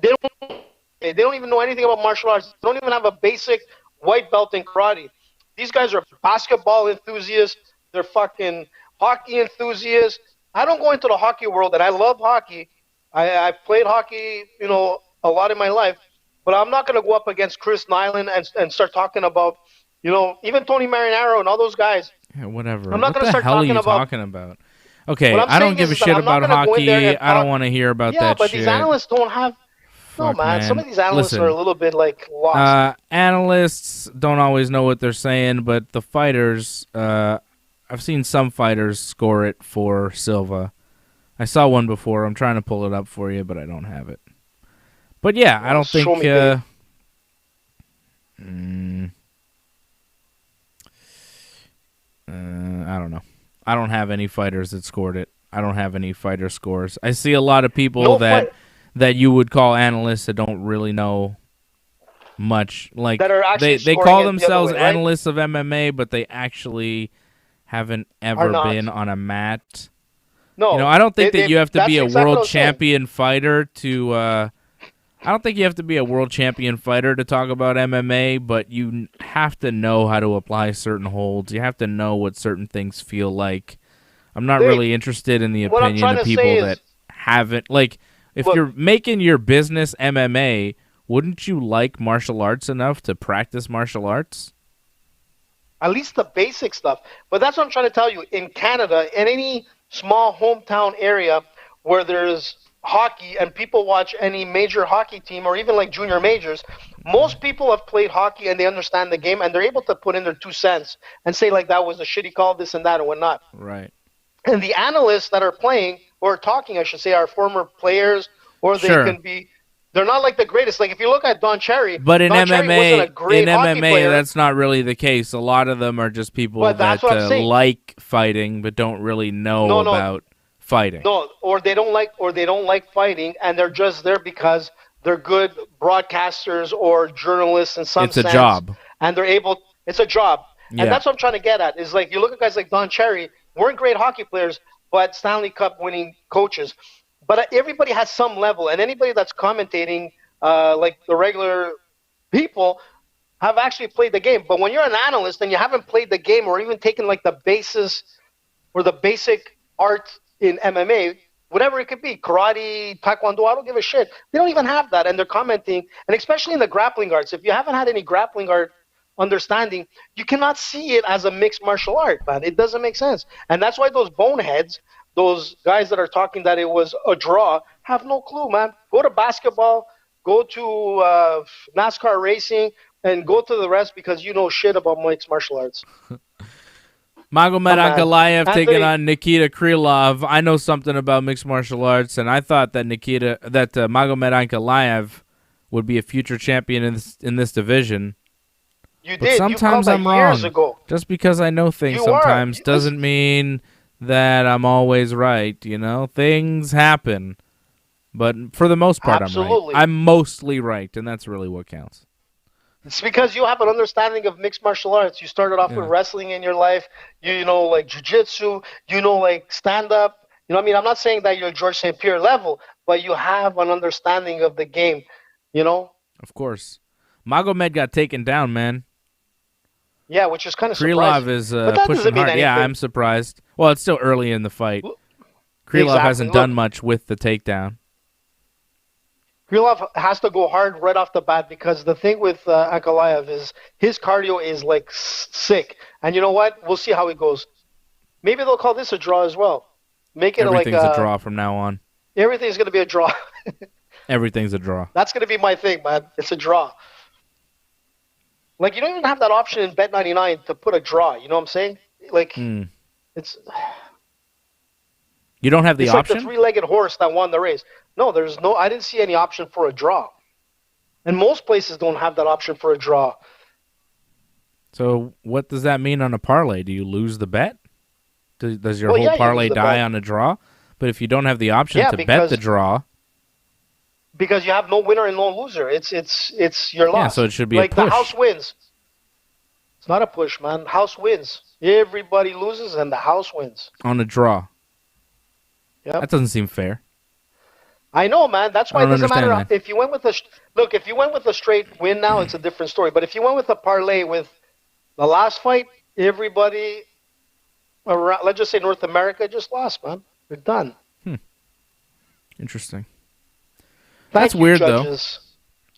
They don't even know anything about martial arts. They don't even have a basic white belt in karate. These guys are basketball enthusiasts. They're fucking hockey enthusiasts. I don't go into the hockey world, and I love hockey. I've played hockey, a lot in my life. But I'm not going to go up against Chris Nyland and start talking about, even Tony Marinaro and all those guys. Yeah, whatever. I'm not going to start talking about? Okay, I don't give a shit about hockey. I don't want to hear about that shit. Yeah, but these analysts don't have... No, man. Some of these analysts are a little bit, lost. Analysts don't always know what they're saying, but the fighters... I've seen some fighters score it for Silva. I saw one before. I'm trying to pull it up for you, but I don't have it. But yeah, I don't think... I don't know. I don't have any fighters that scored it. I don't have any fighter scores. I see a lot of people that you would call analysts that don't really know much. That are actually they call themselves analysts of MMA, but they actually haven't ever been on a mat. No, I don't think that you have to be a world champion fighter to. I don't think you have to be a world champion fighter to talk about MMA, but you have to know how to apply certain holds. You have to know what certain things feel like. I'm not really interested in the opinion of people that haven't. If you're making your business MMA, wouldn't you like martial arts enough to practice martial arts? At least the basic stuff. But that's what I'm trying to tell you. In Canada, in any small hometown area where there's hockey and people watch any major hockey team or even junior majors, most people have played hockey and they understand the game and they're able to put in their 2 cents and say that was a shitty call, this and that and whatnot. Right. And the analysts that are playing or talking, I should say, are former players, or they can be. They're not the greatest. If you look at Don Cherry, but in MMA, that's not really the case. A lot of them are just people that like fighting but don't really know about fighting. No, or they don't like fighting, and they're just there because they're good broadcasters or journalists in some sense. It's a job, and they're able. It's a job, and that's what I'm trying to get at. Is you look at guys like Don Cherry, weren't great hockey players, but Stanley Cup winning coaches. But everybody has some level, and anybody that's commentating, the regular people, have actually played the game. But when you're an analyst and you haven't played the game or even taken the basis or the basic art in MMA, whatever it could be, karate, taekwondo, I don't give a shit. They don't even have that, and they're commenting, and especially in the grappling arts. If you haven't had any grappling art understanding, you cannot see it as a mixed martial art, man. It doesn't make sense. And that's why those boneheads, those guys that are talking that it was a draw, have no clue, man. Go to basketball, go to NASCAR racing, and go to the rest because you know shit about mixed martial arts. Magomed Ankalaev taking Anthony, on Nikita Krylov. I know something about mixed martial arts, and I thought that Magomed Ankalaev would be a future champion in this division. You but did. sometimes I'm years wrong. Ago. Just because I know things sometimes doesn't mean that I'm always right. You know, things happen. But for the most part, Absolutely. I'm right. I'm mostly right, and that's really what counts. It's because you have an understanding of mixed martial arts. You started off with wrestling in your life. You know, like jiu-jitsu. You know, like stand-up. You know what I mean? I'm not saying that you're George St. Pierre level, but you have an understanding of the game, you know? Of course. Magomed got taken down, man. Yeah, which is kind of Krylov surprising. is pushing hard. Yeah, I'm surprised. Well, it's still early in the fight. Krylov hasn't done much with the takedown. Krylov has to go hard right off the bat because the thing with Ankalaev is his cardio is like sick. And you know what? We'll see how it goes. Maybe they'll call this a draw as well. Make it Everything's a draw from now on. Everything's going to be a draw. Everything's a draw. That's going to be my thing, man. It's a draw. Like, you don't even have that option in Bet99 to put a draw. You know what I'm saying? Like, it's... You don't have the option? It's like the three-legged horse that won the race. No, there's no... I didn't see any option for a draw. And most places don't have that option for a draw. So what does that mean on a parlay? Do you lose the bet? Does your whole parlay die on a draw? But if you don't have the option to bet the draw... Because you have no winner and no loser. It's your loss. Yeah, so it should be like a push. The house wins. It's not a push, man. House wins. Everybody loses and the house wins. On a draw. Yep. That doesn't seem fair. I know, man. That's why it doesn't matter. That. If you went with a straight win now, it's a different story. But if you went with a parlay with the last fight, everybody around, let's just say North America, just lost, man. They're done. Interesting. That's weird, though.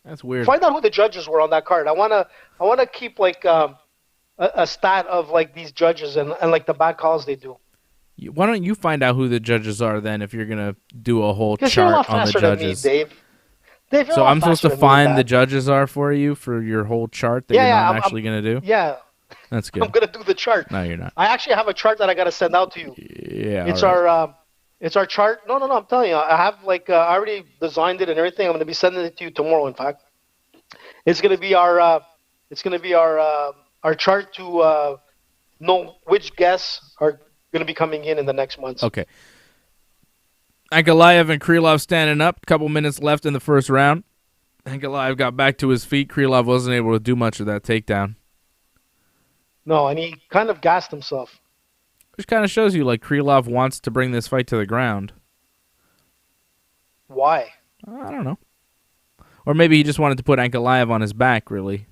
That's weird. Find out who the judges were on that card. I wanna keep like a stat of like these judges and like the bad calls they do. Why don't you find out who the judges are then? If you're gonna do a whole chart on the judges, than me, Dave, so I'm supposed to find the judges are for you for your whole chart that you're not actually gonna do. Yeah, that's good. I'm gonna do the chart. No, you're not. I actually have a chart that I gotta send out to you. Yeah, It's our chart. No, I'm telling you. I have I already designed it and everything. I'm going to be sending it to you tomorrow. In fact, it's going to be our chart to know which guests are going to be coming in the next months. Okay. Ankalaev and Krylov standing up. A couple minutes left in the first round. Ankalaev got back to his feet. Krylov wasn't able to do much of that takedown. No, and he kind of gassed himself. Which kind of shows you, like, Krylov wants to bring this fight to the ground. Why? I don't know. Or maybe he just wanted to put Ankalaev on his back, really.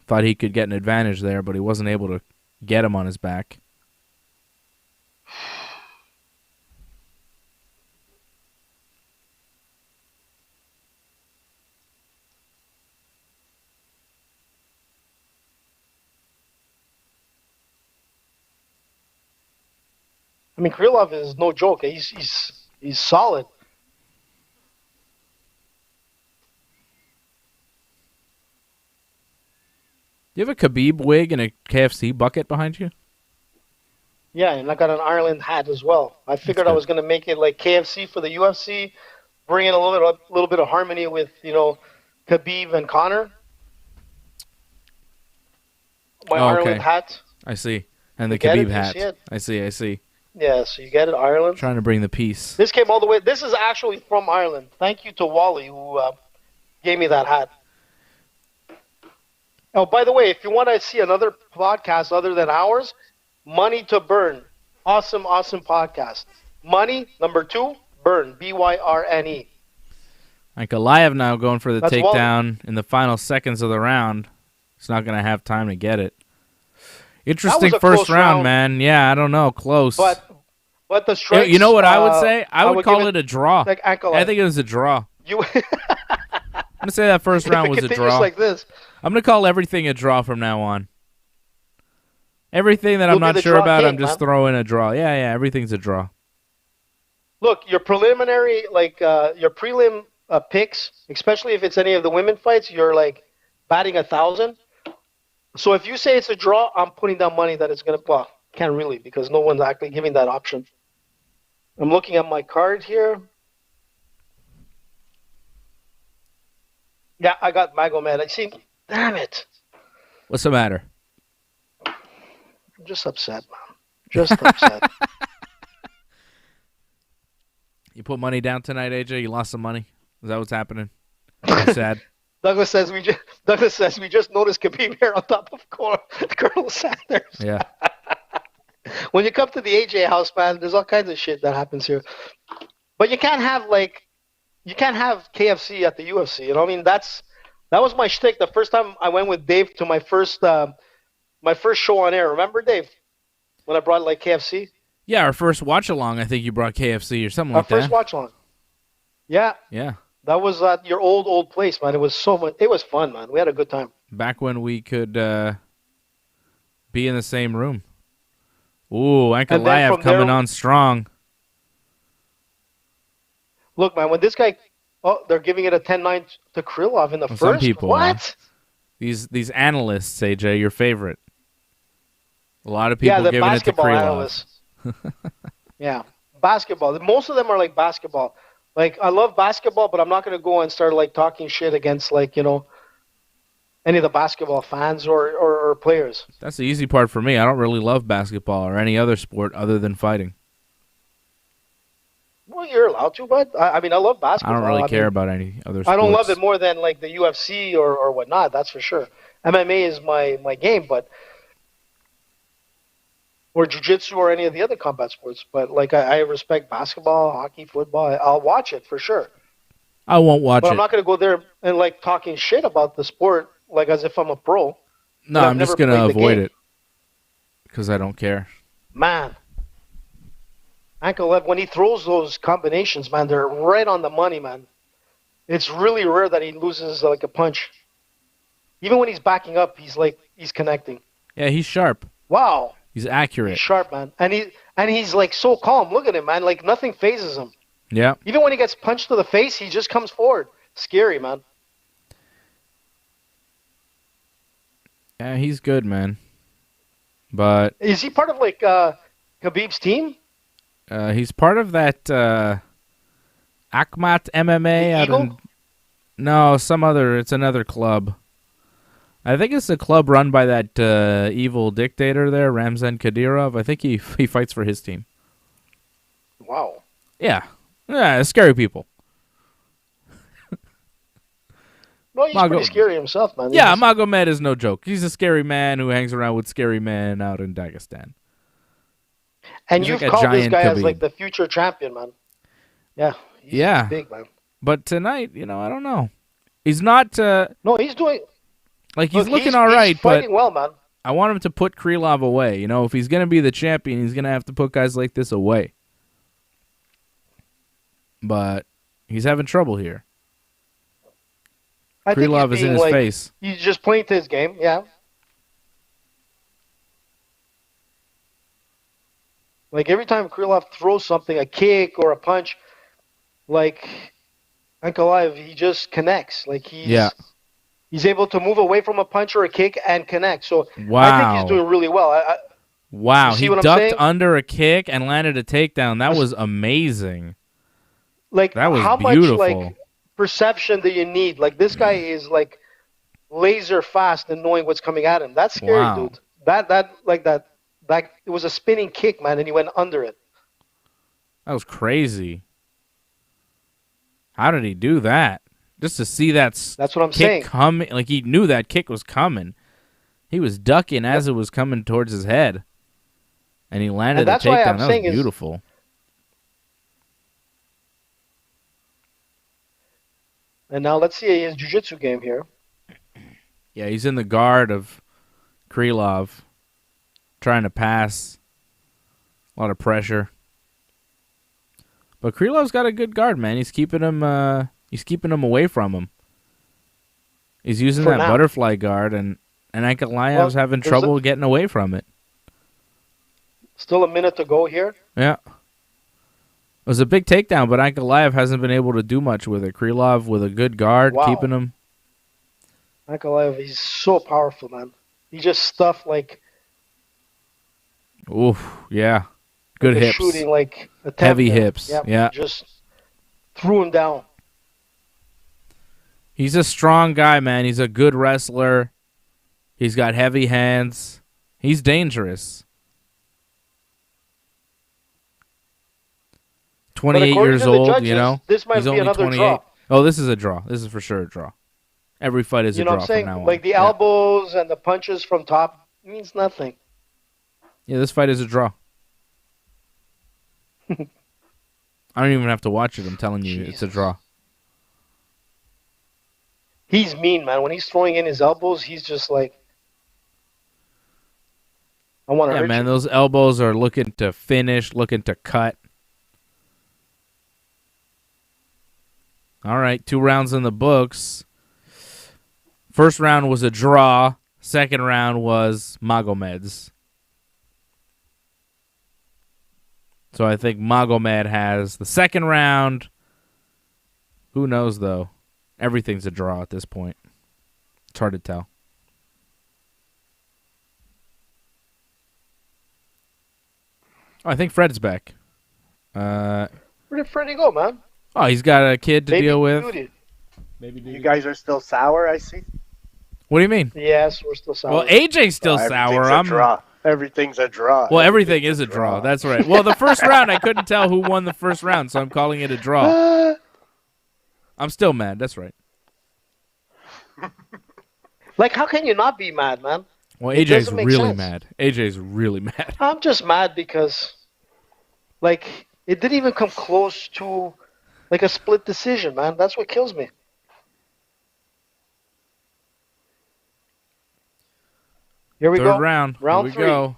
Thought he could get an advantage there, but he wasn't able to get him on his back. I mean, Krylov is no joke. He's solid. Do you have a Khabib wig and a KFC bucket behind you? Yeah, and I got an Ireland hat as well. I figured I was going to make it like KFC for the UFC, bring in a little bit of harmony with, Khabib and Conor. My Ireland hat. I see. And the Khabib hat. I see. Yeah, so you get it, Ireland. Trying to bring the peace. This came all the way. This is actually from Ireland. Thank you to Wally who gave me that hat. Oh, by the way, if you want to see another podcast other than ours, Money to Burn. Awesome podcast. Money, number 2, Burn. B-Y-R-N-E. Ankalaev now going for the takedown in the final seconds of the round. He's not going to have time to get it. Interesting first round, man. Yeah, I don't know. Close. But the strikes... You know what I would say? I would call it a draw. Like I think it was a draw. I'm going to say that first round was a draw. Like this. I'm going to call everything a draw from now on. Everything that I'm not sure about, I'm just throwing a draw. Yeah, everything's a draw. Look, your preliminary, your prelim picks, especially if it's any of the women fights, you're like batting 1,000. So if you say it's a draw, I'm putting down money that it's gonna. Well, can't really because no one's actually giving that option. I'm looking at my card here. Yeah, I got Magomed. I see. Damn it. What's the matter? I'm just upset, man. Just upset. You put money down tonight, AJ? You lost some money? Is that what's happening? I'm sad. Douglas says we just noticed Khabib here on top of Colonel Sanders. Yeah. When you come to the AJ house, man, there's all kinds of shit that happens here. But you can't have KFC at the UFC. You know, I mean, that was my shtick. The first time I went with Dave to my first show on air. Remember, Dave, when I brought like KFC? Yeah, our first watch along. I think you brought KFC or something like that. Our first watch along. Yeah. Yeah. That was at your old place, man. It was so much. It was fun, man. We had a good time. Back when we could be in the same room. Ooh, Ankalaev coming on strong. Look, man, when this guy, they're giving it a 10-9 to Krylov in the first. Some people, what? These analysts, AJ, your favorite. A lot of people giving it to Krylov. Analysts. Yeah, basketball. Most of them are like basketball. Like, I love basketball, but I'm not going to go and start like talking shit against like, you know, any of the basketball fans or players. That's the easy part for me. I don't really love basketball or any other sport other than fighting. Well, you're allowed to, but I mean, I love basketball. I don't really care about any other sports. I don't love it more than like the UFC or whatnot, that's for sure. MMA is my game, but or jiu-jitsu or any of the other combat sports. But like I respect basketball, hockey, football. I'll watch it for sure. I won't watch it. But I'm not going to go there and like talking shit about the sport like as if I'm a pro. No, I'm just going to avoid it because I don't care. Man. Ankalaev, when he throws those combinations, man, they're right on the money, man. It's really rare that he loses like a punch. Even when he's backing up, he's connecting. Yeah, he's sharp. Wow. He's accurate. He's sharp, man. And he's like so calm. Look at him, man. Like nothing phases him. Yeah. Even when he gets punched to the face, he just comes forward. Scary, man. Yeah, he's good, man. But is he part of like Khabib's team? He's part of that Akhmat MMA out in it's another club. I think it's a club run by that evil dictator there, Ramzan Kadyrov. I think he fights for his team. Wow. Yeah, scary people. Well, he's pretty scary himself, man. Yeah, Magomed is no joke. He's a scary man who hangs around with scary men out in Dagestan. And you've called this guy as like the future champion, man. Yeah. He's big, man. But tonight, I don't know. He's not. No, he's doing. Like he's looking all right, he's fighting well, man. I want him to put Krylov away. If he's gonna be the champion, he's gonna have to put guys like this away. But he's having trouble here. Krylov is in his face. He's just playing to his game, yeah. Like every time Krylov throws something, a kick or a punch, like Ankalaev, he just connects. Like he's able to move away from a punch or a kick and connect. So I think he's doing really well. Wow, he ducked under a kick and landed a takedown. That was amazing. Like that was how beautiful. Much like perception do you need? Like this guy is like laser fast in knowing what's coming at him. That's scary, dude. That it was a spinning kick, man, and he went under it. That was crazy. How did he do that? Just to see that's what I'm saying. Coming, like he knew that kick was coming. He was ducking as it was coming towards his head, and he landed a takedown. That was beautiful. And now let's see his jiu-jitsu game here. Yeah, he's in the guard of Krylov, trying to pass. A lot of pressure. But Krylov's got a good guard, man. He's keeping him away from him. He's using that butterfly guard, and Ankalaev's having trouble getting away from it. Still a minute to go here. Yeah. It was a big takedown, but Ankalaev hasn't been able to do much with it. Krylov with a good guard, keeping him. Ankalaev, he's so powerful, man. He just stuffed like. Oof, yeah. Good hips. Shooting like heavy hips. Yep, yeah. Just threw him down. He's a strong guy, man. He's a good wrestler. He's got heavy hands. He's dangerous. 28 years old, judges, you know. This might He's be only another 28. Draw. Oh, this is a draw. This is for sure a draw. Every fight is a draw what I'm saying? from now on. Like the elbows and the punches from top means nothing. Yeah, this fight is a draw. I don't even have to watch it. I'm telling you, it's a draw. He's mean, man. When he's throwing in his elbows, he's just like, I want to hurt man, you. Those elbows are looking to finish, looking to cut. All right, 2 rounds in the books. First round was a draw. Second round was Magomed's. So I think Magomed has the second round. Who knows, though? Everything's a draw at this point. It's hard to tell. Oh, I think Fred's back. Where did Freddie go, man? Oh, he's got a kid to deal with. Maybe you guys are still sour, I see. What do you mean? Yes, we're still sour. Well, AJ's still sour. Everything's a draw. Well, everything is a draw. That's right. Well, the first round, I couldn't tell who won the first round, so I'm calling it a draw. I'm still mad. That's right. Like, how can you not be mad, man? Well, AJ's really mad. AJ's really mad. I'm just mad because, like, it didn't even come close to, like, a split decision, man. That's what kills me. Here we go. Third round. Round Here we 3. go.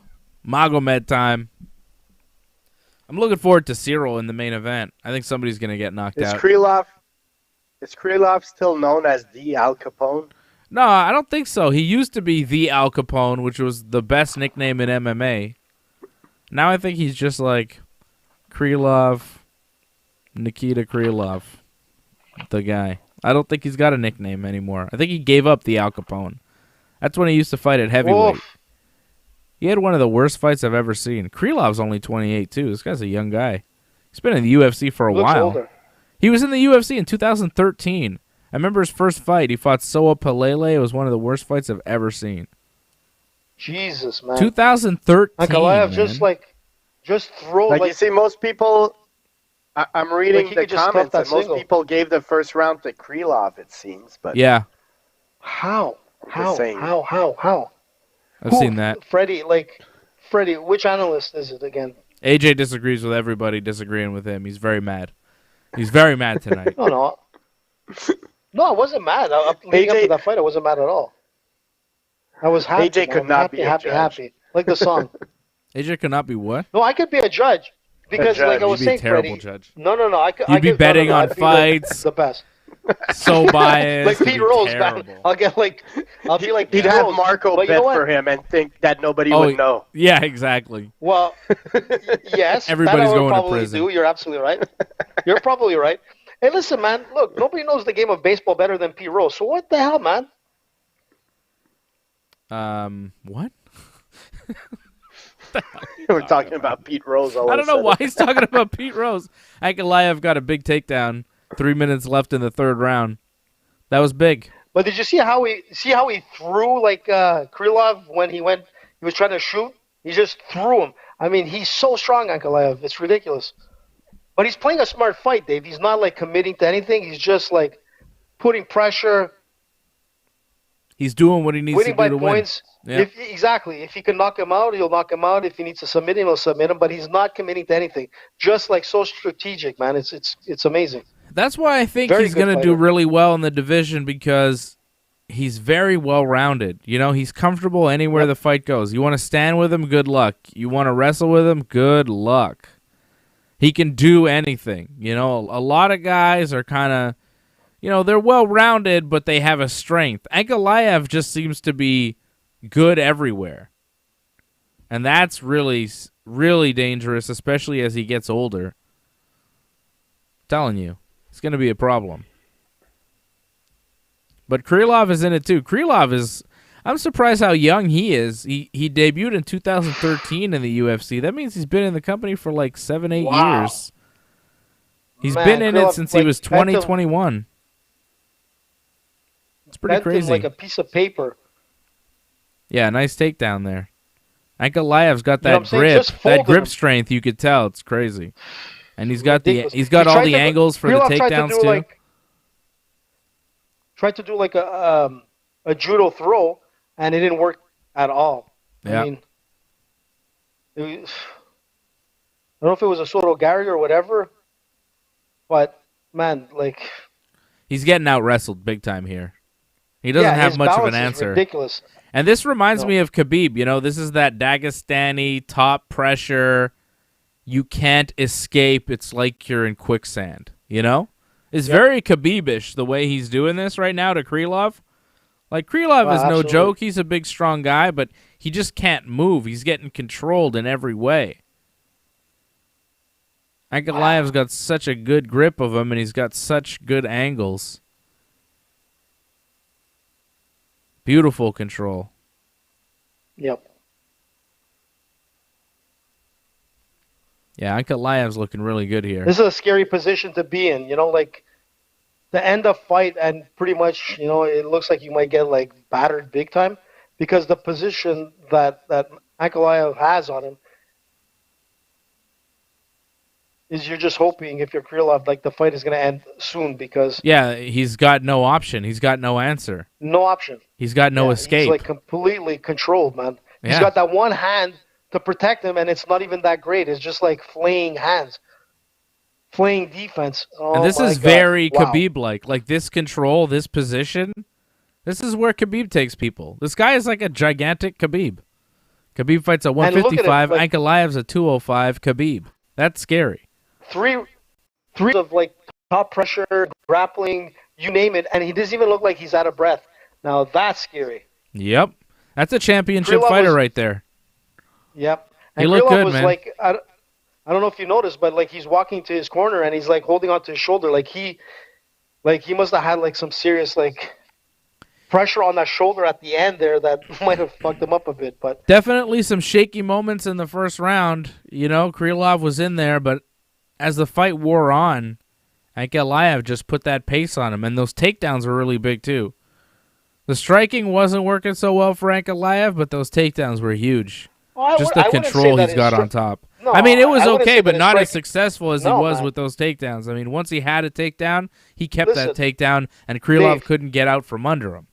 Magomed time. I'm looking forward to Cyril in the main event. I think somebody's going to get knocked out. Is Krylov still known as the Al Capone? No, I don't think so. He used to be the Al Capone, which was the best nickname in MMA. Now I think he's just like Krylov, Nikita Krylov, the guy. I don't think he's got a nickname anymore. I think he gave up the Al Capone. That's when he used to fight at heavyweight. Oof. He had one of the worst fights I've ever seen. Krylov's only 28, too. This guy's a young guy. He's been in the UFC for a while. Older. He was in the UFC in 2013. I remember his first fight. He fought Soa Palele. It was one of the worst fights I've ever seen. Jesus, man. 2013, Ankalaev just throw... Like, you see, most people... I'm reading the comments, and most people gave the first round to Krylov, it seems. But yeah. How? How? I've seen that. Freddie, which analyst is it again? AJ disagrees with everybody disagreeing with him. He's very mad. He's very mad tonight. No, I wasn't mad. Leading up to that fight, I wasn't mad at all. I was happy. AJ could not be a judge. Happy. Like the song. AJ could not be what? No, I could be a judge. Because, like I was saying, terrible Freddie. Judge. No. You'd be betting on fights. The best. So biased. Like Pete Rose, man. I'll be like He'd have Marco bet for him and think that nobody would know. Yeah, exactly. Well, yes. Everybody's going to probably prison. You're absolutely right. You're probably right. Hey, listen, man. Look, nobody knows the game of baseball better than Pete Rose. So what the hell, man? What? We're talking about Pete Rose. I don't know why he's talking about Pete Rose. Ankalaev got a big takedown. 3 minutes left in the third round. That was big. But did you see how he threw Krylov when he was trying to shoot? He just threw him. I mean, he's so strong, Ankalaev. It's ridiculous. But he's playing a smart fight, Dave. He's not committing to anything. He's just putting pressure. He's doing what he needs to do to points. Win. Yeah. Exactly. If he can knock him out, he'll knock him out. If he needs to submit him, he'll submit him. But he's not committing to anything. Just so strategic, man. It's amazing. That's why I think he's going to do really well in the division because he's very well-rounded. You know, he's comfortable anywhere the fight goes. You want to stand with him, good luck. You want to wrestle with him, good luck. He can do anything. You know, a lot of guys are kind of, they're well-rounded, but they have a strength. Ankalaev just seems to be good everywhere. And that's really, really dangerous, especially as he gets older. I'm telling you. It's going to be a problem. But Krylov is in it too. Krylov is. I'm surprised how young he is. He debuted in 2013 in the UFC. That means he's been in the company for like 7-8 years. He's been in it since he was 21. It's pretty crazy. Like a piece of paper. Yeah, nice takedown there. Ankalaev's got that grip, that grip strength. You could tell it's crazy, and he's got all the angles for the takedowns too. Tried to do like a judo throw, and it didn't work at all. Yeah. I mean, I don't know if it was a Soto Gary or whatever, but man, like he's getting out wrestled big time here. He doesn't have much of an answer. Ridiculous. And this reminds me of Khabib. You know, this is that Dagestani top pressure. You can't escape. It's like you're in quicksand. You know, it's very Khabib-ish the way he's doing this right now to Krylov. Like Krylov is no joke. He's a big, strong guy, but he just can't move. He's getting controlled in every way. Ankalaev's got such a good grip of him, and he's got such good angles. Beautiful control. Yep. Yeah, Ankalaev's looking really good here. This is a scary position to be in. You know, like to end a fight and pretty much, you know, it looks like you might get like battered big time because the position that Ankalaev has on him is you're just hoping if you're Krylov, like the fight is going to end soon because... Yeah, he's got no option. He's got no answer. No option. He's got no escape. He's like completely controlled, man. Yeah. He's got that one hand to protect him, and it's not even that great. It's just like flaying hands. Flaying defense. Oh, and this is very Khabib-like. Like this control, this position, this is where Khabib takes people. This guy is like a gigantic Khabib. Khabib fights at 155. Ankalaev's at 205. Khabib. That's scary. Three of like top pressure, grappling, you name it, and he doesn't even look like he's out of breath. Now that's scary. Yep, that's a championship fighter right there. Yep, and he looked good, was man. Like, I don't know if you noticed, but like he's walking to his corner and he's like holding onto his shoulder, like he must have had like some serious like pressure on that shoulder at the end there that might have fucked him up a bit. But definitely some shaky moments in the first round. You know, Krylov was in there, but as the fight wore on, Ankalaev just put that pace on him, and those takedowns were really big too. The striking wasn't working so well for Ankalaev, but those takedowns were huge. Well, just the control he's got on top. No, I mean, it was okay, but not as successful as he was with those takedowns. I mean, once he had a takedown, he kept that takedown, and Krylov couldn't get out from under him.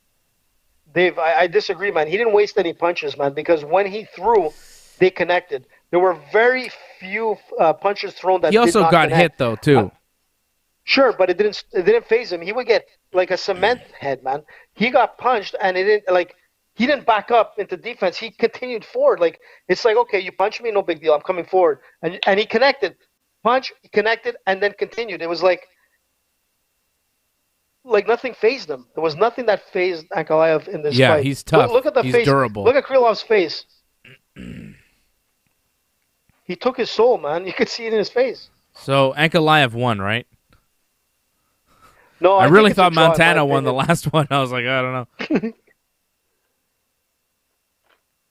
Dave, I disagree, man. He didn't waste any punches, man, because when he threw, they connected. There were very few punches thrown that he also did not got connect. hit though too. Sure, but it didn't phase him. He would get like a cement head, man. He got punched and he didn't back up into defense. He continued forward. Like it's like, okay, you punch me, no big deal. I'm coming forward, and he connected, connected, and then continued. It was like nothing phased him. There was nothing that phased Ankalaev in this fight. Yeah, he's tough. Look at the he's face. Durable. Look at Krylov's face. He took his soul, man. You could see it in his face. So Ankalaev won, right? No, I really thought Montana won the last one. I was like, I don't know.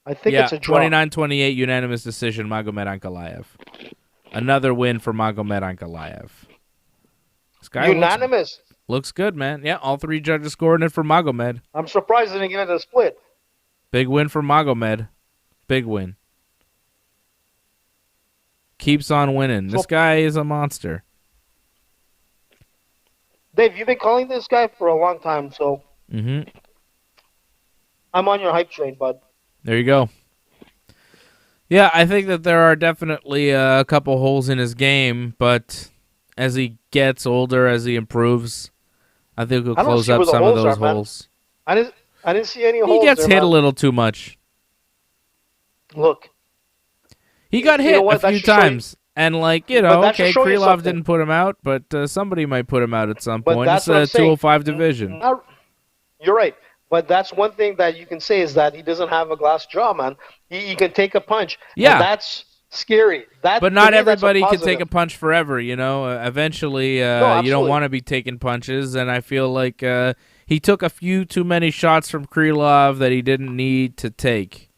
I think it's a draw. 29-28 unanimous decision, Magomed Ankalaev. Another win for Magomed Ankalaev. This guy unanimous. Looks good, man. Yeah, all three judges scoring it for Magomed. I'm surprised they didn't give it a split. Big win for Magomed. Big win. Keeps on winning. This guy is a monster. Dave, you've been calling this guy for a long time, so I'm on your hype train, bud. There you go. Yeah, I think that there are definitely a couple holes in his game, but as he gets older, as he improves, I think he'll close up some of those holes. I didn't see any holes. He gets hit a little too much. Look. He got hit a few times. And, okay, Krylov didn't put him out, but somebody might put him out at some point. It's a 205 division. You're right. But that's one thing that you can say is that he doesn't have a glass jaw, man. He can take a punch. Yeah. And that's scary. But not everybody can take a punch forever, you know. Eventually, you don't want to be taking punches, and I feel like He took a few too many shots from Krylov that he didn't need to take.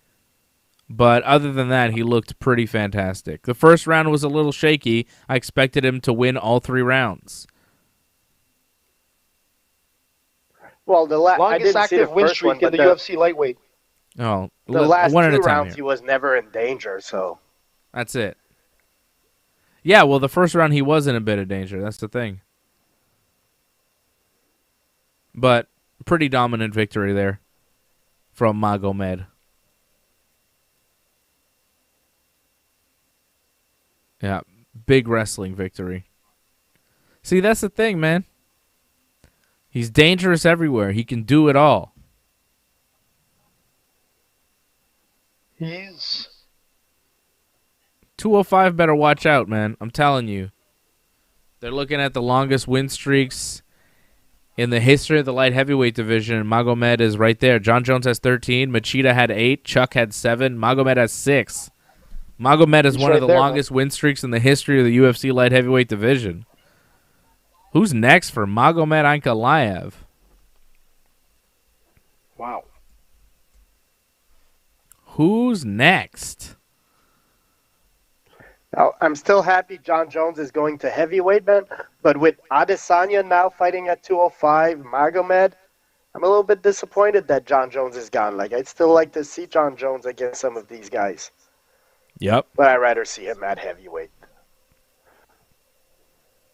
But other than that, he looked pretty fantastic. The first round was a little shaky. I expected him to win all 3 rounds. Well, the longest active win streak in the UFC lightweight. Oh, the last 2 rounds, here. He was never in danger, so. That's it. Yeah, well, the first round, he was in a bit of danger. That's the thing. But pretty dominant victory there from Magomed. Yeah, big wrestling victory. See, that's the thing, man. He's dangerous everywhere. He can do it all. He's 205 better watch out, man. I'm telling you. They're looking at the longest win streaks in the history of the light heavyweight division. Magomed is right there. John Jones has 13. Machida had 8. Chuck had 7. Magomed has 6. Magomed is one of the longest win streaks in the history of the UFC light heavyweight division. Who's next for Magomed Ankalaev? Wow. Who's next? Now, I'm still happy John Jones is going to heavyweight, man. But with Adesanya now fighting at 205, Magomed, I'm a little bit disappointed that John Jones is gone. Like, I'd still like to see John Jones against some of these guys. Yep. But I'd rather see him at heavyweight.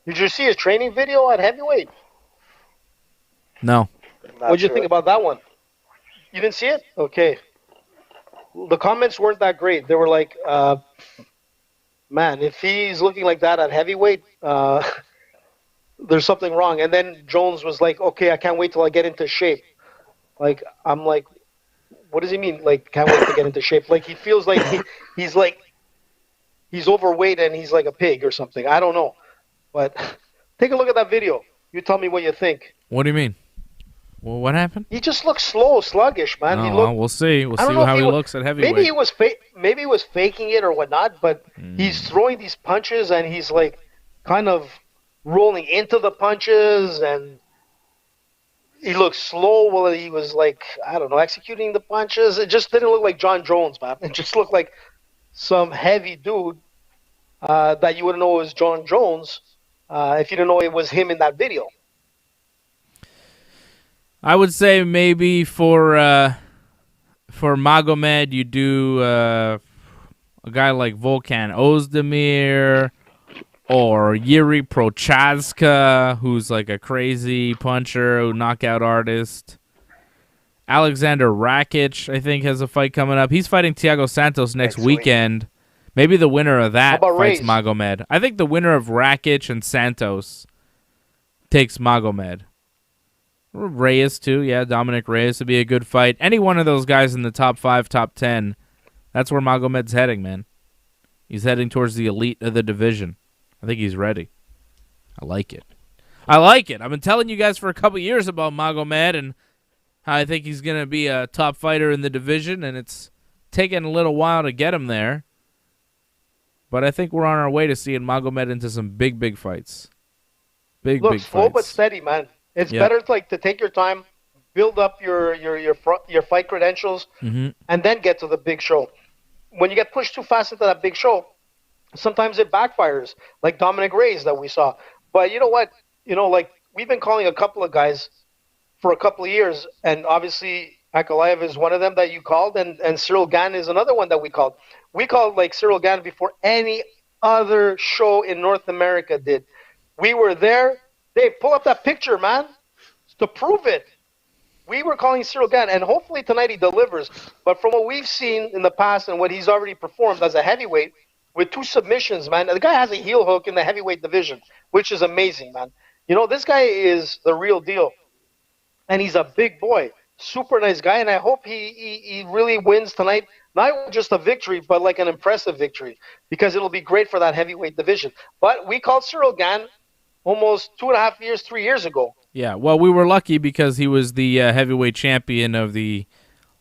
Did you see his training video at heavyweight? No. What did you think about that one? You didn't see it? Okay. The comments weren't that great. They were like, man, if he's looking like that at heavyweight, there's something wrong. And then Jones was like, okay, I can't wait till I get into shape. Like, I'm like, what does he mean? Like, can't wait to get into shape? Like, he feels like he's overweight and he's like a pig or something. I don't know. But take a look at that video. You tell me what you think. What do you mean? Well, what happened? He just looks slow, sluggish, man. Oh, he looked, we'll see. We'll see how he looks at heavyweight. Maybe he was faking it or whatnot, but he's throwing these punches and he's like kind of rolling into the punches, and he looks slow while he was like, I don't know, executing the punches. It just didn't look like John Jones, man. It just looked like some heavy dude that you wouldn't know was John Jones if you didn't know it was him in that video. I would say maybe for Magomed, you do a guy like Volkan Ozdemir or Yuri Prochazka, who's like a crazy puncher, knockout artist. Alexander Rakic, I think, has a fight coming up. He's fighting Thiago Santos next weekend. Maybe the winner of that fights Magomed. I think the winner of Rakic and Santos takes Magomed. Reyes, too. Yeah, Dominic Reyes would be a good fight. Any one of those guys in the top 5, top 10, that's where Magomed's heading, man. He's heading towards the elite of the division. I think he's ready. I like it. I've been telling you guys for a couple years about Magomed and how I think he's going to be a top fighter in the division, and it's taken a little while to get him there. But I think we're on our way to seeing Magomed into some big, big fights. Big fights. Slow but steady, man. It's better to take your time, build up your fight credentials, and then get to the big show. When you get pushed too fast into that big show, sometimes it backfires, like Dominic Reyes that we saw. But you know what? Like we've been calling a couple of guys for a couple of years, and obviously Ankalaev is one of them that you called, and Cyril Gane is another one that we called. We called like Cyril Gane before any other show in North America did. We were there. Dave, pull up that picture, man, to prove it. We were calling Cyril Gane, and hopefully tonight he delivers. But from what we've seen in the past and what he's already performed as a heavyweight with 2 submissions, man, the guy has a heel hook in the heavyweight division, which is amazing, man. This guy is the real deal, and he's a big boy, super nice guy, and I hope he really wins tonight. Not just a victory, but like an impressive victory, because it'll be great for that heavyweight division. But we called Cyril Gane almost 2.5 years, 3 years ago. Yeah, well, we were lucky because he was the heavyweight champion of the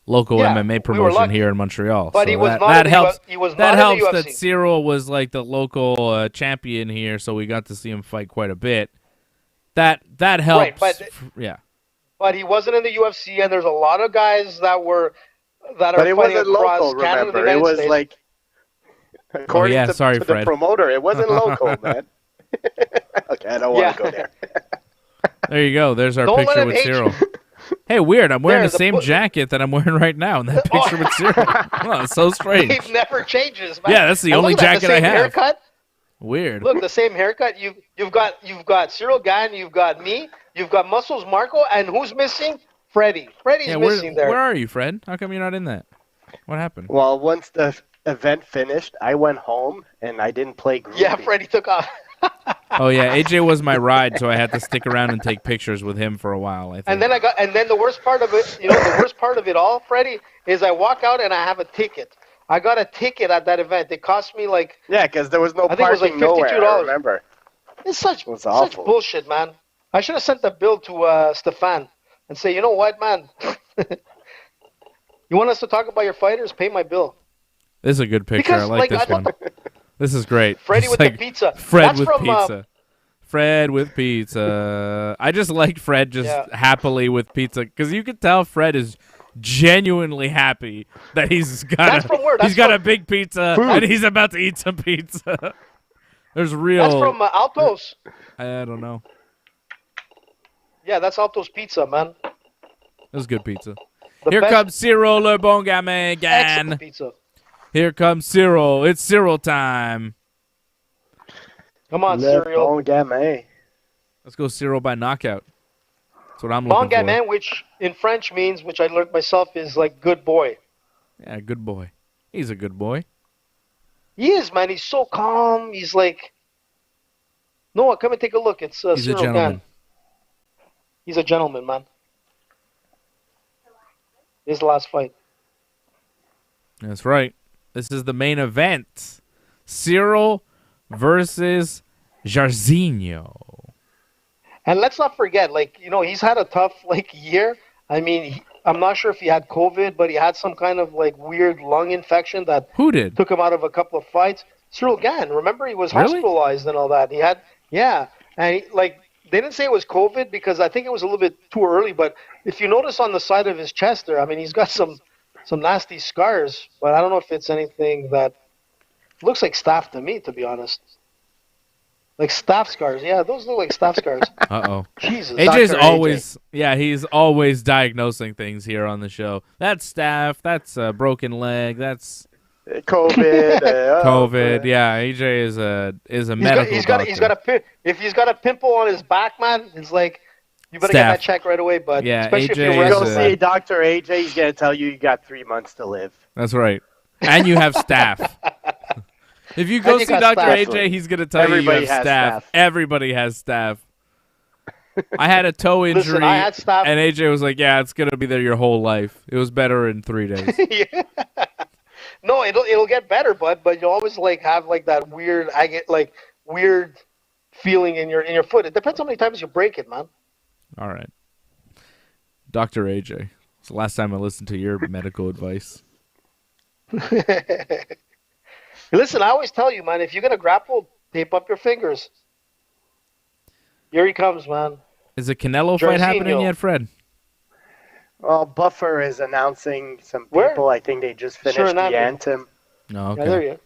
local MMA promotion here in Montreal. But so he was that helps. He was that not helps in the that UFC. Cyril was like the local champion here, so we got to see him fight quite a bit. That helps. Right, but yeah. but he wasn't in the UFC, and there's a lot of guys that are But it fighting wasn't across local, Canada and the remember? It United was States. like, according to Sorry, the Fred. promoter, it wasn't local, man. Okay, I don't want to go there. There you go. There's our Don't let picture him with hate Cyril. Hey, weird. I'm wearing There, the same jacket that I'm wearing right now in that picture with Cyril. Oh, it's so strange. It never changes, man. Yeah, that's the And only look at that, jacket I the same have. Haircut. Weird. Look, the same haircut. You've got Cyril Gane, you've got me, you've got Muscles Marco, and who's missing? Freddie. Freddie's missing there. Where are you, Fred? How come you're not in that? What happened? Well, once the event finished, I went home and I didn't play groupie. Yeah, Freddie took off. Oh yeah, AJ was my ride, so I had to stick around and take pictures with him for a while. I think. And then the worst part of it, the worst part of it all, Freddie, is I walk out and I have a ticket. I got a ticket at that event. It cost me because there was no I think it was parking like $52. nowhere. I remember. It's such awful. bullshit, man. I should have sent the bill to Stefan and say, you know what, man? You want us to talk about your fighters? Pay my bill. This is a good picture. Because, I like this one. This is great. Freddie It's with like the pizza. Fred That's with from, pizza. Fred with pizza. I just like Fred happily with pizza because you could tell Fred is genuinely happy that he's got a big pizza and he's about to eat some pizza. There's real. That's from Altos. I don't know. Yeah, that's Altos Pizza, man. That's good pizza. The best comes Cyril Le Bon Gamin again. excellent pizza. Here comes Cyril. It's Cyril time. Come on, Le Cyril. Bon Gamin. Let's go Cyril by knockout. That's what I'm Bon looking for. Gamin, which in French means, which I learned myself, is like good boy. Yeah, good boy. He's a good boy. He is, man. He's so calm. He's like, Noah, come and take a look. It's He's a Cyril gentleman. Gane. He's a gentleman, man. His last fight. That's right. This is the main event. Cyril versus Jairzinho. And let's not forget, he's had a tough, year. I mean, I'm not sure if he had COVID, but he had some kind of, weird lung infection that Who did? took him out of a couple of fights. Cyril Gane, remember? He was Really? hospitalized and all that. He had, and they didn't say it was COVID because I think it was a little bit too early, but if you notice on the side of his chest there, I mean, he's got some nasty scars, but I don't know if it's anything that looks like staph to me, to be honest. Like staph scars. Yeah, those look like staph scars. Uh-oh. Jesus. AJ's Dr. always, he's always diagnosing things here on the show. That's staph. That's a broken leg. That's COVID. COVID. Yeah, AJ is a medical doctor. If he's got a pimple on his back, man, it's like, you better Staph. get that checked right away, bud. Yeah, especially AJ if you're is Go wrestling. see Dr. AJ. He's going to tell you got 3 months to live. That's right. And you have staph. If you go you see got Dr. staph. AJ, he's going to tell Everybody you have has staph. staph. Everybody has staph. I had a toe injury, Listen, I had staph. and AJ was like, yeah, it's going to be there your whole life. It was better in 3 days. Yeah. No, it'll get better, bud. But you always have that weird. I get weird feeling in your foot. It depends how many times you break it, man. All right. Dr. AJ. It's the last time I listened to your medical advice. Listen, I always tell you, man, if you're gonna grapple, tape up your fingers. Here he comes, man. Is the Canelo fight happening Jairzinho. yet, Fred? Well, Buffer is announcing some people. Where? I think they just finished Sure, the not me. anthem. No, Yeah, there okay. you go.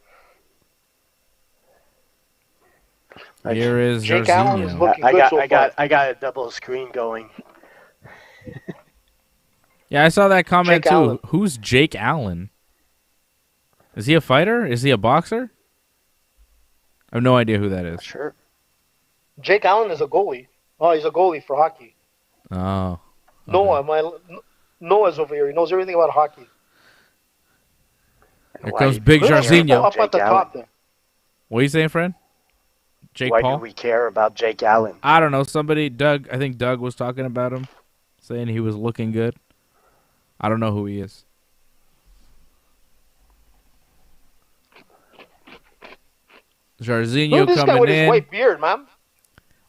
Here is Jake Allen is Jairzinho. looking good so far. I got a double screen going. Yeah, I saw that comment Jake too. Allen. Who's Jake Allen? Is he a fighter? Is he a boxer? I have no idea who that is. Sure. Jake Allen is a goalie. Oh, he's a goalie for hockey. Oh. Noah's over here. He knows everything about hockey. Here Why comes do Big you care Jairzinho. about Up at the Jake top Allen? there. What are you saying, Fred? Jake Why Paul? do we care about Jake Allen? I don't know. Somebody, Doug, I think Doug was talking about him, saying he was looking good. I don't know who he is. Jairzinho Look at this guy coming with his in. white beard, man.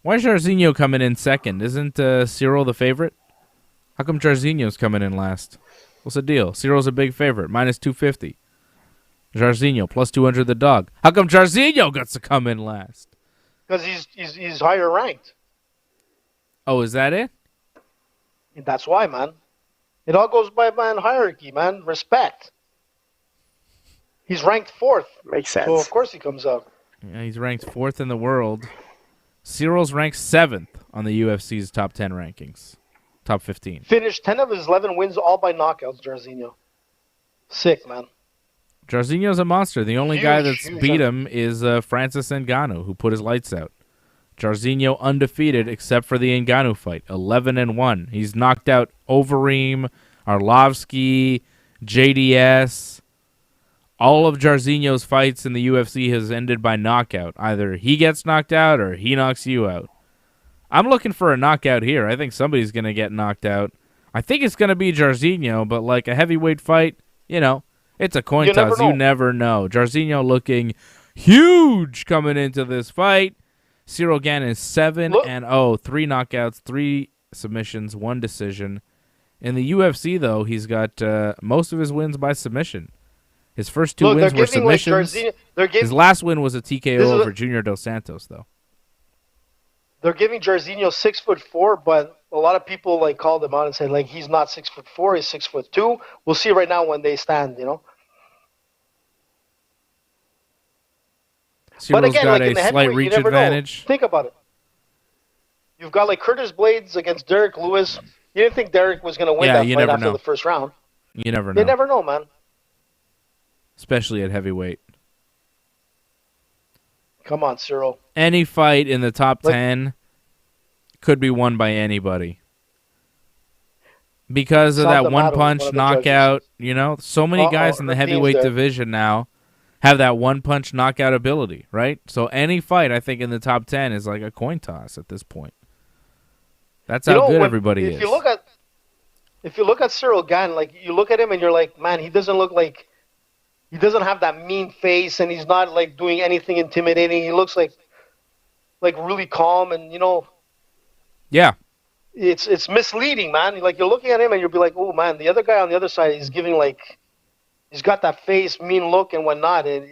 Why is Jairzinho coming in second? Isn't Cyril the favorite? How come Jairzinho's coming in last? What's the deal? Cyril's a big favorite, minus 250. Jairzinho, plus 200 the dog. How come Jairzinho gets to come in last? Because he's higher ranked. Oh, is that it? And that's why, man. It all goes by man hierarchy, man. Respect. He's ranked 4th. Makes sense. So, of course, he comes up. Yeah, he's ranked 4th in the world. Cyril's ranked 7th on the UFC's top 10 rankings. Top 15. Finished 10 of his 11 wins all by knockouts, Jairzinho. Sick, man. Jairzinho's a monster. The only guy that's beat him is Francis Ngannou, who put his lights out. Jairzinho undefeated except for the Ngannou fight, 11-1. He's knocked out Overeem, Arlovsky, JDS. All of Jairzinho's fights in the UFC has ended by knockout. Either he gets knocked out or he knocks you out. I'm looking for a knockout here. I think somebody's going to get knocked out. I think it's going to be Jairzinho, but like a heavyweight fight, you know, it's a coin toss. You never know. Jairzinho looking huge coming into this fight. Ciryl Gane is 7-0, 3 knockouts, 3 submissions, 1 decision. In the UFC, though, he's got most of his wins by submission. His first 2 wins were submissions. His last win was a TKO over Junior Dos Santos, though. They're giving Jairzinho 6'4", but a lot of people like called him out and said like he's not 6'4", he's 6'2". We'll see right now when they stand, you know. Cyril's but again, got like a slight reach advantage. Think about it. You've got like Curtis Blades against Derek Lewis. You didn't think Derek was going to win that fight after the first round. You never know. You never know, man. Especially at heavyweight. Come on, Ciryl. Any fight in the top 10 could be won by anybody. Because of that one-punch knockout, you know? So many guys in the heavyweight division now have that one-punch knockout ability, right? So any fight, I think, in the top 10 is like a coin toss at this point. That's how good everybody is. If you look at Ciryl Gane, like, you look at him and you're like, man, he doesn't look like... He doesn't have that mean face, and he's not like doing anything intimidating. He looks like really calm, and you know. Yeah. It's misleading, man. Like you're looking at him, and you'll be like, oh man, the other guy on the other side is giving like, he's got that face, mean look, and whatnot. It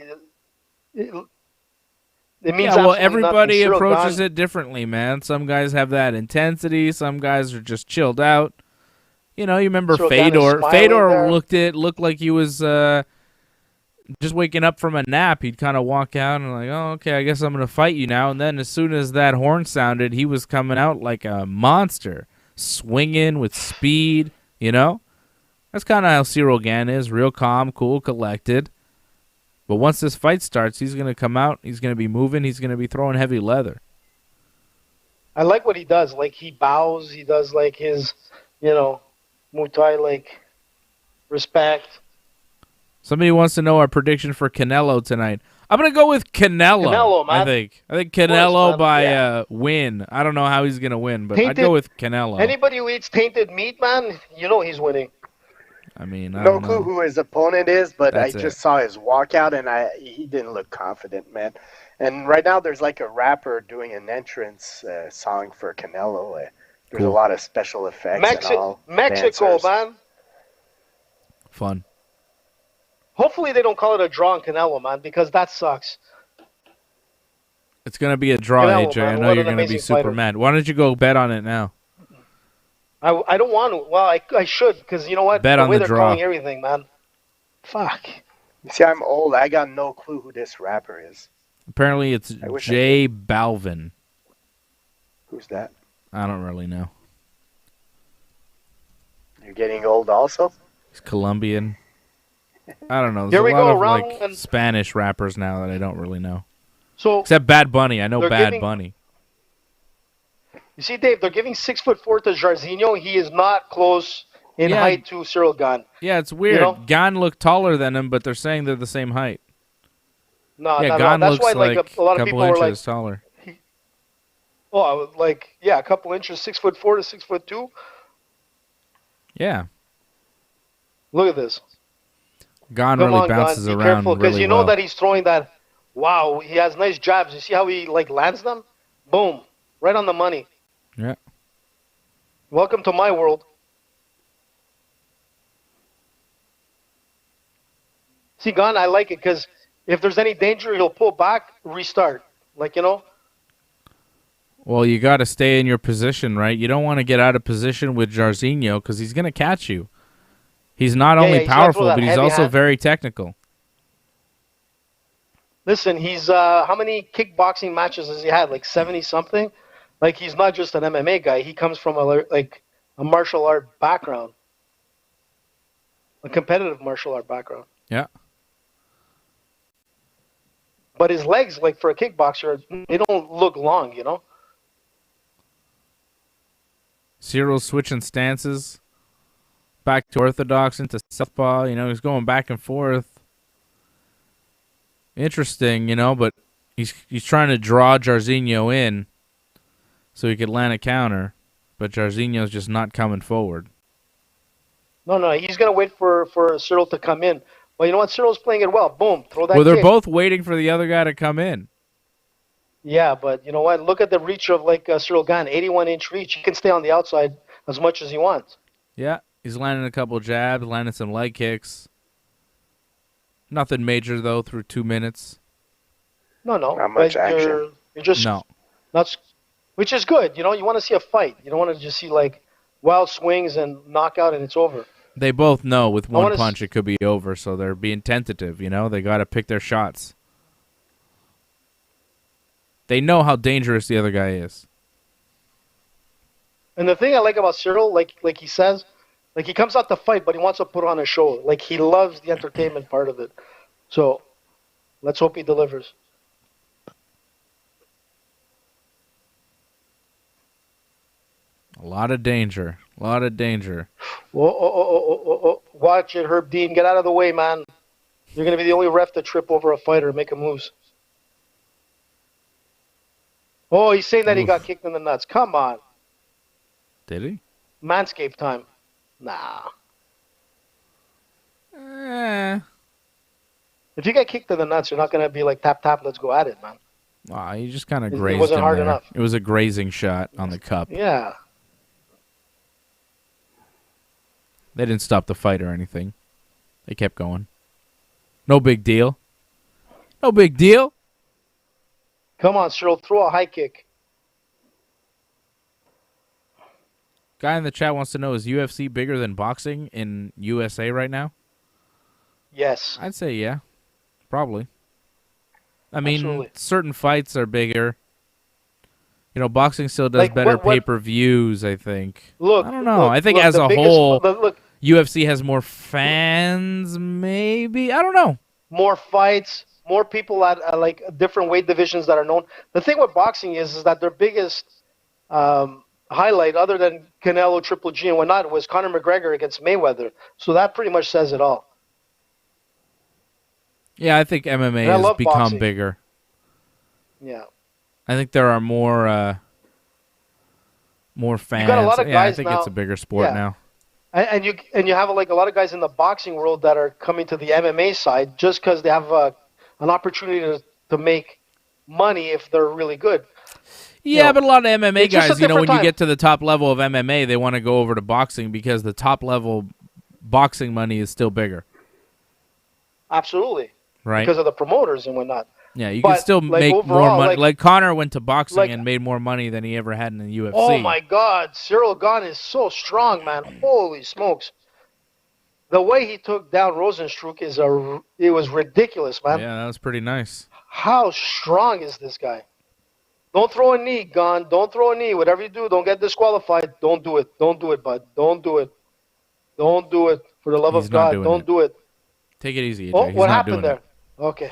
means everybody approaches it differently, man. Some guys have that intensity. Some guys are just chilled out. You know, you remember Fedor. Fedor looked like he was. Just waking up from a nap, he'd kind of walk out and like, oh, okay, I guess I'm going to fight you now. And then as soon as that horn sounded, he was coming out like a monster, swinging with speed, you know? That's kind of how Ciryl Gane is, real calm, cool, collected. But once this fight starts, he's going to come out, he's going to be moving, he's going to be throwing heavy leather. I like what he does. Like, he bows, he does like his, you know, Muay Thai, like, respect. Somebody wants to know our prediction for Canelo tonight. I'm going to go with Canelo, man. I think Canelo by win. I don't know how he's going to win, but I'd go with Canelo. Anybody who eats tainted meat, man, you know he's winning. I mean, no clue who his opponent is, but I just saw his walkout, and he didn't look confident, man. And right now there's like a rapper doing an entrance song for Canelo. There's a lot of special effects and all. Mexico, man. Fun. Hopefully they don't call it a draw on Canelo, man, because that sucks. It's going to be a draw, Canelo, AJ. Man, I know you're going to be super mad. Why don't you go bet on it now? I don't want to. Well, I should, because you know what? Bet on the draw. They're calling everything, man. Fuck. You see, I'm old. I got no clue who this rapper is. Apparently it's J Balvin. Who's that? I don't really know. You're getting old also? He's Colombian. I don't know. There's a lot of like Spanish rappers now that I don't really know. So except Bad Bunny, I know Bad Bunny. You see, Dave, they're giving 6'4" to Jairzinho. He is not close in height to Ciryl Gane. Yeah, it's weird. You know? Gane looked taller than him, but they're saying they're the same height. No, Gane that's looks why like a lot of people were like taller. A couple inches, 6'4" to 6'2". Yeah. Look at this. Gane really bounces around careful, because really you know well. that he's throwing that. Wow, he has nice jabs. You see how he like lands them? Boom, right on the money. Yeah. Welcome to my world. See, Gane, I like it because if there's any danger, he'll pull back, restart. Like, you know. Well, you got to stay in your position, right? You don't want to get out of position with Jairzinho because he's going to catch you. He's not only powerful, but he's also very technical. Listen, he's how many kickboxing matches has he had? Like 70-something? Like, he's not just an MMA guy. He comes from a martial art background. A competitive martial art background. Yeah. But his legs, like for a kickboxer, they don't look long, you know? Cyril's switching stances. Back to orthodox into southpaw. You know, he's going back and forth. Interesting, you know, but he's trying to draw Jairzinho in so he could land a counter. But Jairzinho's just not coming forward. No, he's going to wait for Cyril to come in. Well, you know what? Cyril's playing it well. Boom, throw that Well, they're kick. both waiting for the other guy to come in. Yeah, but you know what? Look at the reach of Cyril Gane, 81-inch reach. He can stay on the outside as much as he wants. Yeah, he's landing a couple jabs, landing some leg kicks. Nothing major, though, through 2 minutes. No. Not much action. You're just no. Which is good. You know, you want to see a fight. You don't want to just see, wild swings and knockout and it's over. They both know with one punch it could be over, so they're being tentative, you know? They got to pick their shots. They know how dangerous the other guy is. And the thing I like about Cyril, like he says, he comes out to fight, but he wants to put on a show. Like, he loves the entertainment part of it. So, let's hope he delivers. A lot of danger. A lot of danger. Oh. Watch it, Herb Dean. Get out of the way, man. You're going to be the only ref to trip over a fighter and make him lose. Oh, he's saying that he got kicked in the nuts. Come on. Did he? Manscaped time. Nah. If you get kicked in the nuts, you're not going to be like, tap, tap, let's go at it, man. Wow, you just kind of grazed him. It wasn't hard there. enough. It was a grazing shot on the cup. Yeah. They didn't stop the fight or anything. They kept going. No big deal. No big deal. Come on, Cyril, throw a high kick. Guy in the chat wants to know, is UFC bigger than boxing in USA right now? Yes. I'd say yeah. Probably. I mean, Absolutely. certain fights are bigger. You know, boxing still does better pay-per-views, I think. Look, I don't know. I think as a whole, UFC has more fans, maybe? I don't know. More fights, more people at different weight divisions that are known. The thing with boxing is that their biggest highlight, other than Canelo, Triple G, and whatnot, was Conor McGregor against Mayweather. So that pretty much says it all. Yeah, I think MMA has become bigger. Yeah. I think there are more fans. You got a lot of guys I think now, it's a bigger sport now. And you have a lot of guys in the boxing world that are coming to the MMA side just because they have an opportunity to make money if they're really good. Yeah, but a lot of MMA guys, when you get to the top level of MMA, they want to go over to boxing because the top level boxing money is still bigger. Absolutely. Right. Because of the promoters and whatnot. Yeah, you can still make more money. Like Conor went to boxing and made more money than he ever had in the UFC. Oh, my God. Cyril Gane is so strong, man. Holy smokes. The way he took down Rozenstruik it was ridiculous, man. Yeah, that was pretty nice. How strong is this guy? Don't throw a knee, Gane. Don't throw a knee. Whatever you do, don't get disqualified. Don't do it. Don't do it, bud. Don't do it. Don't do it. For the love of God, don't do it. Take it easy, AJ. Oh, what happened there? Okay.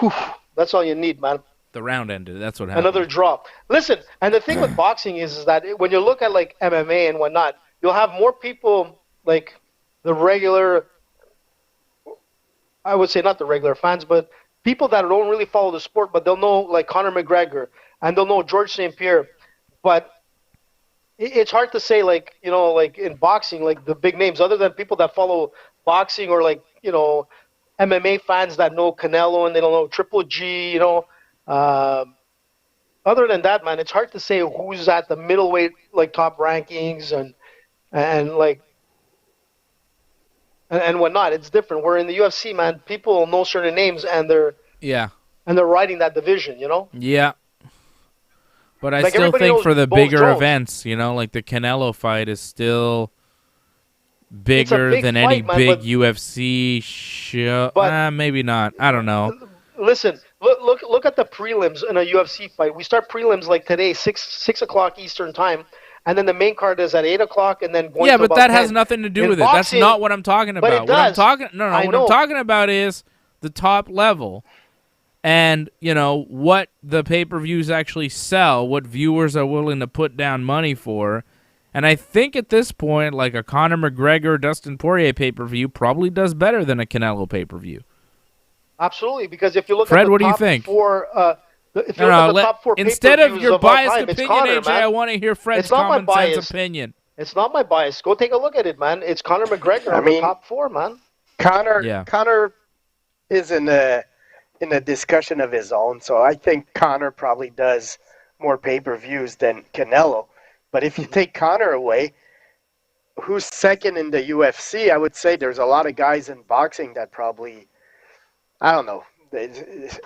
Whew. That's all you need, man. The round ended. That's what happened. Another drop. Listen, and the thing with boxing is that when you look at MMA and whatnot, you'll have more people like the regular, I would say not the regular fans, but people that don't really follow the sport, but they'll know like Conor McGregor and they'll know George St. Pierre. But it's hard to say in boxing, the big names, other than people that follow boxing or MMA fans that know Canelo and they don't know Triple G, other than that, man, it's hard to say who's at the middleweight top rankings and whatnot. It's different. Where in the UFC, man, people know certain names and they're riding that division, Yeah. But I Like, still everybody think knows for the Bones bigger Jones. events, like the Canelo fight is still bigger big than fight, any man, big but- UFC show. But- Maybe not. I don't know. Listen, look at the prelims in a UFC fight. We start prelims like today, 6 o'clock Eastern time, and then the main card is at 8 o'clock, and then going Yeah, to but about that has 10. nothing to do In with it. That's boxing- not what I'm talking but about. it What I'm does. talking I what know. I'm talking about is the top level. And, what the pay-per-views actually sell, what viewers are willing to put down money for. And I think at this point, like a Conor McGregor, Dustin Poirier pay-per-view probably does better than a Canelo pay-per-view. Absolutely, because if you look Fred, at the what do you top think? 4, if you look at the top 4 instead of pay-per-views your all biased time, it's opinion, Conor, AJ, man. I want to hear Fred's It's not my common sense bias. opinion. It's not my bias. Go take a look at it, man. It's Conor McGregor on the top 4, man. Conor is in a discussion of his own, so I think Conor probably does more pay-per-views than Canelo. But if you take Conor away, who's second in the UFC? I would say there's a lot of guys in boxing that probably, I don't know.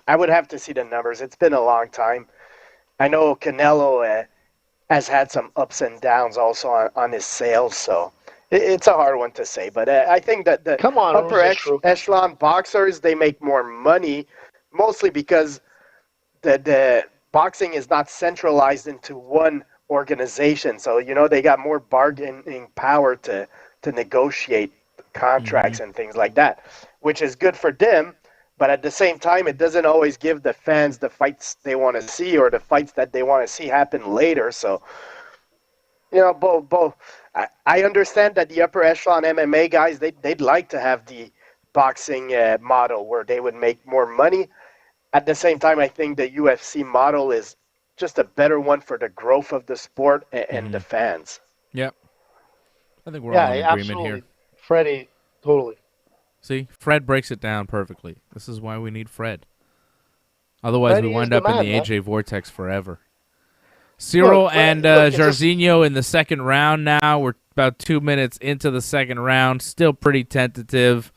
I would have to see the numbers. It's been a long time. I know Canelo has had some ups and downs also on his sales, so it's a hard one to say. But I think that the upper echelon boxers, they make more money, mostly because the boxing is not centralized into one organization. So, they got more bargaining power to negotiate contracts and things like that, which is good for them. But at the same time, it doesn't always give the fans the fights they want to see or the fights that they want to see happen later. So, both. I understand that the upper echelon MMA guys, they'd like to have the boxing model where they would make more money. At the same time, I think the UFC model is just a better one for the growth of the sport and the fans. Yep. I think we're all in agreement absolutely. here. Freddie, totally. See, Fred breaks it down perfectly. This is why we need Fred. Otherwise, we wind up in the AJ Vortex forever. Cyril and Jairzinho in the second round now. We're about 2 minutes into the second round. Still pretty tentative,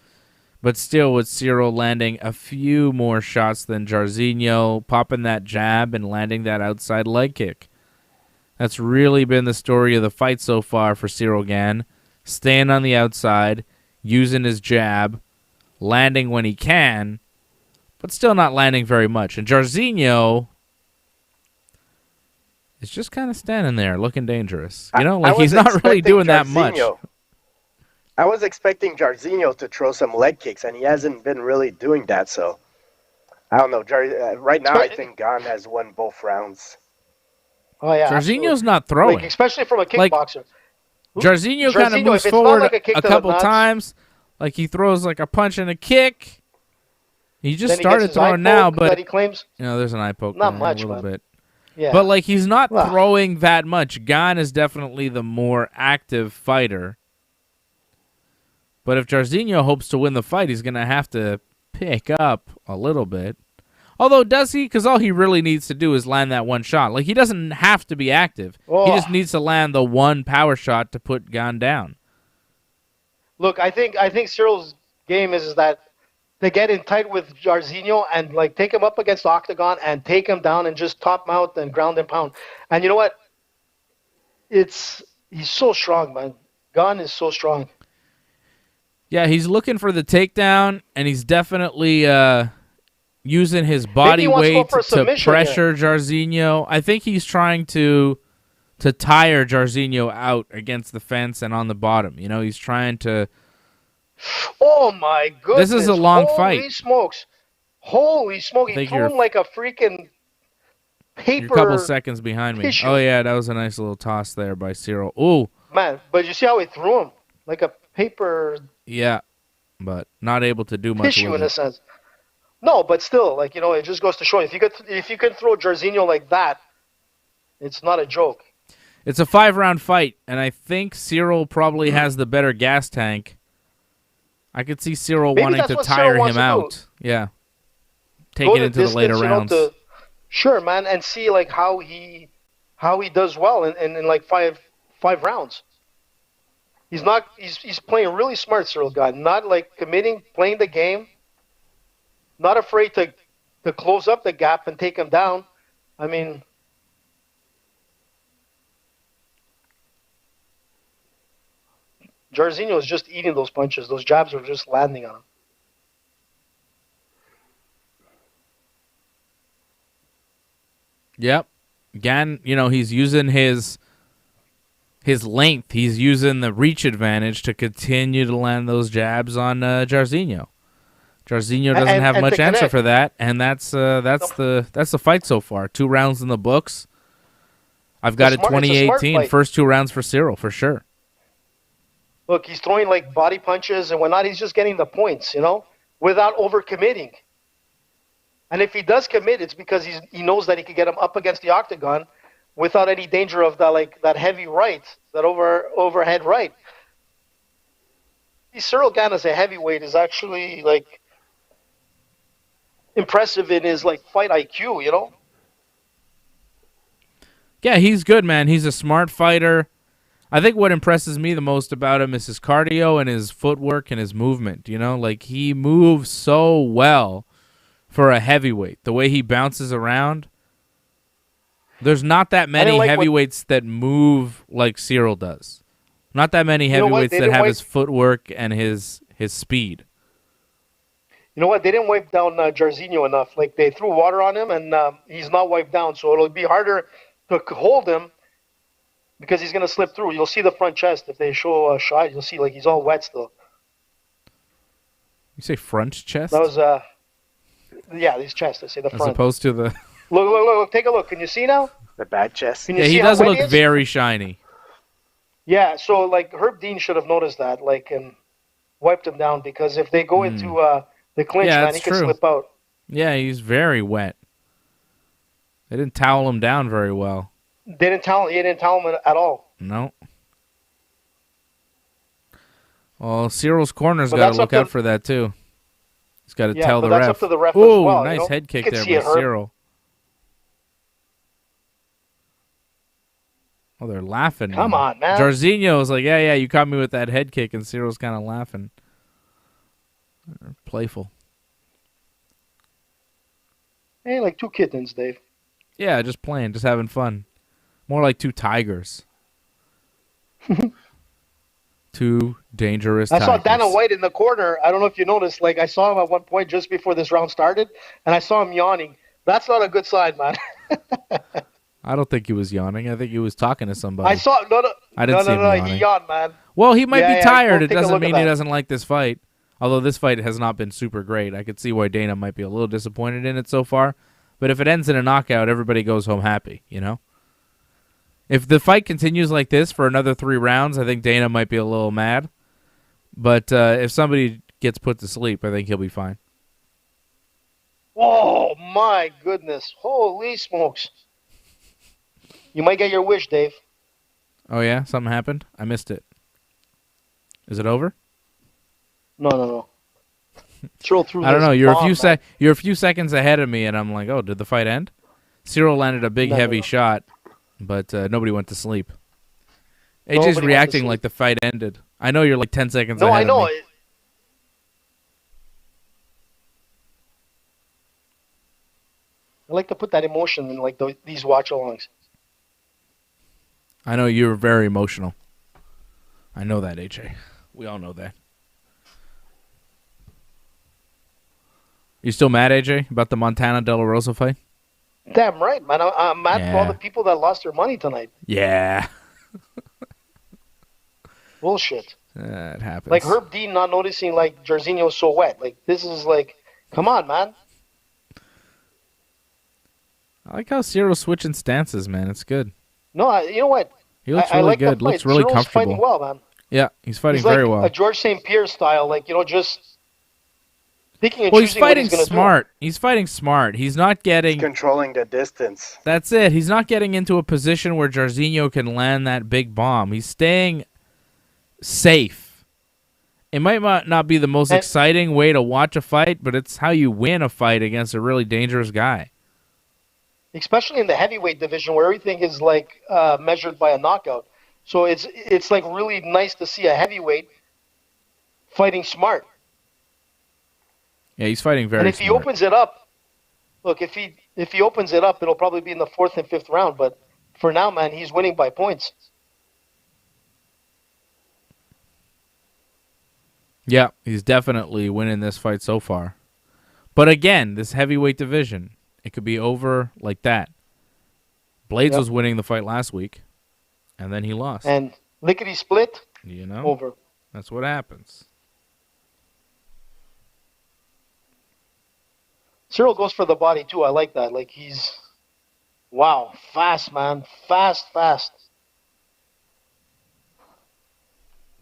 but still with Cyril landing a few more shots than Jairzinho, popping that jab and landing that outside leg kick. That's really been the story of the fight so far for Cyril Gane. Staying on the outside, using his jab, landing when he can, but still not landing very much. And Jairzinho is just kind of standing there looking dangerous. He's not really doing that much. I was expecting Jairzinho to throw some leg kicks, and he hasn't been really doing that. So, I don't know. Right now, I think Gane has won both rounds. Oh, yeah. Jairzinho's not throwing. Especially from a kickboxer. Jairzinho kind of moves forward a couple times. Like he throws like a punch and a kick. He just started throwing now, but that he claims. There's an eye poke. Not much, a little bit. Yeah. But like he's not throwing that much. Gane is definitely the more active fighter. But if Jairzinho hopes to win the fight, he's going to have to pick up a little bit. Although, does he? Because all he really needs to do is land that one shot. Like, he doesn't have to be active. He just needs to land the one power shot to put Gane down. Look, I think Cyril's game is that to get in tight with Jairzinho and like take him up against the octagon and take him down and just top mount and ground and pound. And you know what? He's so strong, man. Gane is so strong. Yeah, he's looking for the takedown, and he's definitely using his body weight to pressure Jairzinho. I think he's trying to tire Jairzinho out against the fence and on the bottom. He's trying to... Oh, my goodness. This is a long fight. Holy smokes. He threw him like a freaking paper... You're a couple seconds behind me. Tissue. Oh, yeah, that was a nice little toss there by Cyril. Ooh. Man, but you see how he threw him? Like a paper... Yeah, but not able to do much tissue with in a sense. No, but still, it just goes to show if you could throw Jairzinho like that, it's not a joke. It's a 5-round fight, and I think Cyril probably has the better gas tank. I could see Cyril wanting to tire him out. Yeah, take it into the later rounds. Sure, man, and see like how he does well in like five rounds. He's playing really smart, Cyril Gane. Not like committing, playing the game. Not afraid to close up the gap and take him down. I mean, Jairzinho was just eating those punches. Those jabs were just landing on him. Yep. Gane, he's using his length. He's using the reach advantage to continue to land those jabs on Jairzinho. Jairzinho doesn't have much answer for that, and that's the fight so far. 2 rounds in the books. I've got it 2018. First 2 rounds for Cyril, for sure. Look, he's throwing like body punches and whatnot. He's just getting the points, without overcommitting. And if he does commit, it's because he knows that he could get him up against the octagon without any danger of that heavy right, that overhead right. Cyril Gane as a heavyweight is actually impressive in his fight IQ, Yeah, he's good, man. He's a smart fighter. I think what impresses me the most about him is his cardio and his footwork and his movement, he moves so well for a heavyweight. The way he bounces around. There's not that many heavyweights that move like Cyril does. Not that many heavyweights that have his footwork and his speed. You know what? They didn't wipe down Jairzinho enough. They threw water on him, and he's not wiped down. So it'll be harder to hold him because he's going to slip through. You'll see the front chest. If they show a shot, you'll see he's all wet still. You say front chest? That was, yeah, his chest. I say the front. As opposed to the... Look, take a look. Can you see now? The back chest. Yeah, he does look very shiny. Yeah, so Herb Dean should have noticed that, and wiped him down, because if they go into the clinch, man, he could slip out. Yeah, he's very wet. They didn't towel him down very well. He didn't towel him at all. No. Well, Cyril's corner's got to look out for that too. He's got to tell the ref. That's up to the ref as Ooh, well. Nice head kick there by Cyril. Oh, they're laughing. Come on, man. Jairzinho's yeah, you caught me with that head kick, and Cyril's kind of laughing. They're playful. Hey, like 2 kittens, Dave. Yeah, just playing, just having fun. More like 2 tigers. 2 dangerous tigers. I saw Dana White in the corner. I don't know if you noticed. I saw him at one point just before this round started, and I saw him yawning. That's not a good sign, man. I don't think he was yawning. I think he was talking to somebody. I saw I didn't see him yawning. He yawned, man. Well, he might be tired. It doesn't mean he doesn't like this fight. Although this fight has not been super great. I could see why Dana might be a little disappointed in it so far. But if it ends in a knockout, everybody goes home happy, If the fight continues like this for another 3 rounds, I think Dana might be a little mad. But if somebody gets put to sleep, I think he'll be fine. Oh, my goodness. Holy smokes. You might get your wish, Dave. Oh, yeah? Something happened? I missed it. Is it over? No. Throw through I don't know. You're a few seconds ahead of me, and I'm like, oh, did the fight end? Cyril landed a big, heavy shot, but nobody went to sleep. AJ's reacting like the fight ended. I know you're 10 seconds ahead of me. No, I know. I like to put that emotion in these watch-alongs. I know you're very emotional. I know that, AJ. We all know that. You still mad, AJ, about the Montana De La Rosa fight? Damn right, man. I'm mad for all the people that lost their money tonight. Yeah. Bullshit. It happens. Herb Dean not noticing Jairzinho's so wet. This is come on, man. I like how Cyril's switching stances, man. It's good. No, you know what? He looks really good. Looks really Cyril's comfortable. Fighting well, man. Yeah, he's fighting very well. A George St. Pierre style, just picking and choosing. He's fighting smart. He's fighting smart. He's not getting... He's controlling the distance. That's it. He's not getting into a position where Jairzinho can land that big bomb. He's staying safe. It might not be the most exciting way to watch a fight, but it's how you win a fight against a really dangerous guy. Especially in the heavyweight division where everything is measured by a knockout. So it's really nice to see a heavyweight fighting smart. Yeah, he's fighting very smart. And if he opens it up, look, if he opens it up, it'll probably be in the 4th and 5th round. But for now, man, he's winning by points. Yeah, he's definitely winning this fight so far. But again, this heavyweight division, it could be over like that. Blades was winning the fight last week, and then he lost. And lickety split, over. That's what happens. Cyril goes for the body, too. I like that. Like, wow, fast, man. Fast.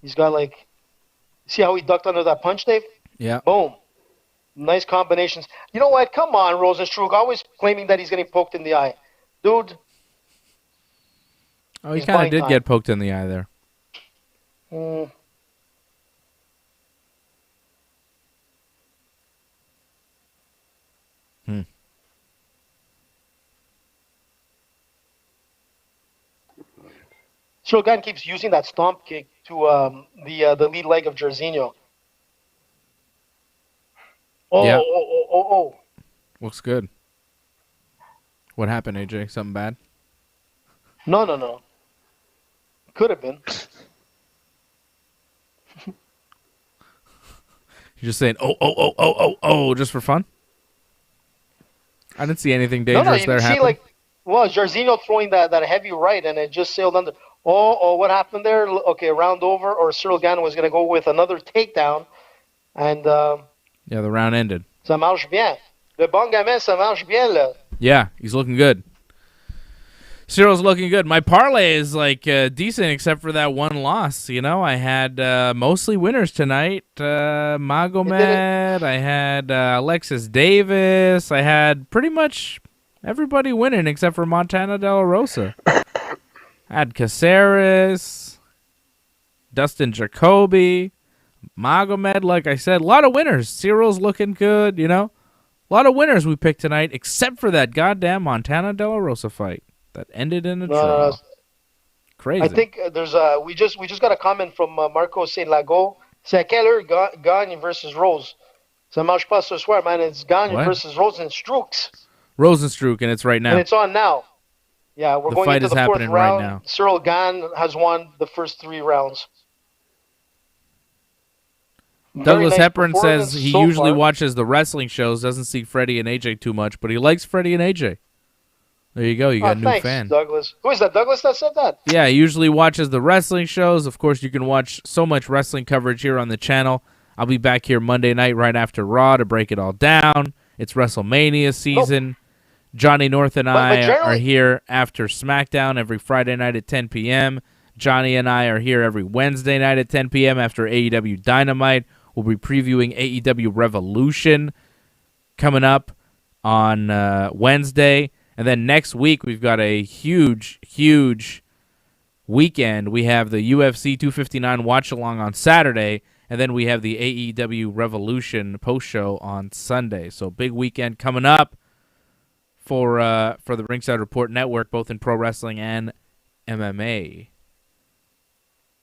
He's got, like, see how he ducked under that punch, Dave? Yeah. Boom. Nice combinations. You know what? Come on, Rozenstruik. Always claiming that he's getting poked in the eye. Dude. Oh, he kind of did get poked in the eye there. Cyril Gane keeps using that stomp kick to the lead leg of Jairzinho. Oh. Looks good. What happened, AJ? Something bad? No. Could have been. You're just saying, just for fun? I didn't see anything dangerous there happen. Jairzinho throwing that heavy right, and it just sailed under. What happened there? Okay, round over, or Cyril Gane was going to go with another takedown, and the round ended. Ça marche bien. Le bon gamin, ça marche bien, là. Yeah, he's looking good. Cyril's looking good. My parlay is decent except for that one loss. I had mostly winners tonight. Magomed, I had Alexis Davis. I had pretty much everybody winning except for Montana De La Rosa. I had Caceres, Dustin Jacoby, Magomed, like I said. A lot of winners. Cyril's looking good, A lot of winners we picked tonight except for that goddamn Montana De La Rosa fight. That ended in a draw. Crazy. I think there's we just got a comment from Marco Saint Lago. C'est à quelle heure Gane versus Rose? Ça marche pas ce soir, man. It's Gane versus Rozenstruik. Rozenstruik, and it's right now. And it's on now. Yeah, we're going into the fourth round. Right now. Cyril Gane has won the first 3 rounds. Douglas Hepburn says he usually watches the wrestling shows, doesn't see Freddie and AJ too much, but he likes Freddie and AJ. There you go. You got a new fan. Douglas. Who is that? Douglas that said that? Yeah, he usually watches the wrestling shows. Of course, you can watch so much wrestling coverage here on the channel. I'll be back here Monday night right after Raw to break it all down. It's WrestleMania season. Johnny North and I are here after SmackDown every Friday night at 10 p.m. Johnny and I are here every Wednesday night at 10 p.m. after AEW Dynamite. We'll be previewing AEW Revolution coming up on Wednesday. And then next week, we've got a huge weekend. We have the UFC 259 watch-along on Saturday, and then we have the AEW Revolution post-show on Sunday. So big weekend coming up for the Ringside Report Network, both in pro wrestling and MMA.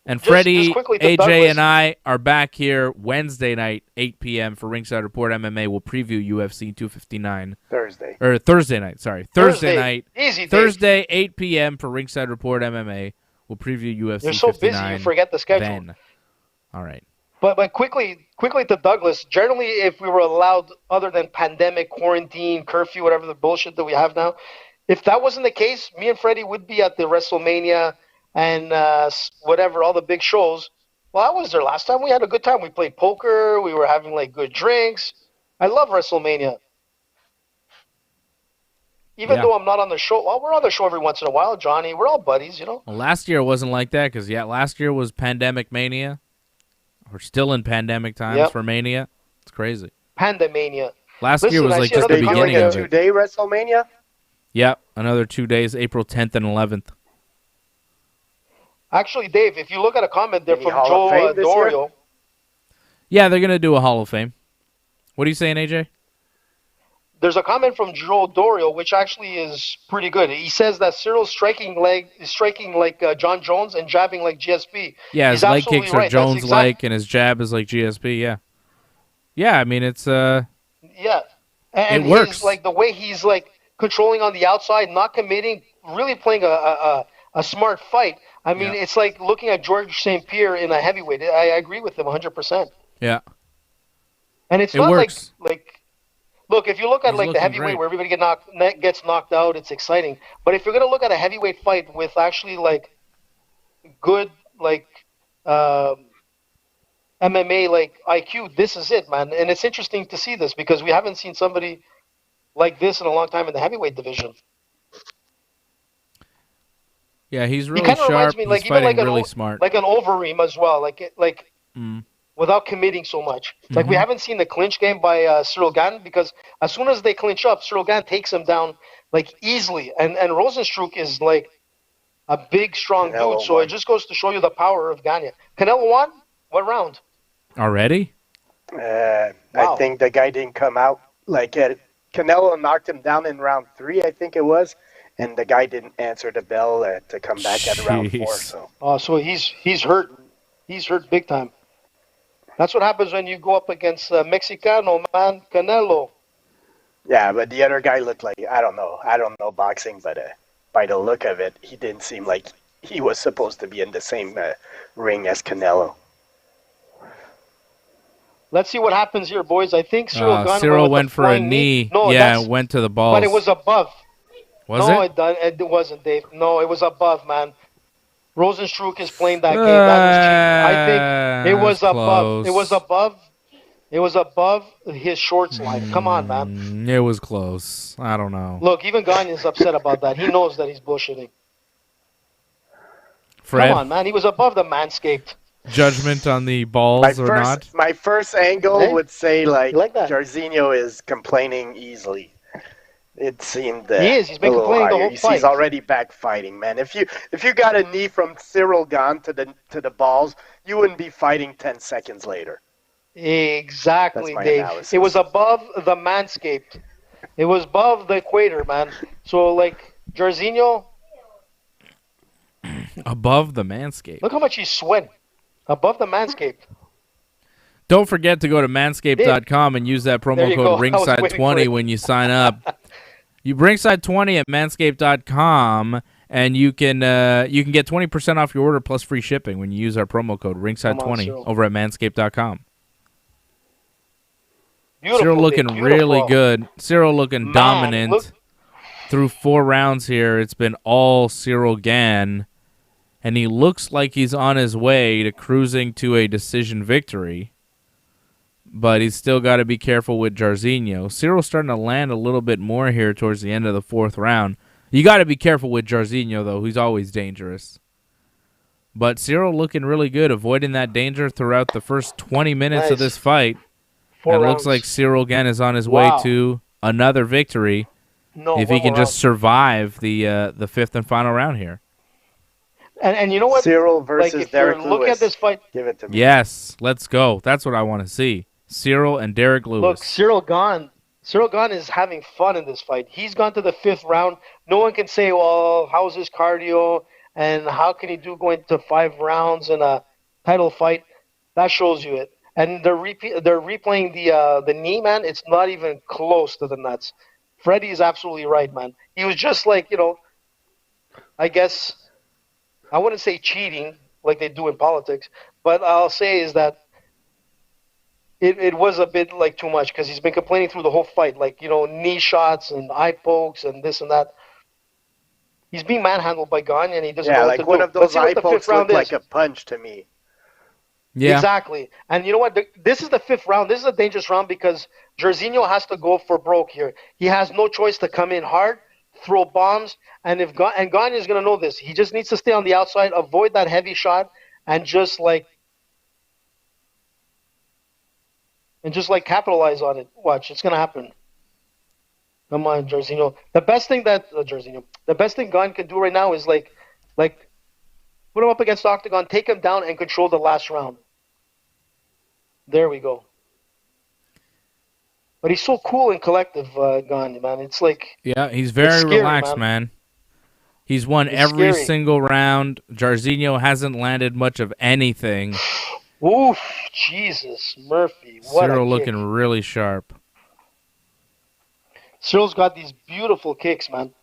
And Freddie, AJ, and I are back here Wednesday night, 8 p.m. for Ringside Report MMA. We'll preview UFC 259. Thursday night, sorry. Thursday night. Easy, Thursday, 8 p.m. for Ringside Report MMA. We'll preview UFC 259. You're so busy, you forget the schedule. Then. All right. But quickly to Douglas, generally, if we were allowed, other than pandemic, quarantine, curfew, whatever the bullshit that we have now, if that wasn't the case, me and Freddie would be at the WrestleMania and whatever, all the big shows. Well, I was there last time. We had a good time. We played poker. We were having good drinks. I love WrestleMania. Even though I'm not on the show. Well, we're on the show every once in a while, Johnny. We're all buddies, Well, last year wasn't like that because, last year was Pandemic Mania. We're still in pandemic times for Mania. It's crazy. Pandemania. Last year was just the beginning of it. 2-day WrestleMania? Yep, another 2 days, April 10th and 11th. Actually, Dave, if you look at a comment there from Joe Dorio. Yeah, they're going to do a Hall of Fame. What are you saying, AJ? There's a comment from Joe Dorio, which actually is pretty good. He says that Cyril's striking like John Jones and jabbing like GSP. Yeah, his leg kicks are Jones-like, and his jab is like GSP, yeah. Yeah, I mean, it's... Yeah. And it works. The way he's, controlling on the outside, not committing, really playing a smart fight. I mean, it's like looking at George St. Pierre in a heavyweight. I agree with him 100%. Yeah. And it's It not works. like look, if you look at He's like the looking heavyweight great. where everybody gets knocked out, it's exciting. But if you're gonna look at a heavyweight fight with actually like good like MMA like IQ, this is it, man. And it's interesting to see this because we haven't seen somebody like this in a long time in the heavyweight division. Yeah, he's He really kind of reminds sharp. me He's like even fighting really smart. like an Overeem as well, without committing so much. Like we haven't seen the clinch game by Cyril Gane because as soon as they clinch up, Cyril Gane takes him down like easily, and Rozenstruik is like a big, strong Canelo dude. So won. it just goes to show you the power of Gane. Canelo won? What round? Already? I Wow. think the guy didn't come out. Canelo knocked him down in round 3, I think it was, and the guy didn't answer the bell to come back at round 4. Jeez. So he's hurt. He's hurt big time. That's what happens when you go up against Mexicano, man, Canelo. Yeah, but the other guy looked like, I don't know boxing, but by the look of it, he didn't seem like he was supposed to be in the same ring as Canelo. Let's see what happens here, boys. I think Cyril went for a knee. No, went to the balls. But it was above. Was it wasn't, Dave. No, it was above, man. Rozenstruik is playing that game. That was cheap. I think it was above. Close. It was above. It was above his shorts line. Come on, man. It was close. I don't know. Look, even Gane is upset about that. He knows that he's bullshitting. Fred, Come on, man. He was above the Manscaped. judgment on the balls or not? My first angle would say like that? Jairzinho is complaining easily. It seemed He is. He's been complaining the whole fight. He's already back fighting, man. If you got a knee from Cyril Gane to the balls, you wouldn't be fighting 10 seconds later. Exactly, Dave. Analysis. It was above the Manscaped. It was above the equator, man. So like Jairzinho, Above the Manscaped. look how much he's sweating. Above the Manscaped. Don't forget to go to manscaped.com and use that There promo you code go. I was waiting for Ringside20 it. when you sign up. You Ringside20 at manscaped.com, and you can get 20% off your order plus free shipping when you use our promo code Ringside20 Cyril. over at manscaped.com. Beautiful, Cyril Dave. looking Beautiful. really good. Cyril looking Man, dominant. look- Through 4 rounds here, it's been all Cyril Gane, and he looks like he's on his way to cruising to a decision victory. But he's still got to be careful with Jairzinho. Cyril's starting to land a little bit more here towards the end of the 4th round. You got to be careful with Jairzinho, though. He's always dangerous. But Cyril looking really good, avoiding that danger throughout the first 20 minutes of Nice. this fight. 4 And it rounds. looks like Cyril Gane is on his Wow. way to another victory No, if one he can more just round. survive the 5th and final round here. And you know what? Cyril Like versus if Derek you Lewis. look at this fight, Give it to me. Yes, let's go. That's what I want to see. Cyril and Derek Lewis. look, Cyril Gane is having fun in this fight. He's gone to the 5th round. No one can say, well, how's his cardio and how can he do going to 5 rounds in a title fight? That shows you it. And they're replaying the knee, man. It's not even close to the nuts. Freddie is absolutely right, man. He was just like, I guess, I wouldn't say cheating like they do in politics, but I'll say is that it was a bit like too much because he's been complaining through the whole fight, like, knee shots and eye pokes and this and that. He's being manhandled by Gane and he doesn't know what to do. One of Let's those see what eye the pokes 5th round looked is. like a punch to me. Yeah. Exactly. And you know what? This is the 5th round. This is a dangerous round because Jairzinho has to go for broke here. He has no choice to come in hard, throw bombs, and Gane is going to know this. He just needs to stay on the outside, avoid that heavy shot, and just capitalize on it. Watch, it's going to happen. Come on, Jairzinho. The best thing Gane can do right now is like put him up against the octagon, take him down, and control the last round. There we go. But he's so cool and collective, Gane, man. It's like... Yeah, he's very scary, relaxed, man. He's won every scary. single round. Jairzinho hasn't landed much of anything. Oof, Jesus, Murphy. What Cyril a looking kick. really sharp. Cyril's got these beautiful kicks, man.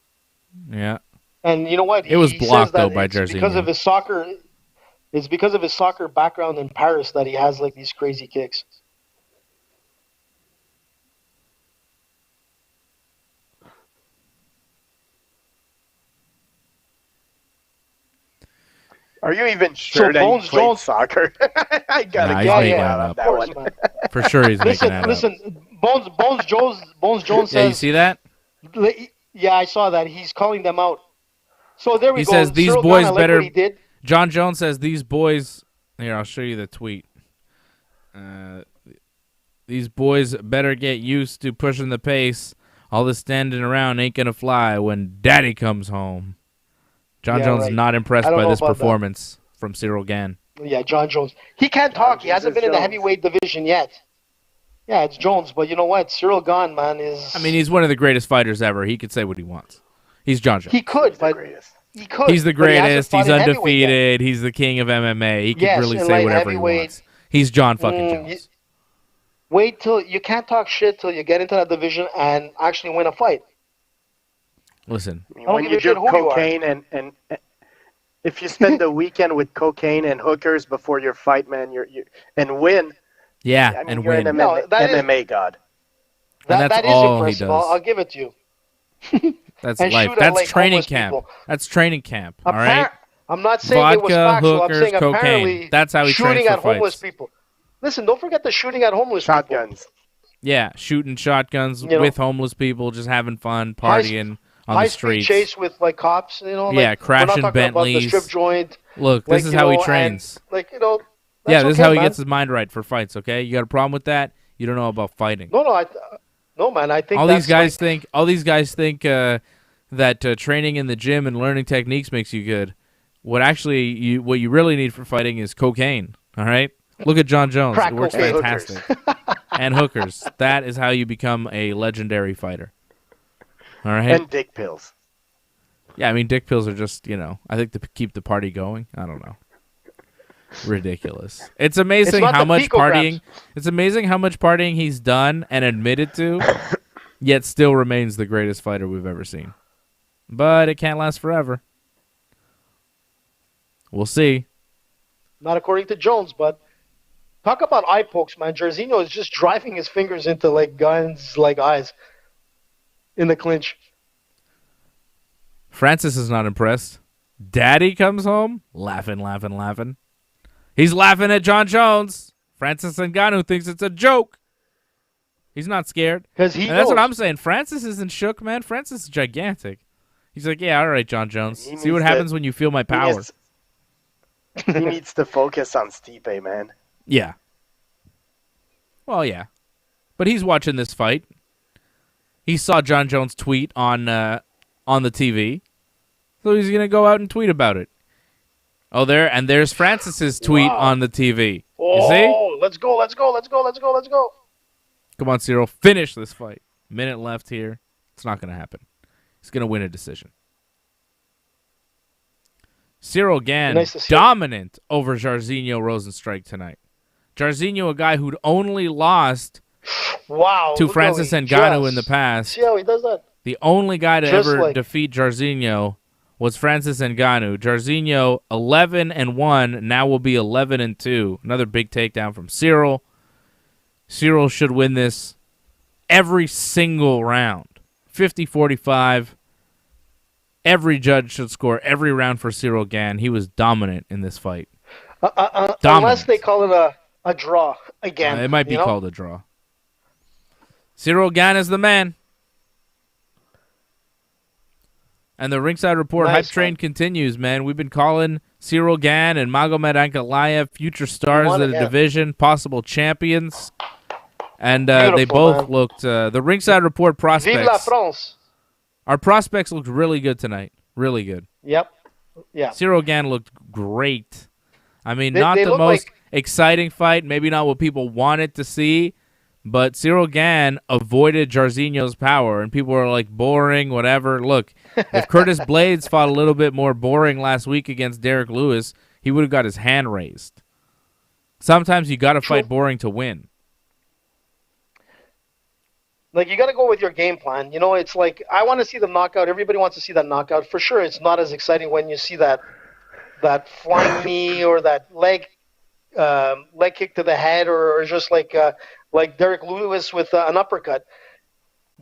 Yeah. And you know what? It was He blocked, says that though, by it's because Jairzinho. of his soccer. It's because of his soccer background in Paris that he has like these crazy kicks. Are you even sure that he played soccer? I gotta get out on that one. Man. For sure, he's making that Listen, Bones Jones says. Yeah, you see that? Yeah, I saw that. He's calling them out. So there we he go. He says these Cyril boys Gane, better. like what he did. John Jones says these boys. Here, I'll show you the tweet. These boys better get used to pushing the pace. All this standing around ain't gonna fly when Daddy comes home. John Jones not impressed by this performance from Cyril Gane. Yeah, John Jones. He can't talk. He hasn't been in the heavyweight division yet. Yeah, it's Jones, but you know what? Cyril Gane, man, is... I mean, he's one of the greatest fighters ever. He could say what he wants. He's John Jones. He could, but... He could. He's the greatest. He's undefeated. He's the king of MMA. He can really say whatever he wants. He's John fucking Jones. Wait till... You can't talk shit till you get into that division and actually win a fight. Listen. When you do cocaine and if you spend the weekend with cocaine and hookers before your fight, man, and win... Yeah, I mean, and you're win. An MMA god. That is all he does. I'll give it to you. That's life. That's training camp. People. That's training camp. All right. I'm not saying Vodka, it was factual. hookers, I'm saying cocaine. apparently that's how he shooting trains at for homeless fights. people. Listen, don't forget the shooting at homeless shotguns. people. Yeah, shooting shotguns with homeless people, just having fun, partying on the streets. High-speed chase with like cops. Yeah, crashing Bentleys. About the strip joint. Look, this is how he trains. This is how he gets his mind right for fights. Okay, you got a problem with that? You don't know about fighting. No, man. I think all these guys think that training in the gym and learning techniques makes you good. What you really need for fighting is cocaine. All right, look at John Jones. It works fantastic. And hookers. That is how you become a legendary fighter. All right. And dick pills. Yeah, I mean, dick pills are just I think to keep the party going. I don't know. Ridiculous. It's amazing how much partying. It's amazing how much partying he's done and admitted to, yet still remains the greatest fighter we've ever seen. But it can't last forever. We'll see. Not according to Jones, but talk about eye pokes, man. Jairzinho is just driving his fingers into Gane's eyes in the clinch. Francis is not impressed. Daddy comes home, laughing. He's laughing at John Jones. Francis Ngannou thinks it's a joke. He's not scared. That's what I'm saying. Francis isn't shook, man. Francis is gigantic. He's like, yeah, all right, John Jones. See what happens when you feel my power. He needs to focus on Stipe, man. Yeah. Well, yeah. But he's watching this fight. He saw John Jones tweet on the TV. So he's going to go out and tweet about it. Oh, there's Francis's tweet on the TV. You see? Let's go. Come on, Cyril. Finish this fight. Minute left here. It's not going to happen. He's going to win a decision. Cyril Gane, dominant over Jairzinho Rozenstruik tonight. Jairzinho, a guy who'd only lost to Francis Ngannou in the past. See how he does that? The only guy to ever defeat Jairzinho was Francis Ngannou. Jairzinho 11-1, now will be 11-2. Another big takedown from Cyril. Cyril should win this every single round. 50-45. Every judge should score every round for Cyril Gane. He was dominant in this fight. Unless they call it a draw again. It might be called a draw. Cyril Gane is the man. And the Ringside Report hype train continues, man. We've been calling Cyril Gane and Magomed Ankalaev future stars of the division, possible champions. And they both looked... the Ringside Report prospects... Vive la France! Our prospects looked really good tonight. Really good. Yep. Yeah. Cyril Gane looked great. I mean, not the most exciting fight, maybe not what people wanted to see, but Cyril Gane avoided Jairzinho's power, and people were like, boring, whatever. Look, if Curtis Blades fought a little bit more boring last week against Derek Lewis, he would have got his hand raised. Sometimes you got to fight boring to win. You got to go with your game plan. It's like, I want to see the knockout. Everybody wants to see that knockout. For sure, it's not as exciting when you see that flying knee or that leg kick to the head or just like Derek Lewis with an uppercut.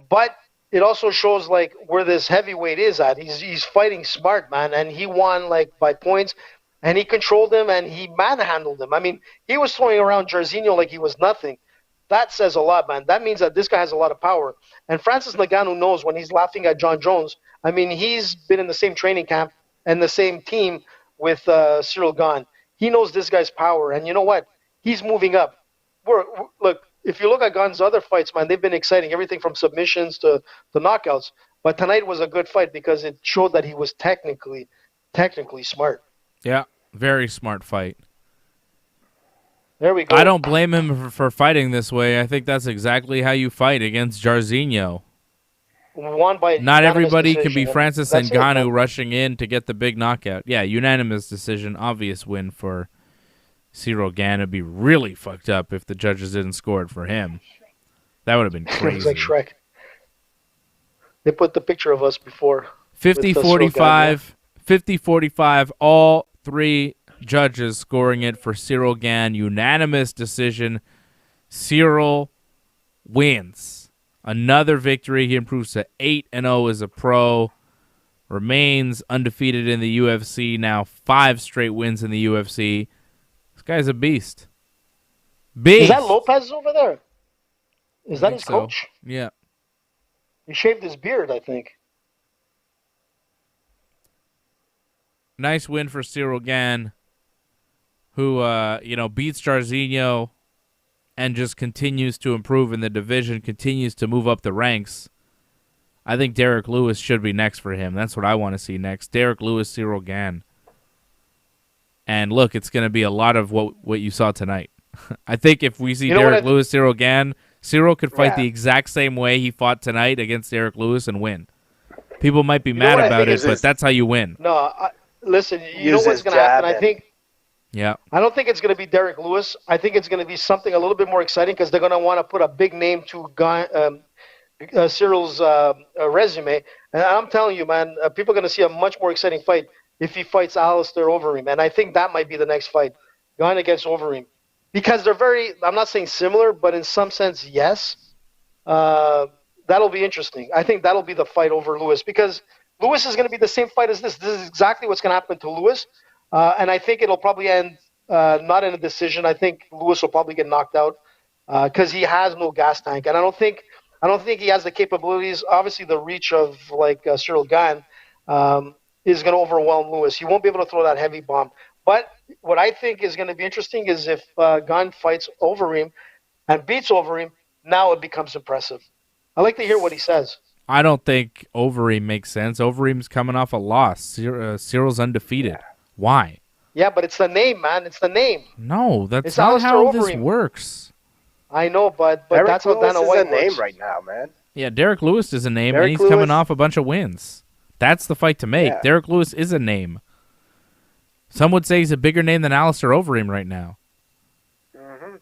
But it also shows where this heavyweight is at. He's fighting smart, man, and he won by points. and he controlled him and he manhandled him. I mean, he was throwing around Jairzinho like he was nothing. That says a lot, man. That means that this guy has a lot of power. And Francis Ngannou knows when he's laughing at John Jones. I mean, he's been in the same training camp and the same team with Cyril Gane. He knows this guy's power. And you know what? He's moving up. Look, if you look at Gane's other fights, man, they've been exciting. Everything from submissions to knockouts. But tonight was a good fight because it showed that he was technically smart. Yeah, very smart fight. There we go. I don't blame him for fighting this way. I think that's exactly how you fight against Jairzinho. Won by Not everybody decision. can be Francis Ngannou rushing in to get the big knockout. Yeah, unanimous decision, obvious win for Cyril Gane. It'd be really fucked up if the judges didn't score it for him. That would have been crazy. It's like Shrek. They put the picture of us before. 50-45, 50-45, all three judges scoring it for Cyril Gane. Unanimous decision. Cyril wins. Another victory. He improves to 8-0 as a pro. Remains undefeated in the UFC. Now 5 straight wins in the UFC. This guy's a beast. Beast. Is that Lopez over there? Is that his coach? Yeah. He shaved his beard, I think. Nice win for Cyril Gane, who beats Jairzinho and just continues to improve in the division, continues to move up the ranks. I think Derek Lewis should be next for him. That's what I want to see next. Derek Lewis, Cyril Gane. And look, it's going to be a lot of what you saw tonight. I think if we see Derek Lewis, Cyril Gane, Cyril could fight the exact same way he fought tonight against Derek Lewis and win. People might be mad about it, but that's how you win. No, listen, you know what's going to happen? I think. Yeah. I don't think it's going to be Derek Lewis. I think it's going to be something a little bit more exciting because they're going to want to put a big name to Cyril's resume. And I'm telling you, man, people are going to see a much more exciting fight if he fights Alistair Overeem. And I think that might be the next fight, Gane against Overeem. Because they're very, I'm not saying similar, but in some sense, yes. That'll be interesting. I think that'll be the fight over Lewis because Lewis is going to be the same fight as this. This is exactly what's going to happen to Lewis. And I think it'll probably end not in a decision. I think Lewis will probably get knocked out because he has no gas tank. And I don't think he has the capabilities. Obviously, the reach of Cyril Gane is going to overwhelm Lewis. He won't be able to throw that heavy bomb. But what I think is going to be interesting is if Gane fights Overeem and beats Overeem, now it becomes impressive. I like to hear what he says. I don't think Overeem makes sense. Overeem's coming off a loss. Cyril's undefeated. Yeah. Why? Yeah, but it's the name, man. It's the name. No, that's not how this works. I know, but that's how Dana White works. Derek Lewis is a name right now, man. Yeah, Derek Lewis is a name, and he's coming off a bunch of wins. That's the fight to make. Yeah. Derek Lewis is a name. Some would say he's a bigger name than Alistair Overeem right now. Mm-hmm.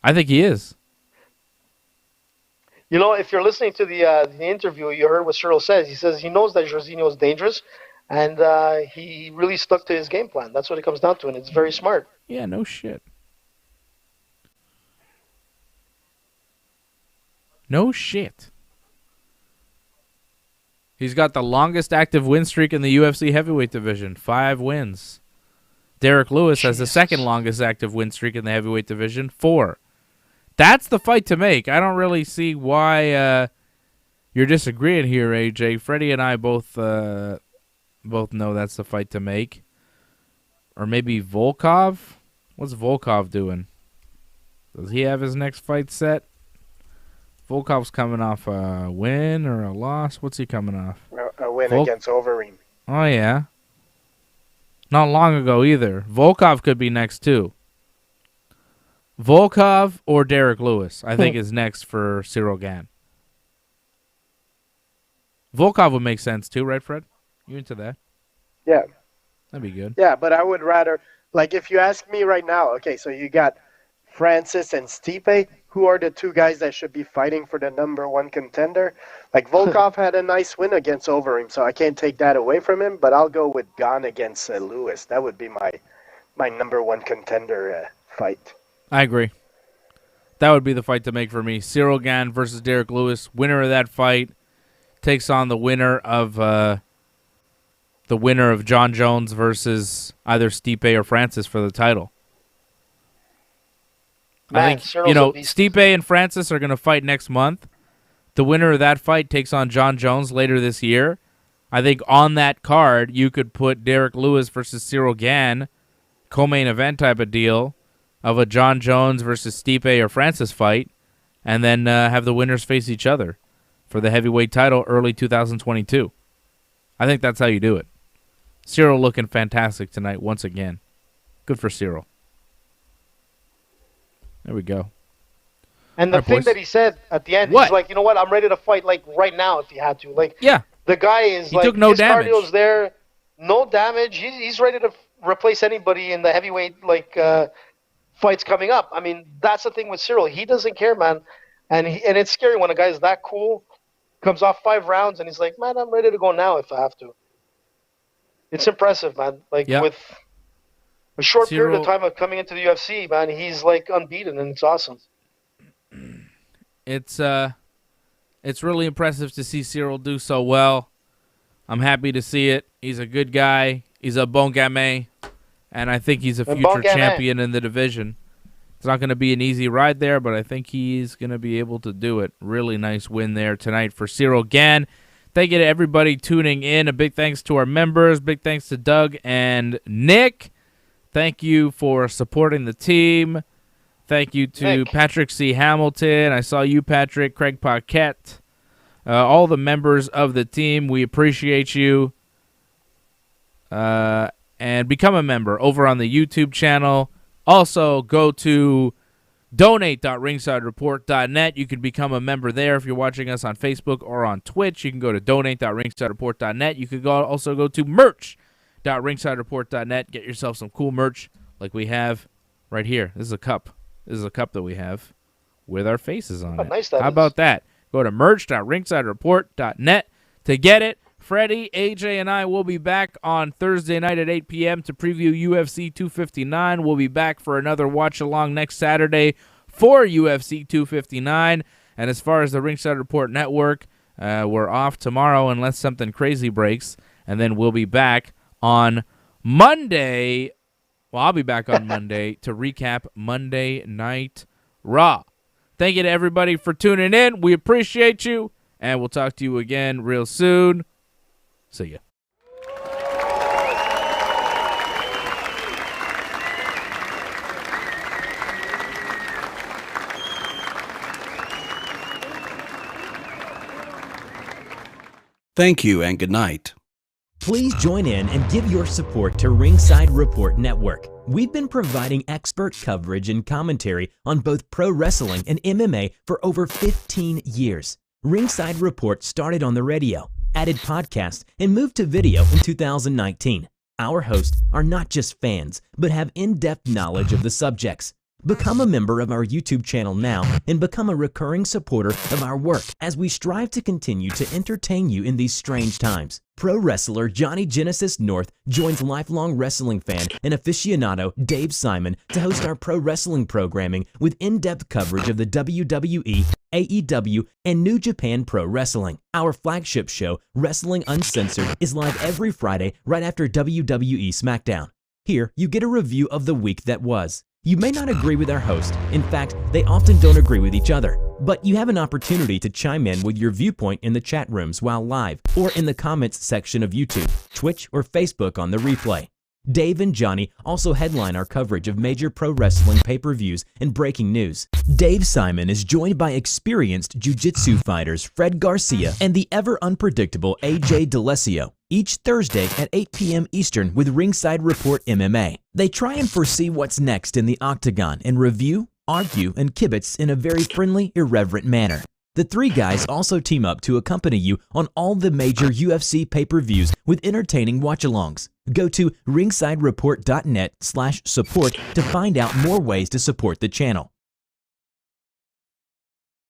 I think he is. You know, if you're listening to the interview, you heard what Cyril says. He says he knows that Jairzinho is dangerous, and he really stuck to his game plan. That's what it comes down to, and it's very smart. Yeah, no shit. No shit. He's got the longest active win streak in the UFC heavyweight division, 5 wins. Derek Lewis has the second longest active win streak in the heavyweight division, 4. That's the fight to make. I don't really see why you're disagreeing here, AJ. Freddie and I both know that's the fight to make. Or maybe Volkov? What's Volkov doing? Does he have his next fight set? Volkov's coming off a win or a loss. What's he coming off? A win against Overeem. Oh, yeah. Not long ago either. Volkov could be next, too. Volkov or Derek Lewis, I think, is next for Cyril Gane. Volkov would make sense, too, right, Fred? You into that? Yeah. That'd be good. Yeah, but I would rather, if you ask me right now, okay, so you got Francis and Stipe. Who are the 2 guys that should be fighting for the number 1 contender? Volkov had a nice win against Overeem, so I can't take that away from him, but I'll go with Gane against Lewis. That would be my number 1 contender fight. I agree. That would be the fight to make for me. Cyril Gane versus Derek Lewis. Winner of that fight takes on the winner of the the winner of John Jones versus either Stipe or Francis for the title. Man, I think, Stipe and Francis are going to fight next month. The winner of that fight takes on John Jones later this year. I think on that card, you could put Derek Lewis versus Cyril Gane, co-main event type of deal of a John Jones versus Stipe or Francis fight, and then have the winners face each other for the heavyweight title early 2022. I think that's how you do it. Cyril looking fantastic tonight once again. Good for Cyril. There we go. And the thing that he said at the end, he's like, you know what? I'm ready to fight like right now if you had to. Like, yeah. The guy is took no his damage. Cardio's there, no damage. He's ready to replace anybody in the heavyweight fights coming up. I mean, that's the thing with Cyril. He doesn't care, man. And it's scary when a guy's that cool, comes off 5 rounds, and he's like, man, I'm ready to go now if I have to. It's impressive, man. Like, with a short period of time of coming into the UFC, man, he's like unbeaten, and it's awesome. It's really impressive to see Cyril do so well. I'm happy to see it. He's a good guy. He's a bon gamin, and I think he's a future champion in the division. It's not going to be an easy ride there, but I think he's going to be able to do it. Really nice win there tonight for Cyril Gane. Thank you to everybody tuning in. A big thanks to our members. Big thanks to Doug and Nick. Thank you for supporting the team. Thank you to Patrick C. Hamilton. I saw you, Patrick. Craig Paquette. All the members of the team, we appreciate you. And become a member over on the YouTube channel. Also, go to donate.ringsidereport.net. You can become a member there if you're watching us on Facebook or on Twitch. You can go to donate.ringsidereport.net. You could also go to merch.ringsidereport.net. Get yourself some cool merch like we have right here. This is a cup. This is a cup that we have with our faces on it. Nice How about that? Go to merch.ringsidereport.net to get it. Freddie, AJ, and I will be back on Thursday night at 8 p.m. to preview UFC 259. We'll be back for another watch-along next Saturday for UFC 259. And as far as the Ringside Report Network, we're off tomorrow unless something crazy breaks. And then we'll be back on Monday. Well, I'll be back on Monday to recap Monday Night Raw. Thank you to everybody for tuning in. We appreciate you, and we'll talk to you again real soon. See ya. Thank you and good night. Please join in and give your support to Ringside Report Network. We've been providing expert coverage and commentary on both pro wrestling and MMA for over 15 years. Ringside Report started on the radio, added podcasts, and moved to video in 2019. Our hosts are not just fans, but have in-depth knowledge of the subjects. Become a member of our YouTube channel now and become a recurring supporter of our work as we strive to continue to entertain you in these strange times. Pro wrestler Johnny Genesis North joins lifelong wrestling fan and aficionado Dave Simon to host our pro wrestling programming with in-depth coverage of the WWE, AEW, and New Japan Pro Wrestling. Our flagship show, Wrestling Uncensored, is live every Friday right after WWE SmackDown. Here, you get a review of the week that was. You may not agree with our host. In fact, they often don't agree with each other. But you have an opportunity to chime in with your viewpoint in the chat rooms while live or in the comments section of YouTube, Twitch, or Facebook on the replay. Dave and Johnny also headline our coverage of major pro wrestling pay-per-views and breaking news. Dave Simon is joined by experienced jiu-jitsu fighters Fred Garcia and the ever-unpredictable AJ DeLesio, each Thursday at 8 p.m. Eastern with Ringside Report MMA. They try and foresee what's next in the octagon and review, argue, and kibitz in a very friendly, irreverent manner. The three guys also team up to accompany you on all the major UFC pay-per-views with entertaining watch-alongs. Go to ringsidereport.net/support to find out more ways to support the channel.